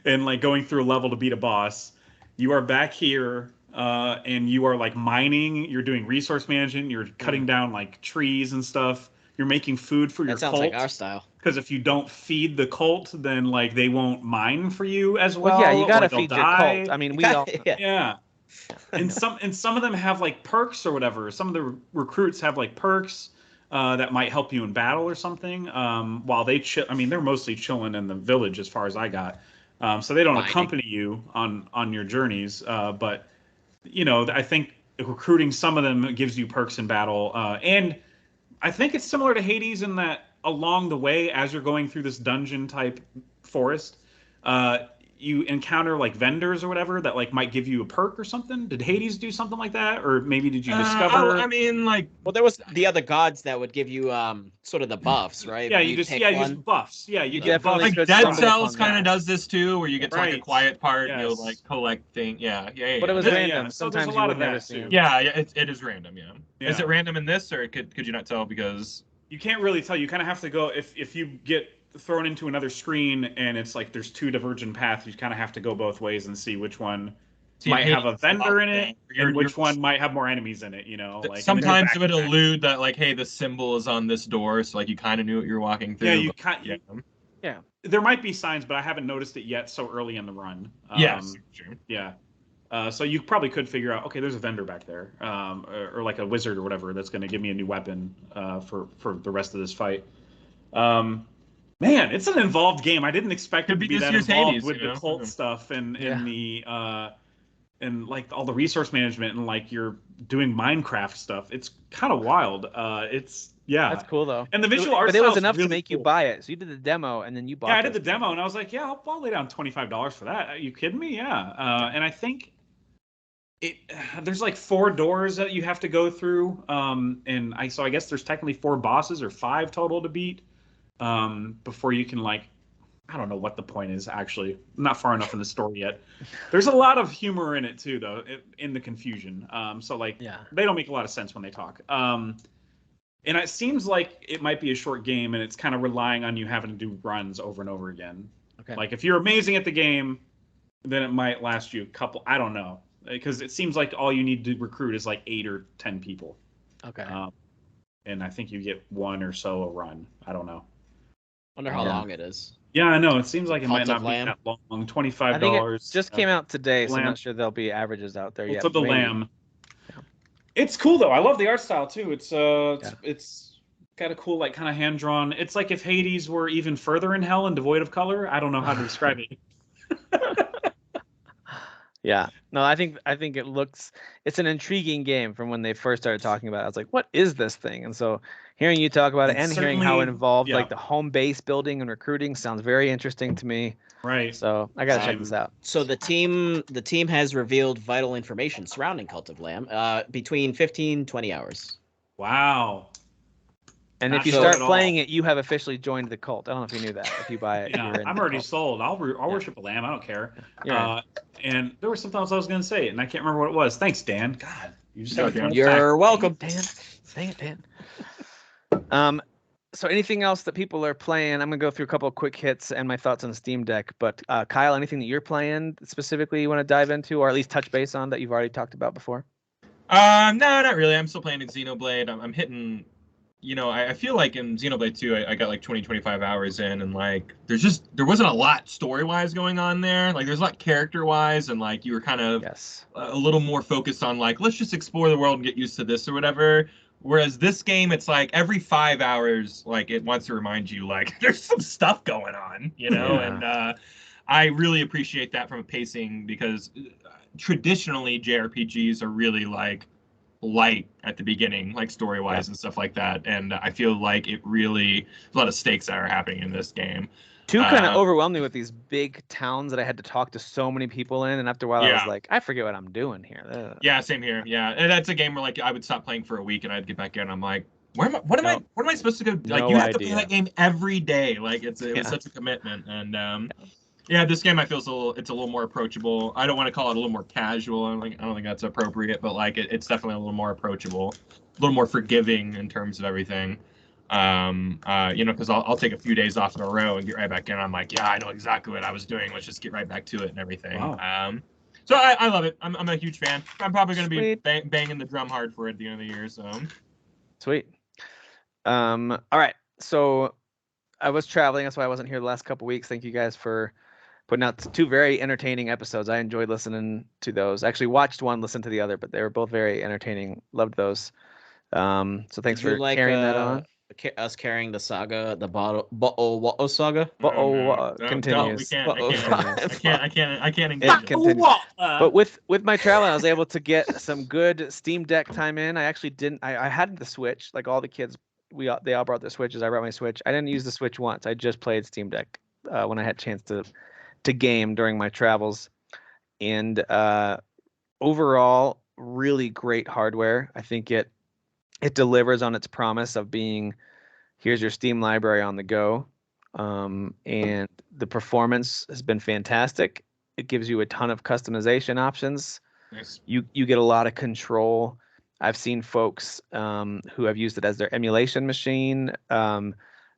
and like going through a level to beat a boss, you are back here and you are like mining. You're doing resource management. You're cutting down like trees and stuff. You're making food for your cult.
That sounds like our style.
Because if you don't feed the cult, then like they won't mine for you as well.
Yeah, you gotta feed your cult. I mean, we all.
Yeah. And some of them have like perks or whatever. Some of the recruits have like perks. That might help you in battle or something. While they chill, I mean, they're mostly chilling in the village as far as I got. So they don't accompany you on your journeys. But I think recruiting some of them gives you perks in battle. And I think it's similar to Hades in that along the way, as you're going through this dungeon type forest, you encounter like vendors or whatever that like might give you a perk or something. Did Hades do something like that, or maybe did you discover?
I mean, like,
well, there was the other gods that would give you sort of the buffs, right?
Yeah, you just buffs. Yeah, you get
definitely
buffs.
could
Dead
stumble
Cells
upon
kind of
that.
does this too, where you get to like a
Right.
quiet part,
Yes.
you'll like collect things. Yeah.
But it was
Yeah,
random.
yeah. So there's
Sometimes
a
you
lot
would
of
never
that,
see
too.
them.
Yeah, it is random. Yeah. Is
Yeah.
it random in this, or could you not tell because?
You can't really tell. You kind of have to go if you get thrown into another screen and it's like there's two divergent paths. You kind of have to go both ways and see which one might have a vendor in it and which one might have more enemies in it. You know, like
sometimes it would allude that like, hey, the symbol is on this door, so like you kind of knew what you were walking through.
Yeah, you
but,
can't.
Yeah.
There might be signs, but I haven't noticed it yet. So early in the run.
Yes. Sure.
Yeah. So you probably could figure out, okay, there's a vendor back there, or like a wizard or whatever that's going to give me a new weapon for the rest of this fight. Man, it's an involved game. I didn't expect it to be that involved with the cult stuff and the and like all the resource management and like you're doing Minecraft stuff. It's kind of wild.
That's cool though.
And the visual art,
but it was enough
really
to make you buy it. So you did the demo and then you bought.
Yeah, I did the demo and I was like, yeah, I'll lay down $25 for that. Are you kidding me? Yeah. And I think there's like 4 doors that you have to go through. And I guess there's technically 4 bosses or 5 total to beat before you can like. I don't know what the point is, actually. I'm not far enough in the story yet. There's a lot of humor in it, too, though, in the confusion. So, like, they don't make a lot of sense when they talk. And it seems like it might be a short game, and it's kind of relying on you having to do runs over and over again.
Okay.
Like, if you're amazing at the game, then it might last you a couple... I don't know. Because it seems like all you need to recruit is, like, 8 or 10 people.
Okay.
And I think you get 1 or so a run. I don't know.
Wonder how long it is.
Yeah, I know. It seems like it might not be
Lamb.
that long. $25.
I think it just came out today, so I'm not sure there'll be averages out there yet.
For the Lamb. Yeah. It's cool though. I love the art style too. It's got a cool like kind of hand drawn. It's like if Hades were even further in hell and devoid of color. I don't know how to describe it.
Yeah. No, I think it's an intriguing game from when they first started talking about it. I was like, what is this thing? And so hearing you talk about it and hearing how it involved like the home base building and recruiting sounds very interesting to me.
Right.
So I gotta check this out.
So the team has revealed vital information surrounding Cult of Lamb between 15-20 hours.
Wow.
And if you start playing it, you have officially joined the cult. I don't know if you knew that. If you buy it,
yeah, I'm already sold. I'll worship a lamb. I don't care. And there was something else I was going to say, and I can't remember what it was. Thanks, Dan. God, you just
You're welcome,
Dan. Dang it, Dan. So anything else that people are playing? I'm gonna go through a couple of quick hits and my thoughts on the Steam Deck. But Kyle, anything that you're playing specifically you want to dive into, or at least touch base on that you've already talked about before?
No, not really. I'm still playing in Xenoblade. I'm hitting. I feel like in Xenoblade 2, I got like 25 hours in, and like there wasn't a lot story-wise going on there. Like there's a lot character-wise, and like you were kind of a little more focused on like let's just explore the world and get used to this or whatever. Whereas this game, it's like every 5 hours, like it wants to remind you like there's some stuff going on, and I really appreciate that from a pacing because traditionally JRPGs are really like light at the beginning, like story-wise and stuff like that, and I feel like a lot of stakes that are happening in this game.
2 kind of overwhelmed me with these big towns that I had to talk to so many people in, and after a while I was like, I forget what I'm doing here.
Yeah, same here. Yeah, and that's a game where like I would stop playing for a week and I'd get back in. And I'm like, what am I supposed to go? Like you have to play that game every day. Like it was such a commitment, and this game I feel it's a little more approachable. I don't want to call it a little more casual. I don't think that's appropriate, but like it's definitely a little more approachable, a little more forgiving in terms of everything. Because I'll take a few days off in a row and get right back in. I'm like, I know exactly what I was doing. Let's just get right back to it and everything. Wow. So I love it. I'm a huge fan. I'm probably going to be banging the drum hard for it at the end of the year. So
sweet. All right. So I was traveling. That's why I wasn't here the last couple weeks. Thank you guys for putting out 2 very entertaining episodes. I enjoyed listening to those. I actually watched one, listened to the other, but they were both very entertaining. Loved those. So thanks for carrying that on.
Us carrying the saga, the Bo'o saga.
Continues.
I can't engage.
It continues. But with my traveling, I was able to get some good Steam Deck time in. I actually didn't. I had the Switch, like all the kids. They all brought their Switches. I brought my Switch. I didn't use the Switch once. I just played Steam Deck when I had a chance to to game during my travels. And overall, really great hardware. I think it delivers on its promise of being, here's your Steam library on the go. And the performance has been fantastic. It gives you a ton of customization options.
Nice.
You get a lot of control. I've seen folks who have used it as their emulation machine.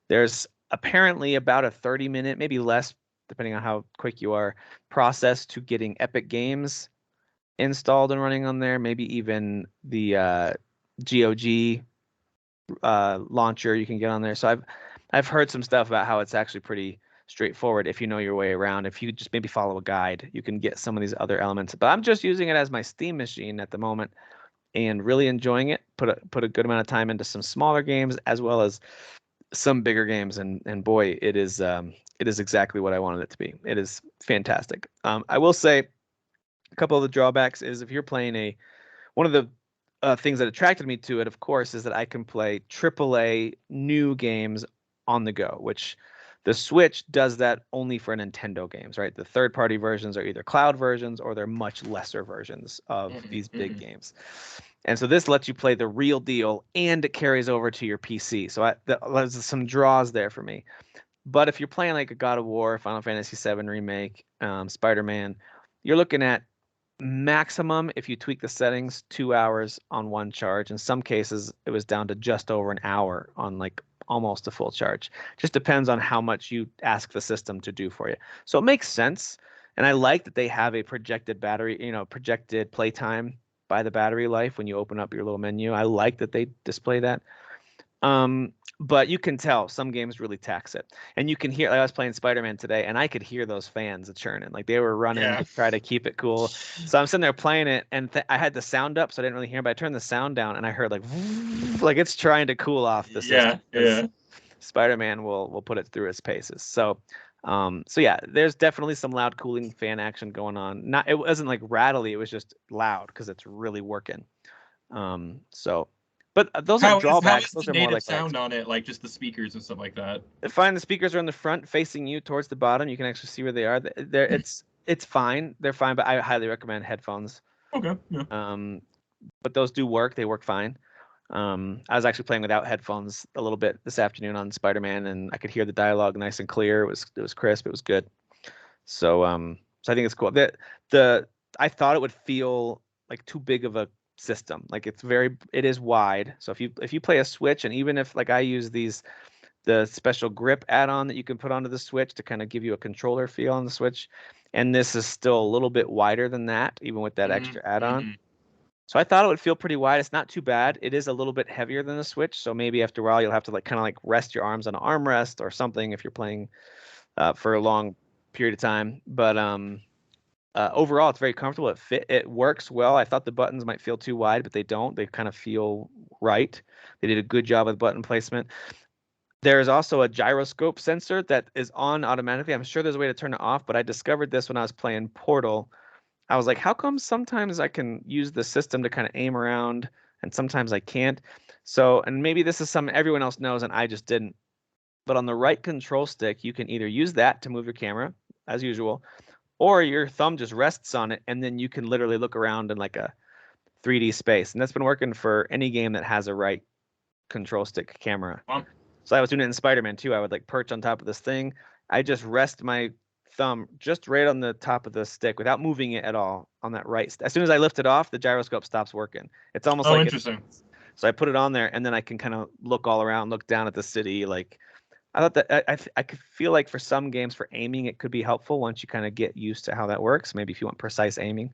There's apparently about a 30-minute, maybe less, depending on how quick you are, process to getting Epic Games installed and running on there. Maybe even the GOG launcher you can get on there. So I've heard some stuff about how it's actually pretty straightforward if you know your way around. If you just maybe follow a guide, you can get some of these other elements. But I'm just using it as my Steam machine at the moment and really enjoying it. Put a good amount of time into some smaller games as well as some bigger games, and boy, it is exactly what I wanted it to be. It is fantastic. I will say a couple of the drawbacks is if you're playing one of the things that attracted me to it, of course, is that I can play AAA new games on the go, which the Switch does that only for Nintendo games, right? The third-party versions are either cloud versions or they're much lesser versions of these big games. And so this lets you play the real deal, and it carries over to your PC. So there's some draws there for me. But if you're playing like a God of War, Final Fantasy VII Remake, Spider-Man, you're looking at maximum, if you tweak the settings, 2 hours on one charge. In some cases, it was down to just over an hour on like almost a full charge. Just depends on how much you ask the system to do for you. So it makes sense. And I like that they have a projected battery, projected playtime by the battery life when you open up your little menu. I like that they display that. But you can tell some games really tax it. And you can hear, like I was playing Spider-Man today, and I could hear those fans churning. Like they were running to try to keep it cool. So I'm sitting there playing it, and I had the sound up, so I didn't really hear, but I turned the sound down, and I heard like it's trying to cool off the system.
Yeah.
Spider-Man will put it through its paces. So yeah, there's definitely some loud cooling fan action going on. It wasn't like rattly, it was just loud because it's really working. But those are drawbacks.
Those are more like sound on it, like just the speakers and stuff like that.
Fine, the speakers are on the front, facing you towards the bottom. You can actually see where they are. It's fine. They're fine, but I highly recommend headphones.
Okay. Yeah.
But those do work. They work fine. I was actually playing without headphones a little bit this afternoon on Spider-Man, and I could hear the dialogue nice and clear. It was crisp. It was good. So I think it's cool. I thought it would feel like too big of a system. Like it is wide. So if you play a Switch, and even if like I use the special grip add-on that you can put onto the Switch to kind of give you a controller feel on the Switch, and this is still a little bit wider than that, even with that extra add-on. So I thought it would feel pretty wide. It's not too bad. It is a little bit heavier than the Switch, so maybe after a while you'll have to kind of rest your arms on an armrest or something if you're playing for a long period of time. But overall, it's very comfortable. It works well. I thought the buttons might feel too wide, but they don't. They kind of feel right. They did a good job with button placement. There is also a gyroscope sensor that is on automatically. I'm sure there's a way to turn it off, but I discovered this when I was playing Portal. I was like, how come sometimes I can use the system to kind of aim around and sometimes I can't? So, and maybe this is something everyone else knows and I just didn't. But on the right control stick, you can either use that to move your camera, as usual, or your thumb just rests on it, and then you can literally look around in like a 3D space. And that's been working for any game that has a right control stick camera.
Wow.
So I was doing it in Spider-Man too. I would perch on top of this thing. I just rest my thumb just right on the top of the stick without moving it at all on that right. As soon as I lift it off, the gyroscope stops working. It's almost like
interesting.
So I put it on there, and then I can kind of look all around, look down at the city. Like I thought that I could feel like for some games for aiming, it could be helpful once you kind of get used to how that works. Maybe if you want precise aiming.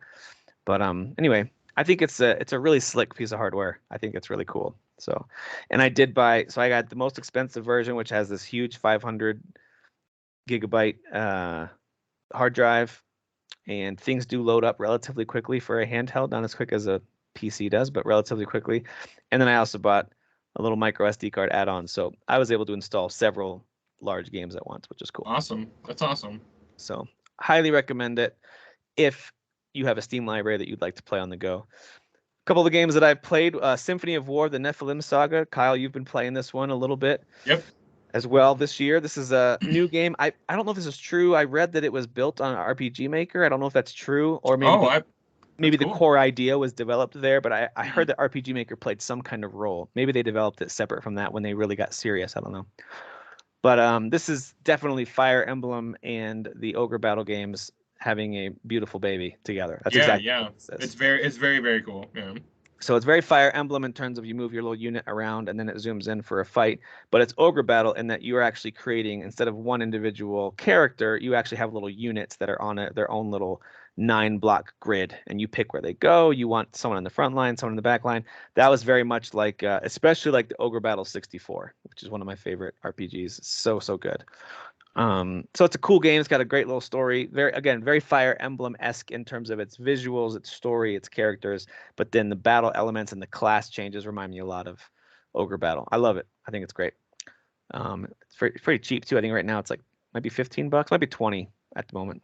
But anyway, I think it's a really slick piece of hardware. I think it's really cool. So, and I got the most expensive version, which has this huge 500 gigabyte hard drive, and things do load up relatively quickly for a handheld, not as quick as a PC does, but relatively quickly. And then I also bought a little micro SD card add-on, so I was able to install several large games at once, which is cool.
Awesome. That's awesome.
So highly recommend it if you have a Steam library that you'd like to play on the go. A couple of the games that I've played, Symphony of War, the Nephilim Saga. Kyle, you've been playing this one a little bit.
Yep.
as well this year. This is a new game. I don't know if this is true. I read that it was built on RPG Maker. I don't know if that's true, or maybe maybe the core idea was developed there, but I heard that RPG Maker played some kind of role. Maybe they developed it separate from that when they really got serious. I don't know. But this is definitely Fire Emblem and the Ogre Battle games having a beautiful baby together. That's exactly what this is.
It's very, very cool. Yeah.
So it's very Fire Emblem in terms of you move your little unit around and then it zooms in for a fight. But it's Ogre Battle in that you are actually creating, instead of one individual character, you actually have little units that are on their own little 9-block grid, and you pick where they go. You want someone on the front line, someone in the back line. That was very much like, especially like the Ogre Battle 64, which is one of my favorite RPGs. It's so good. So it's a cool game. It's got a great little story. Very Fire Emblem-esque in terms of its visuals, its story, its characters. But then the battle elements and the class changes remind me a lot of Ogre Battle. I love it. I think it's great. It's pretty cheap too. I think right now it's like might be $15, might be 20 at the moment.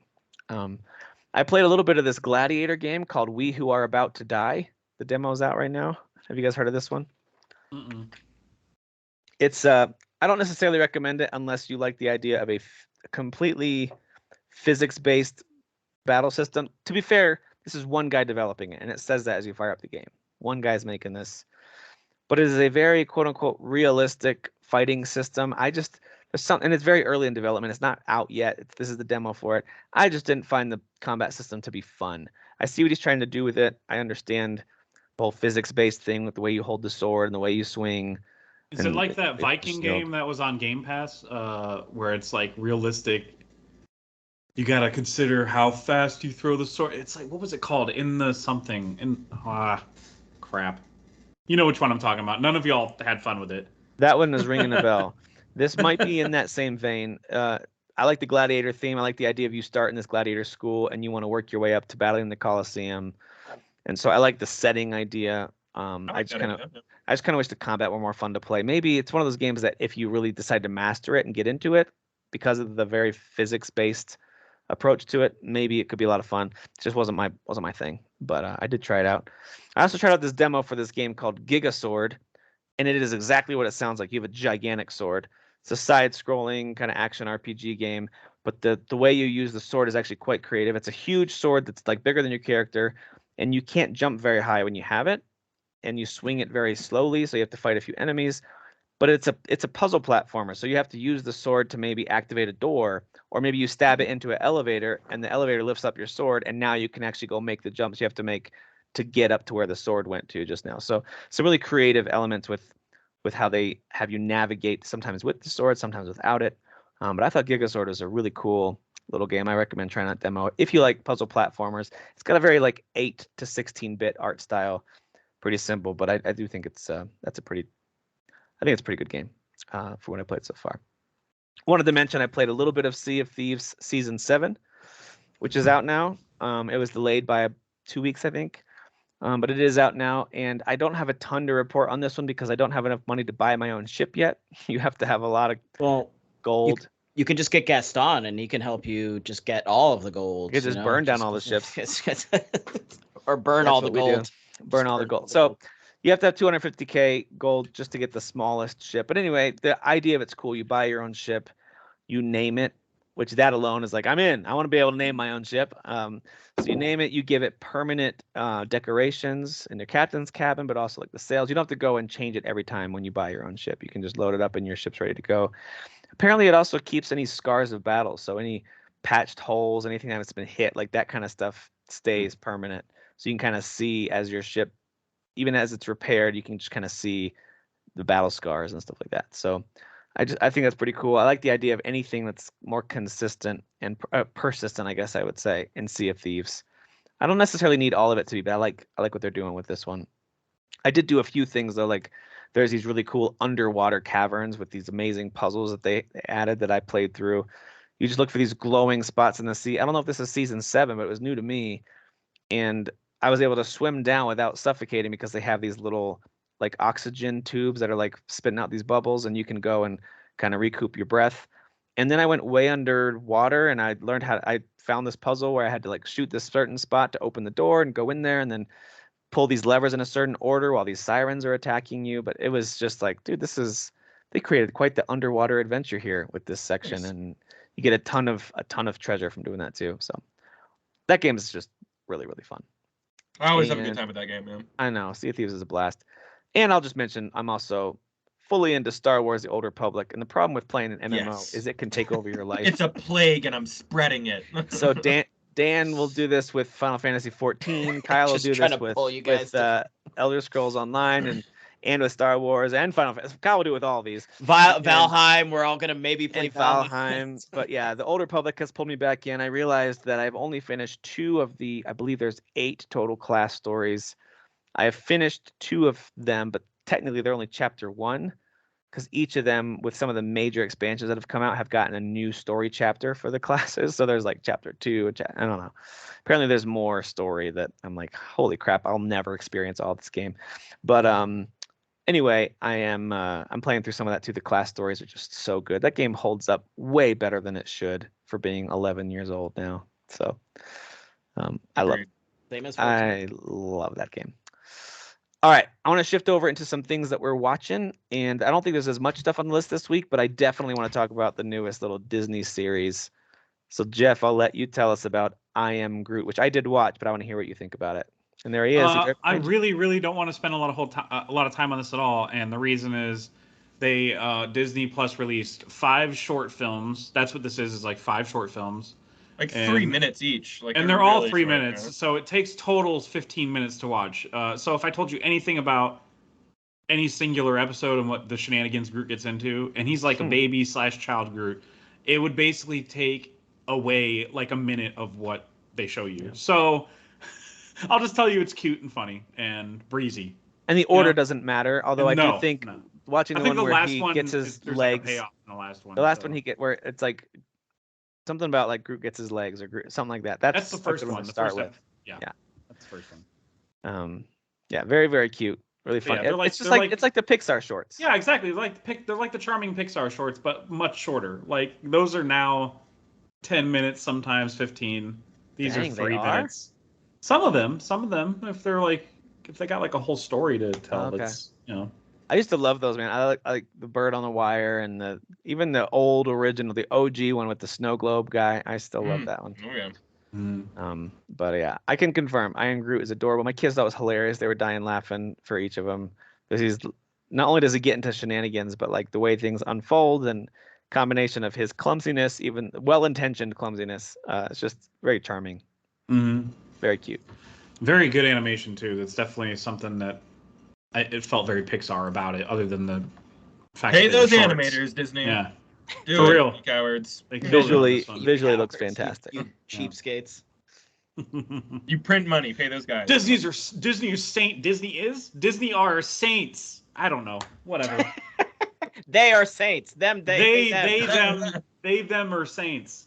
I played a little bit of this Gladiator game called We Who Are About to Die. The demo's out right now. Have you guys heard of this one? It's I don't necessarily recommend it unless you like the idea of a completely physics-based battle system. To be fair, this is one guy developing it, and it says that as you fire up the game. One guy's making this. But it is a very quote-unquote realistic fighting system. There's something, and it's very early in development. It's not out yet. This is the demo for it. I just didn't find the combat system to be fun. I see what he's trying to do with it. I understand the whole physics-based thing with the way you hold the sword and the way you swing.
Is it like that Viking game that was on Game Pass, where it's like realistic? You gotta consider how fast you throw the sword. It's like, what was it called? Crap. You know which one I'm talking about. None of y'all had fun with it.
That one is ringing a bell. This might be in that same vein. I like the Gladiator theme. I like the idea of you start in this Gladiator school and you want to work your way up to battling in the Colosseum. And so I like the setting idea. I just kind of wish the combat were more fun to play. Maybe it's one of those games that if you really decide to master it and get into it, because of the very physics-based approach to it, maybe it could be a lot of fun. It just wasn't my thing, but I did try it out. I also tried out this demo for this game called Gigasword, and it is exactly what it sounds like. You have a gigantic sword. It's a side-scrolling kind of action RPG game, but the way you use the sword is actually quite creative. It's a huge sword that's like bigger than your character, and you can't jump very high when you have it. And you swing it very slowly, so you have to fight a few enemies. But it's a puzzle platformer, so you have to use the sword to maybe activate a door, or maybe you stab it into an elevator, and the elevator lifts up your sword, and now you can actually go make the jumps you have to make to get up to where the sword went to just now. So some really creative elements with how they have you navigate, sometimes with the sword, sometimes without it. But I thought Gigasword was a really cool little game. I recommend trying that demo if you like puzzle platformers. It's got a very like 8 to 16-bit art style. Pretty simple, but I do think it's a pretty good game for what I played so far. Wanted to mention I played a little bit of Sea of Thieves Season 7, which is out now. It was delayed by 2 weeks, I think, but it is out now. And I don't have a ton to report on this one because I don't have enough money to buy my own ship yet. You have to have a lot of gold.
You can just get Gaston, and he can help you just get all of the gold.
You can just burn down all the ships.
Or burn all the gold.
Burn all the gold. So you have to have 250k gold just to get the smallest ship. But anyway, the idea of it's cool. You buy your own ship, you name it, which that alone is like, I'm in. I want to be able to name my own ship. So you name it, you give it permanent decorations in your captain's cabin, but also like the sails. You don't have to go and change it every time when you buy your own ship. You can just load it up and your ship's ready to go. Apparently, it also keeps any scars of battle. So any patched holes, anything that's been hit, like that kind of stuff stays permanent. So you can kind of see as your ship, even as it's repaired, you can just kind of see the battle scars and stuff like that. So I think that's pretty cool. I like the idea of anything that's more consistent and persistent, I guess I would say, in Sea of Thieves. I don't necessarily need all of it to be, but I like what they're doing with this one. I did do a few things though, like there's these really cool underwater caverns with these amazing puzzles that they added that I played through. You just look for these glowing spots in the sea. I don't know if this is Season 7, but it was new to me. And I was able to swim down without suffocating because they have these little like oxygen tubes that are like spitting out these bubbles, and you can go and kind of recoup your breath. And then I went way underwater and I learned I found this puzzle where I had to like shoot this certain spot to open the door and go in there and then pull these levers in a certain order while these sirens are attacking you. But it was just like, dude, this is they created quite the underwater adventure here with this section,
Nice.
and you get a ton of treasure from doing that too. So that game is just really, really fun.
I always have a good
And
time with that game, man.
I know Sea of Thieves is a blast. And I'll just mention I'm also fully into Star Wars: The Old Republic, and the problem with playing an MMO
Yes.
is it can take over your life.
It's a plague, and I'm spreading it.
So Dan will do this with Final Fantasy 14. Kyle will
Just
do
trying
this
to pull you guys
with Elder Scrolls Online and with Star Wars and Final Fantasy. Kyle will do it with all of these.
Valheim, we're all gonna maybe play
And Valheim. But yeah, the Old Republic has pulled me back in. I realized that I've only finished 2 of the, I believe there's 8 total class stories. I have finished 2 of them, but technically they're only chapter 1, because each of them, with some of the major expansions that have come out, have gotten a new story chapter for the classes. So there's like chapter 2, I don't know. Apparently there's more story that I'm like, holy crap, I'll never experience all this game. But anyway, I'm playing through some of that too. The class stories are just so good. That game holds up way better than it should for being 11 years old now. So I love that game. All right, I want to shift over into some things that we're watching, and I don't think there's as much stuff on the list this week, but I definitely want to talk about the newest little Disney series. So Jeff, I'll let you tell us about I Am Groot, which I did watch, but I want to hear what you think about it. And there he is.
I really, really don't want to spend a lot of time on this at all, and the reason is they Disney Plus released 5 short films. That's what this is like 5 short films.
Like 3 minutes each. Like,
and they're all 3 minutes, so it takes totals 15 minutes to watch. So if I told you anything about any singular episode and what the shenanigans Groot gets into, and he's like a baby / child Groot, it would basically take away like a minute of what they show you. Yeah. So I'll just tell you it's cute and funny and breezy.
And the order doesn't matter, although I do think watching the one where he gets his legs.
Like a payoff in the last one.
The last one where it's like something about like Groot gets his legs or something like that. That's
the first one
to start with.
Yeah, that's the first one.
Yeah, very, very cute, really fun.
Yeah,
it's just like it's like the Pixar shorts.
Yeah, exactly. They're like the charming Pixar shorts, but much shorter. Like those are now 10 minutes, sometimes 15. These are 3 minutes. Some of them, if they got like a whole story to tell, that's
I used to love those, man. I like the Bird on the Wire and even the old original, the OG one with the snow globe guy. I still love that one.
Oh yeah.
But yeah, I can confirm I Am Groot is adorable. My kids thought it was hilarious. They were dying laughing for each of them because he's not only does he get into shenanigans, but like the way things unfold and combination of his clumsiness, even well-intentioned clumsiness. It's just very charming. Very cute.
Very good animation too. That's definitely something that it felt very Pixar about it, other than the fact
that those
shorts.
Animators, Disney.
Yeah,
for real, you cowards.
Visually looks fantastic.
You cheapskates.
You print money, pay those guys.
Disney are saints. I don't know. Whatever.
They are saints. Them
are saints.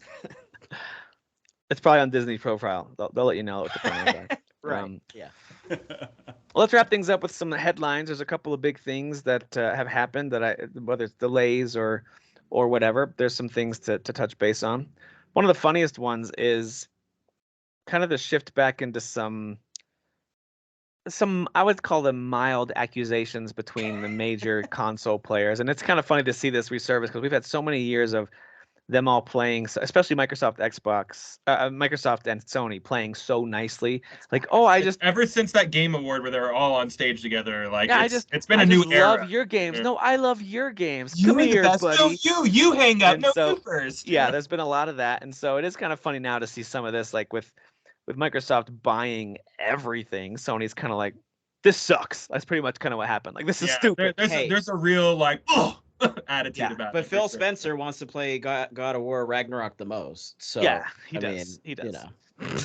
It's probably on Disney's profile. They'll let you know what the pronouns are.
Right. Yeah.
Well, let's wrap things up with some headlines. There's a couple of big things that have happened whether it's delays or whatever. There's some things to touch base on. One of the funniest ones is kind of the shift back into some I would call them mild accusations between the major console players, and it's kind of funny to see this resurface because we've had so many years of them all playing, especially Microsoft and Sony playing so nicely. Like,
ever since that Game Award where they were all on stage together, like it's been
a
new era.
I love your games.
Yeah.
No, I love your games.
Come here,
buddy.
No, you hang up.
And
no,
so,
you first.
Yeah, there's been a lot of that, and so it is kind of funny now to see some of this, like with Microsoft buying everything. Sony's kind of like, this sucks. That's pretty much kind of what happened. Like, this is stupid.
There's a real like, attitude about it.
But Phil Spencer wants to play God of War Ragnarok the most. So
yeah, he does. He does.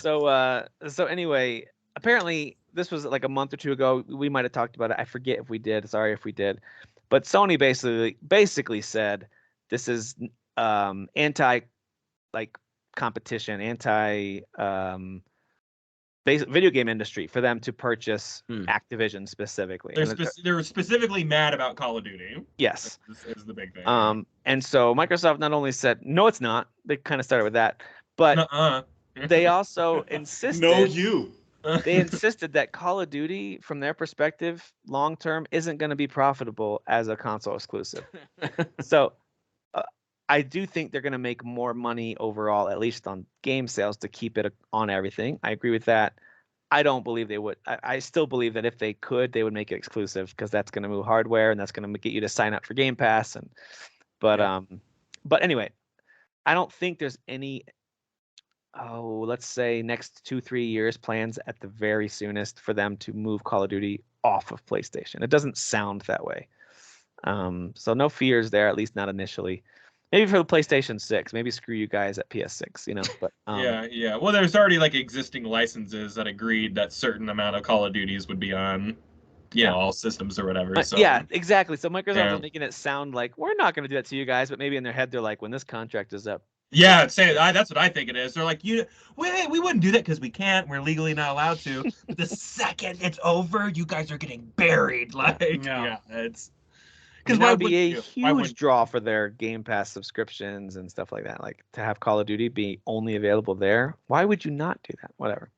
So anyway, apparently this was like a month or two ago. We might have talked about it. I forget if we did. Sorry if we did. But Sony basically said this is anti competition, anti video game industry for them to purchase Activision specifically.
They're specifically mad about Call of Duty.
Yes.
This is the big thing.
And so Microsoft not only said, no, it's not. They kind of started with that. But they also insisted.
No, you.
they insisted that Call of Duty, from their perspective, long term, isn't going to be profitable as a console exclusive. So I do think they're going to make more money overall, at least on game sales, to keep it on everything. I agree with that. I don't believe they would. I still believe that if they could, they would make it exclusive, because that's going to move hardware and that's going to get you to sign up for Game Pass. But anyway, I don't think there's any, let's say next 2-3 years plans at the very soonest for them to move Call of Duty off of PlayStation. It doesn't sound that way. So no fears there, at least not initially. Maybe for the PlayStation 6, maybe screw you guys at PS6, But
yeah. Well, there's already like existing licenses that agreed that certain amount of Call of Duties would be on, all systems or whatever. So
yeah, exactly. So Microsoft is making it sound like we're not going to do that to you guys, but maybe in their head they're like, when this contract is up.
Yeah, that's what I think it is. They're like, we wouldn't do that because we can't. We're legally not allowed to. But the second it's over, you guys are getting buried. Like, it's.
Because that would be a huge draw for their Game Pass subscriptions and stuff like that. Like, to have Call of Duty be only available there. Why would you not do that? Whatever.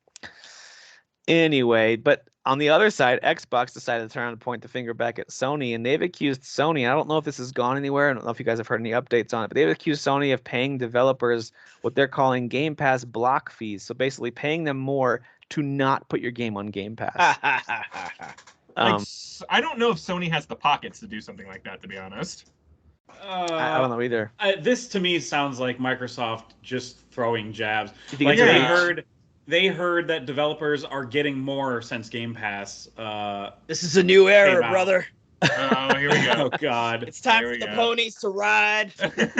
Anyway, but on the other side, Xbox decided to turn around and point the finger back at Sony, and they've accused Sony. I don't know if this has gone anywhere. I don't know if you guys have heard any updates on it, but they've accused Sony of paying developers what they're calling Game Pass block fees. So basically paying them more to not put your game on Game Pass.
I don't know if Sony has the pockets to do something like that, to be honest.
I don't know either.
This to me sounds like Microsoft just throwing jabs.
Like
they heard that developers are getting more since Game Pass.
This is a new era, brother.
Oh, here we go.
Oh God!
It's time for the ponies to ride. Take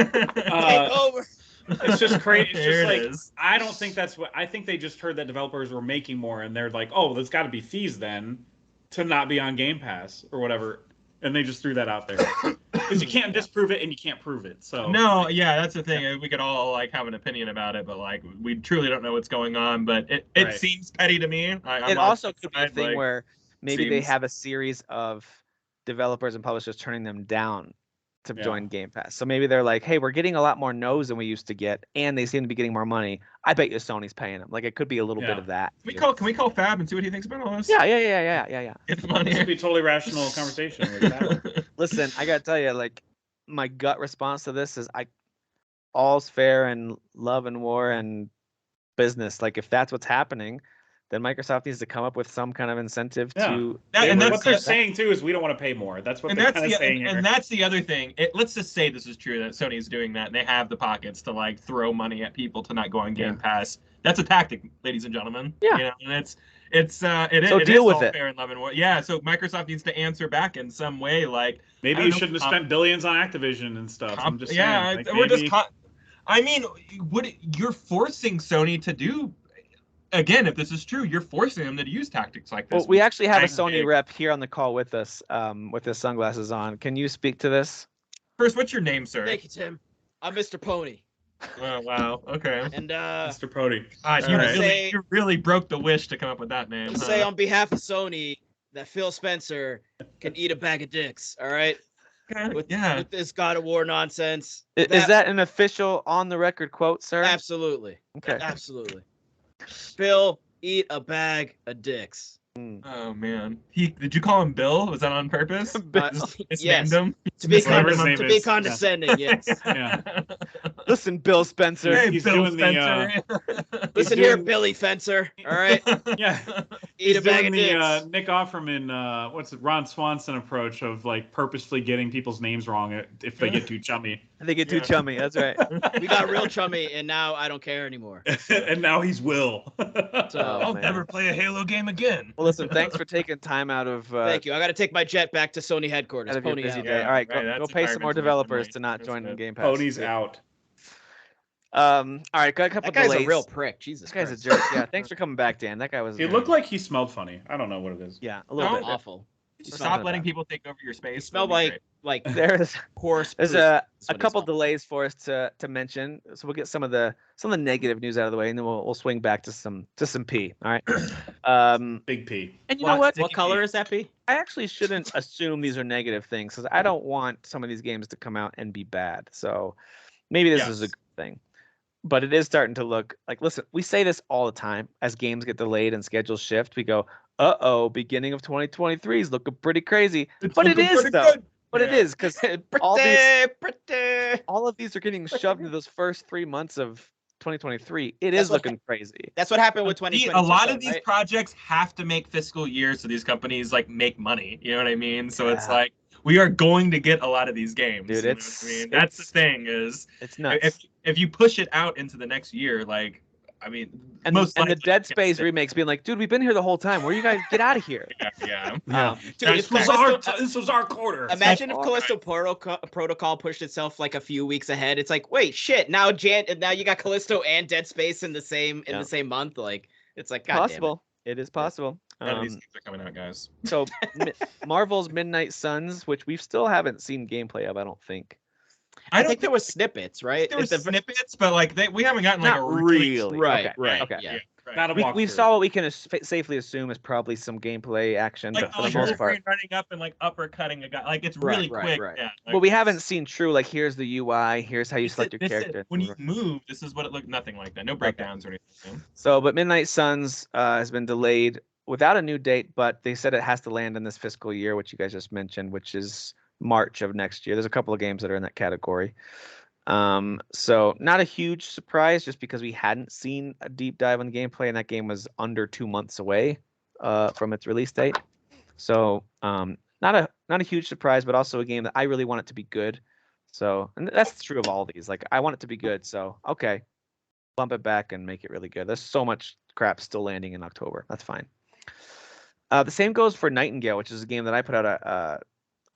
over.
It's just crazy. It's just I don't think that's what. I think they just heard that developers were making more, and they're like, "Oh, there's got to be fees then to not be on Game Pass or whatever," and they just threw that out there because you can't disprove it and you can't prove it. So
no, that's the thing. We could all have an opinion about it, but we truly don't know what's going on. But it seems petty to me.
It also could be a thing where maybe they have a series of developers and publishers turning them down to join Game Pass. So maybe they're like, hey, we're getting a lot more no's than we used to get, and they seem to be getting more money. I bet you Sony's paying them. Like, it could be a little bit of that.
Can we call Fab and see what he thinks about all this?
Yeah.
Get him on
This
here.
would be a totally rational conversation with Fab.
Listen, I gotta tell you, my gut response to this is all's fair in love and war and business. Like, if that's what's happening, then Microsoft needs to come up with some kind of incentive to.
And what they're saying too is we don't want to pay more. That's what they're kind of saying.
And that's the other thing. Let's just say this is true, that Sony is doing that, and they have the pockets to throw money at people to not go on Game Pass. That's a tactic, ladies and gentlemen.
Yeah.
And it is
deal with
all
it.
fair in love and war. Yeah. So Microsoft needs to answer back in some way.
Maybe you shouldn't have spent billions on Activision and stuff. I'm just saying.
Yeah. You're forcing Sony to do. Again, if this is true, you're forcing them to use tactics like this.
Well, we actually have a Sony rep here on the call with us, with his sunglasses on. Can you speak to this?
First, what's your name, sir?
Thank you, Tim. I'm Mr. Pony.
Oh, wow. Okay.
And
Mr. Pony.
You really broke the wish to come up with that name.
Say on behalf of Sony that Phil Spencer can eat a bag of dicks. All right. With this God of War nonsense.
Is that an official on the record quote, sir?
Absolutely.
Okay.
Absolutely. Phil, eat a bag of dicks.
Oh man, did you call him Bill? Was that on purpose?
Yes.
Him?
To be condescending, yes.
Yeah.
Listen, Bill Spencer.
Hey,
He's
Bill
doing
Spencer.
Listen here, Billy Fencer. All right.
Yeah.
Eat a bag of dicks.
Nick Offerman, Ron Swanson approach of purposefully getting people's names wrong if they get too chummy.
They get too chummy. That's right.
We got real chummy, and now I don't care anymore.
And now he's Will.
So
I'll never play a Halo game again.
Well, listen, thanks for taking time out of.
Thank you. I got to take my jet back to Sony headquarters.
Out of your
Pony
busy
out.
day. All right, go pay some more developers
tonight.
to not
That's
join the
good.
Game Pass.
Pony's out.
All right, got a couple
That guy's
delays.
a real prick. Jesus
This guy's
Christ.
a jerk. Yeah, thanks for coming back, Dan. That guy was.
He looked like he smelled funny. I don't know what it is.
Yeah, a little bit.
Awful.
Stop letting people take over your space.
Smell like
There's
horse.
There's
poop
a
is what it
couple
smells.
delays for us to mention, so we'll get some of the negative news out of the way, and then we'll swing back to some P. All right.
Big P.
And you know what?
What color is that P?
I actually shouldn't assume these are negative things, because I don't want some of these games to come out and be bad. So maybe this is a good thing. but it is starting to look like, listen, we say this all the time as games get delayed and schedules shift. We go, beginning of 2023 is looking pretty crazy. But it is, though. Good. But it is, because all of these are getting shoved into those first 3 months of 2023. It is looking crazy.
That's what happened with 2022.
A lot of these projects have to make fiscal years, so these companies like make money. You know what I mean? So it's like, we are going to get a lot of these games.
Dude,
you know what I mean? That's the thing is,
it's nuts.
If you push it out into the next year, like, I mean,
and the Dead Space remakes being like, dude, we've been here the whole time. Where you guys get out of here?
Yeah.
Dude,
this was our quarter.
Imagine if Callisto Protocol pushed itself like a few weeks ahead. It's like, wait, shit. Now you got Callisto and Dead Space in the same month. Like, it's like, God
possible. Damn it is possible.
None of these games are coming out, guys.
So Marvel's Midnight Suns, which we still haven't seen gameplay of, I don't think.
I think there was snippets, right?
There was snippets, but like we haven't gotten like
not a really.
Right.
Okay.
Yeah.
Right.
We saw what we can safely assume is probably some gameplay action,
like,
but for the most part,
running up and like uppercutting a guy, like it's really quick.
Right.
Yeah.
But we haven't seen true. Like, here's the UI. Here's how you select your character.
When you move, this is what it looked. Nothing like that. No breakdowns or anything.
So, but Midnight Suns has been delayed without a new date, but they said it has to land in this fiscal year, which you guys just mentioned, which is March of next year. There's a couple of games that are in that category. So not a huge surprise, just because we hadn't seen a deep dive on the gameplay, and that game was under 2 months away from its release date. So not a huge surprise, but also a game that I really want it to be good. So, and that's true of all of these. Like, I want it to be good. So okay, bump it back and make it really good. There's so much crap still landing in October. That's fine. The same goes for Nightingale, which is a game that I put out a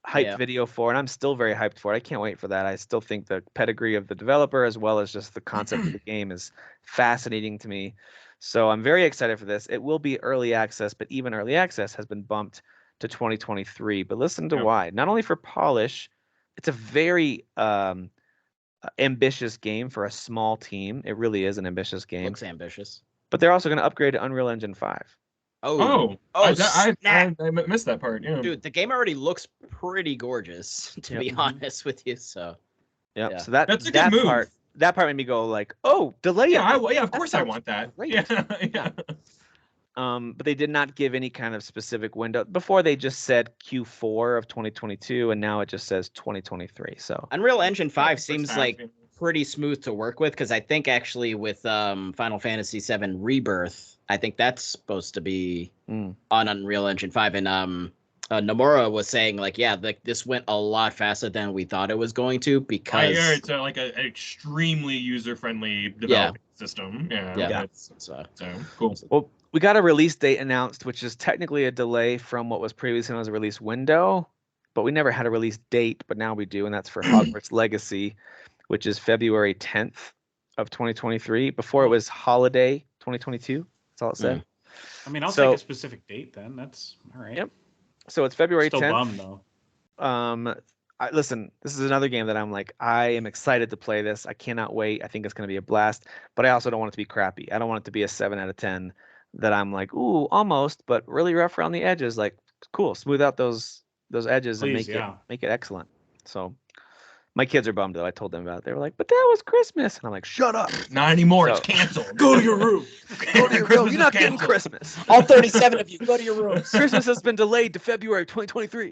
hyped video for, and I'm still very hyped for it. I can't wait for that. I still think the pedigree of the developer, as well as just the concept of the game, is fascinating to me. So I'm very excited for this. It will be early access, but even early access has been bumped to 2023. But listen to why. Not only for polish, it's a very ambitious game for a small team. It really is an ambitious game.
Looks ambitious.
But they're also going to upgrade to Unreal Engine 5.
I missed that part. Yeah.
Dude, the game already looks pretty gorgeous, to be honest with you. So,
yeah. So that's
a good move.
That part made me go like, oh, delay it.
Yeah, of course I want that.
Great.
Yeah.
But they did not give any kind of specific window. Before, they just said Q4 of 2022, and now it just says 2023. So
Unreal Engine 5 seems like pretty smooth to work with, because I think actually with Final Fantasy VII Rebirth, I think that's supposed to be on Unreal Engine 5. And Nomura was saying, like, yeah, this went a lot faster than we thought it was going to, because
I hear it's like an extremely user-friendly development system. Yeah. So cool.
Well, we got a release date announced, which is technically a delay from what was previously known as a release window, but we never had a release date, but now we do, and that's for Hogwarts Legacy, which is February 10th of 2023. Before, it was Holiday 2022. That's all it said.
I mean, I'll take a specific date then. That's all right.
Yep. So it's February 10th.
Still bummed though.
Listen, this is another game that I'm like, I am excited to play this. I cannot wait. I think it's going to be a blast, but I also don't want it to be crappy. I don't want it to be a 7 out of 10 that I'm like, ooh, almost, but really rough around the edges. Like, cool, smooth out those edges and make it excellent. So my kids are bummed though. I told them about it. They were like, but that was Christmas. And I'm like, shut up.
Not anymore. It's canceled.
Go to your room.
Go to your room. You're not getting Christmas.
All 37 of you, go to your rooms.
Christmas has been delayed to February 2023.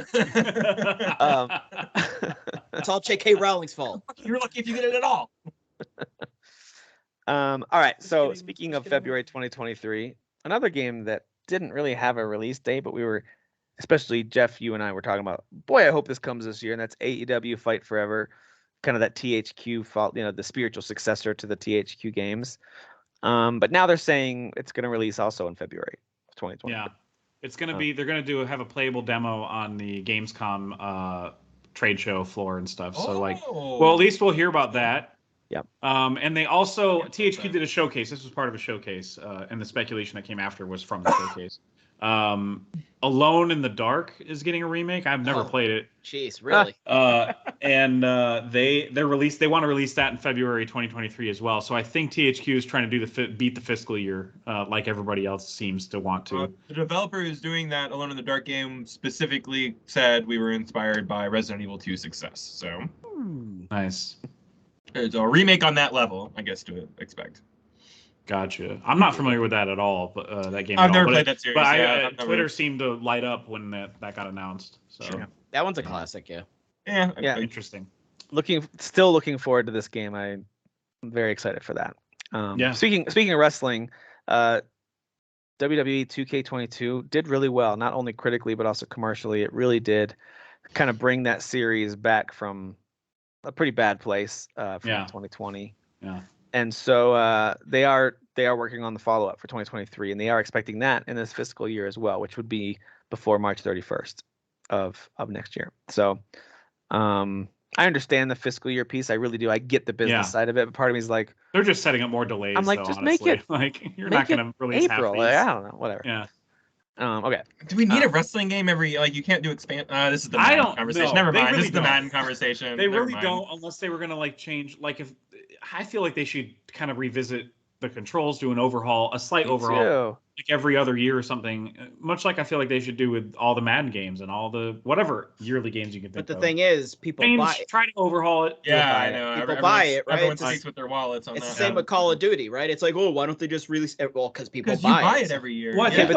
It's all J.K. Rowling's fault.
You're lucky if you get it at all.
All right. So speaking of February 2023, another game that didn't really have a release date, but we were, especially Jeff, you and I were talking about, boy, I hope this comes this year, and that's AEW Fight Forever, kind of that THQ fault, the spiritual successor to the THQ games. But now they're saying it's going to release also in February of 2020.
Yeah, it's going to be. They're going to have a playable demo on the Gamescom trade show floor and stuff. So well, at least we'll hear about that.
Yep.
And they also THQ did a showcase. This was part of a showcase, and the speculation that came after was from the showcase. Alone in the Dark is getting a remake. I've never played it.
Jeez, really?
And they want to release that in February 2023 as well. So I think THQ is trying to do beat the fiscal year, like everybody else seems to want to.
The developer who's doing that Alone in the Dark game specifically said we were inspired by Resident Evil 2 success. So
nice.
It's a remake on that level, I guess, to expect.
Gotcha. I'm not familiar with that at all, but that game.
I've never played that series.
But Twitter seemed to light up when that got announced. So
Sure.
That one's a classic, yeah.
Yeah.
Interesting.
Still looking forward to this game. I'm very excited for that.
Yeah.
Speaking of wrestling, WWE 2K22 did really well, not only critically but also commercially. It really did kind of bring that series back from a pretty bad place from 2020.
Yeah.
And so they are working on the follow-up for 2023, and they are expecting that in this fiscal year as well, which would be before March 31st of next year. So I understand the fiscal year piece. I really do. I get the business side of it, but part of me is like,
they're just setting up more delays.
I'm like,
though,
just
honestly.
make it
like you're not going to release
April.
half these.
I don't know, whatever.
Yeah.
Okay.
Do we need a wrestling game every? Like, you can't do expand. This is the Madden conversation.
No,
Never mind.
Really
this is the Madden conversation.
They really don't, unless they were going to like change. Like, if I feel like they should kind of revisit the controls, do an overhaul, a slight overhaul, like every other year or something. Much like I feel like they should do with all the Madden games and all the whatever yearly games you can think of.
But the thing is, people buy it.
Try to overhaul it.
Yeah, I know.
People buy it, right?
Everyone speaks with their wallets on that.
It's the same with Call of Duty, right? It's like, oh, why don't they just release it? Well, because people
you buy it every year.
Well, I think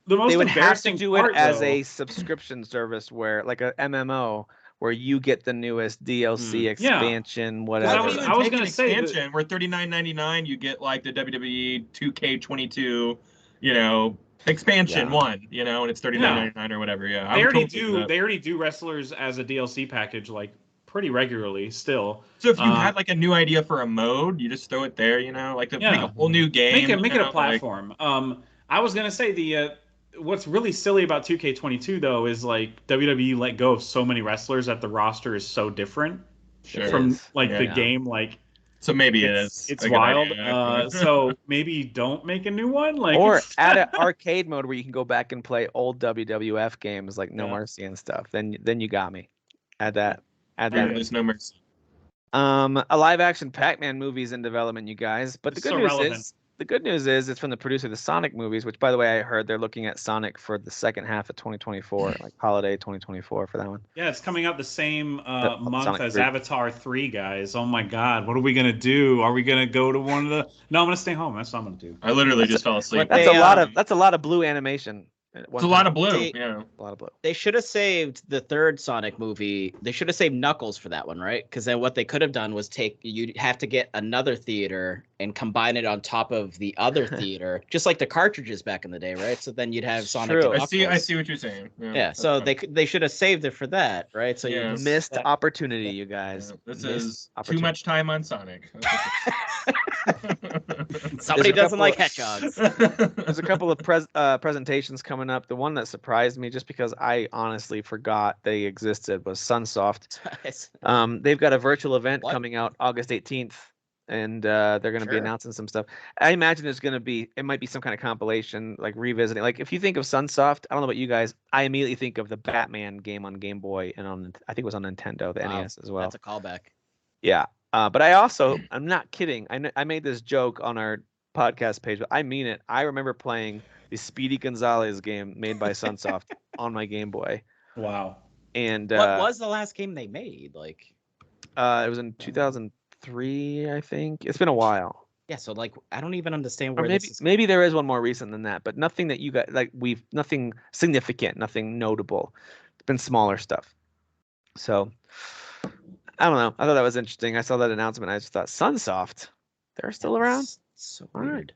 the most
they would have to
embarrassing
do it
part,
as
though,
a subscription service, where like a MMO, where you get the newest DLC expansion, whatever.
I was going to say expansion where $39.99 you get like the WWE 2K22, expansion one, and it's $39.99 or whatever. Yeah,
they already do wrestlers as a DLC package like pretty regularly still.
So if you had like a new idea for a mode, you just throw it there, like make a whole new game.
Make it a platform. I was going to say what's really silly about 2K22 though is like WWE let go of so many wrestlers that the roster is so different from the game. Like,
so maybe it's
wild. So maybe don't make a new one. Like,
or add an arcade mode where you can go back and play old WWF games like No Mercy and stuff. Then you got me. Add that.
There's No Mercy.
A live action Pac-Man movie is in development, you guys. But the good news is it's from the producer of the Sonic movies, which, by the way, I heard they're looking at Sonic for the second half of 2024, like holiday 2024 for that one.
Yeah, it's coming out the same month Sonic as 3. Avatar 3, guys. Oh my God, what are we gonna do? Are we gonna go to one of the? No, I'm gonna stay home. That's what I'm gonna do.
I literally just fell asleep.
That's a lot of blue animation.
It's a lot of blue.
A lot of blue.
They should have saved the third Sonic movie. They should have saved Knuckles for that one, right? Because then what they could have done was you'd have to get another theater and combine it on top of the other theater, just like the cartridges back in the day, right? So then you'd have Sonic.
True.
And
I see what you're saying.
Yeah. So they should have saved it for that, right? So you
missed opportunity, you guys.
This is too much time on Sonic.
Somebody doesn't like hedgehogs.
There's a couple of presentations coming up. The one that surprised me, just because I honestly forgot they existed, was Sunsoft. They've got a virtual event coming out August 18th, and they're going to be announcing some stuff. I imagine it might be some kind of compilation, like revisiting. Like, if you think of Sunsoft, I don't know about you guys, I immediately think of the Batman game on Game Boy and I think it was on Nintendo, the NES as well.
That's a callback.
Yeah. But I'm not kidding. I made this joke on our podcast page, but I mean it. I remember playing the Speedy Gonzalez game made by Sunsoft on my Game Boy.
Wow.
And
what was the last game they made? Like,
it was in 2003, I think. It's been a while.
Yeah, so like I don't even understand where
maybe there is one more recent than that, but nothing that you got nothing significant, nothing notable. It's been smaller stuff. So I don't know. I thought that was interesting. I saw that announcement. I just thought, Sunsoft, they're still around?
So weird.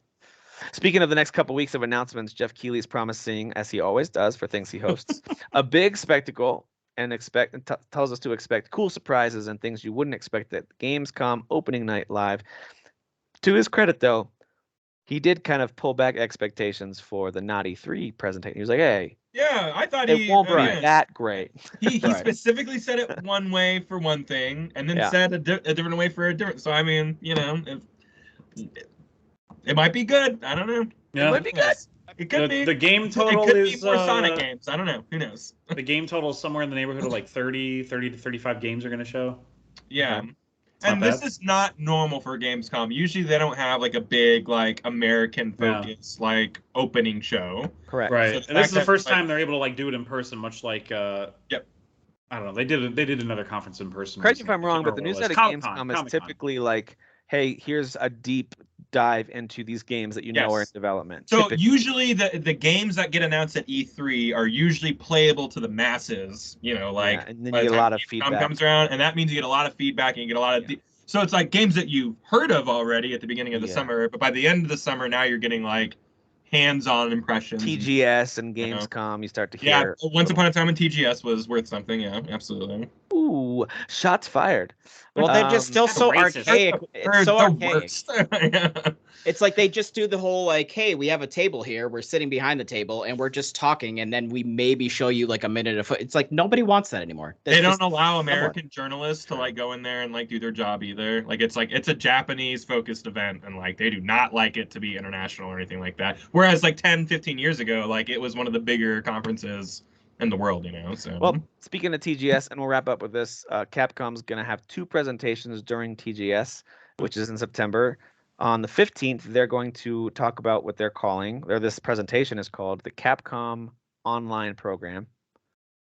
Speaking of the next couple weeks of announcements, Jeff Keighley's promising, as he always does for things he hosts, a big spectacle and tells us to expect cool surprises and things you wouldn't expect at Gamescom opening night live. To his credit, though, he did kind of pull back expectations for the Naughty 3 presentation. He was like, hey,
yeah, I thought
it won't be that great.
He specifically said it one way for one thing, and then said a different way for a different. So I mean, it might be good. I don't know.
Yeah.
It might be good. It could be.
The game total
it could
is
be more Sonic games. I don't know. Who knows?
The game total is somewhere in the neighborhood of like 30 to 35 games are going to show.
Yeah. And this is not normal for Gamescom. Usually they don't have like a big like American focus like opening show.
Correct.
Right. So and this is the first time they're able to like do it in person, much like I I don't know. They did another conference in person.
Correct me if
recently.
I'm wrong, but the
Remember
news
what
out
it
of
was.
Gamescom is
Comic-Con.
typically like, hey, here's a deep dive into these games that you know are in
Yes.
development.
So
Typically.
usually the games that get announced at E3 are usually playable to the masses, you know, like
Yeah, and then
by
you
the
get a
time
lot of
Gamescom
feedback.
comes around, and that means you get a lot of feedback and you get a lot of so it's like games that you've heard of already at the beginning of the summer, but by the end of the summer now you're getting like hands-on impressions.
TGS and Gamescom, you start to hear.
Yeah, Once Upon a Time in TGS was worth something. Yeah, absolutely.
Ooh, shots fired.
Well, they're just still so
racist.
archaic. It's so archaic.
Worst. Yeah.
It's like they just do the whole like, hey, we have a table here. We're sitting behind the table and we're just talking, and then we maybe show you like a minute of. It's like nobody wants that anymore.
They don't allow American journalists to like go in there and like do their job either. Like it's a Japanese focused event, and like they do not like it to be international or anything like that. Whereas like 10, 15 years ago, like it was one of the bigger conferences in the world, you know. So
well, speaking of TGS, and we'll wrap up with this. Capcom's gonna have 2 presentations during TGS, which is in September. On the 15th, they're going to talk about what they're calling, or this presentation is called, the Capcom Online Program.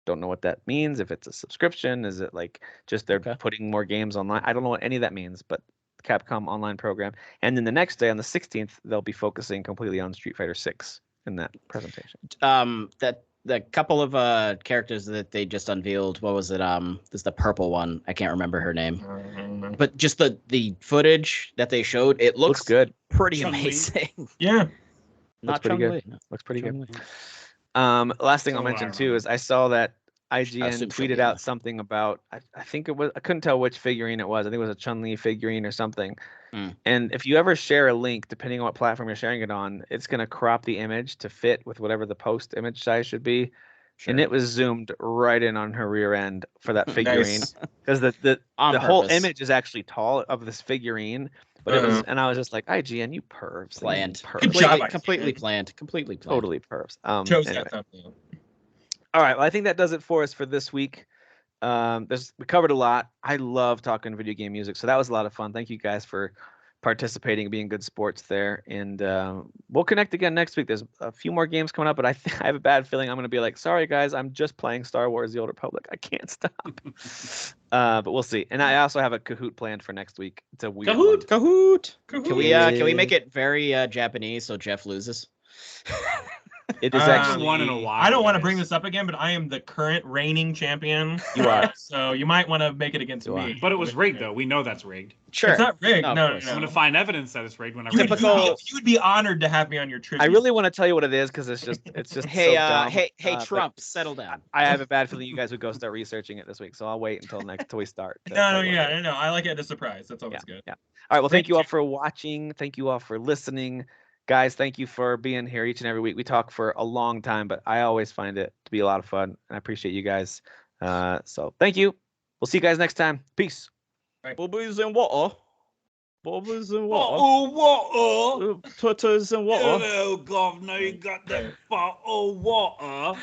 Don't know what that means. If it's a subscription, is it like just they're putting more games online? I don't know what any of that means, but Capcom Online Program. And then the next day, on the 16th, they'll be focusing completely on Street Fighter 6 in that presentation.
That the couple of characters that they just unveiled. What was it? This the purple one. I can't remember her name. But just the footage that they showed, it looks
good.
Pretty
Chun-Li.
amazing.
yeah,
Looks pretty good.
No.
Looks pretty
Chun-Li.
good. Last thing
So
I'll
what
mention
I
too
remember.
is I saw that IGN
assume
tweeted
Chun-Li,
out something about I think it was, I couldn't tell which figurine it was. I think it was a Chun-Li figurine or something. And if you ever share a link, depending on what platform you're sharing it on, it's going to crop the image to fit with whatever the post image size should be.
Sure.
And it was zoomed right in on her rear end for that figurine,
nice.
because the
On
whole
purpose.
image is actually tall of this figurine, but it was, and I was just like, IGN, you pervs,
Planned.
Good job,
Completely
IGN.
planned. Completely planned.
totally pervs.
Chose
Anyway.
that thumbnail.
All right, well, I think that does it for us for this week. We covered a lot. I love talking video game music, so that was a lot of fun. Thank you guys for participating, being good sports there, and we'll connect again next week. There's a few more games coming up, but I have a bad feeling I'm going to be like, sorry guys, I'm just playing Star Wars: The Old Republic. I can't stop. But we'll see. And I also have a Kahoot planned for next week. It's a weird one.
Kahoot. Can we
Yeah.
make it very Japanese so Jeff loses?
It is
actually won in a while.
I don't want to
guys.
bring this up again, but I am the current reigning champion.
You are.
So you might want to make it against
You
me.
are.
But it was rigged though. We know that's rigged.
Sure.
It's not rigged.
No, of
No,
course.
I'm
no.
gonna find evidence that it's rigged when I
You
read
would,
it.
you would be honored to have me on your trivia.
I really want to tell you what it is because it's just
Hey,
so dumb.
hey,
but
Trump, settle down.
I have a bad feeling you guys would go start researching it this week, so I'll wait until we start. to
No,
tell you what it is.
no. I like it as a surprise. That's always good.
Yeah. All right. Well, thank
Great
you all
chat.
for watching. Thank you all for listening. Guys, thank you for being here each and every week. We talk for a long time, but I always find it to be a lot of fun, and I appreciate you guys. So thank you. We'll see you guys next time. Peace.
Bubbles in water. Bubbles in
Bottle water.
Tutters in water.
Hello, governor. You got that bottle water.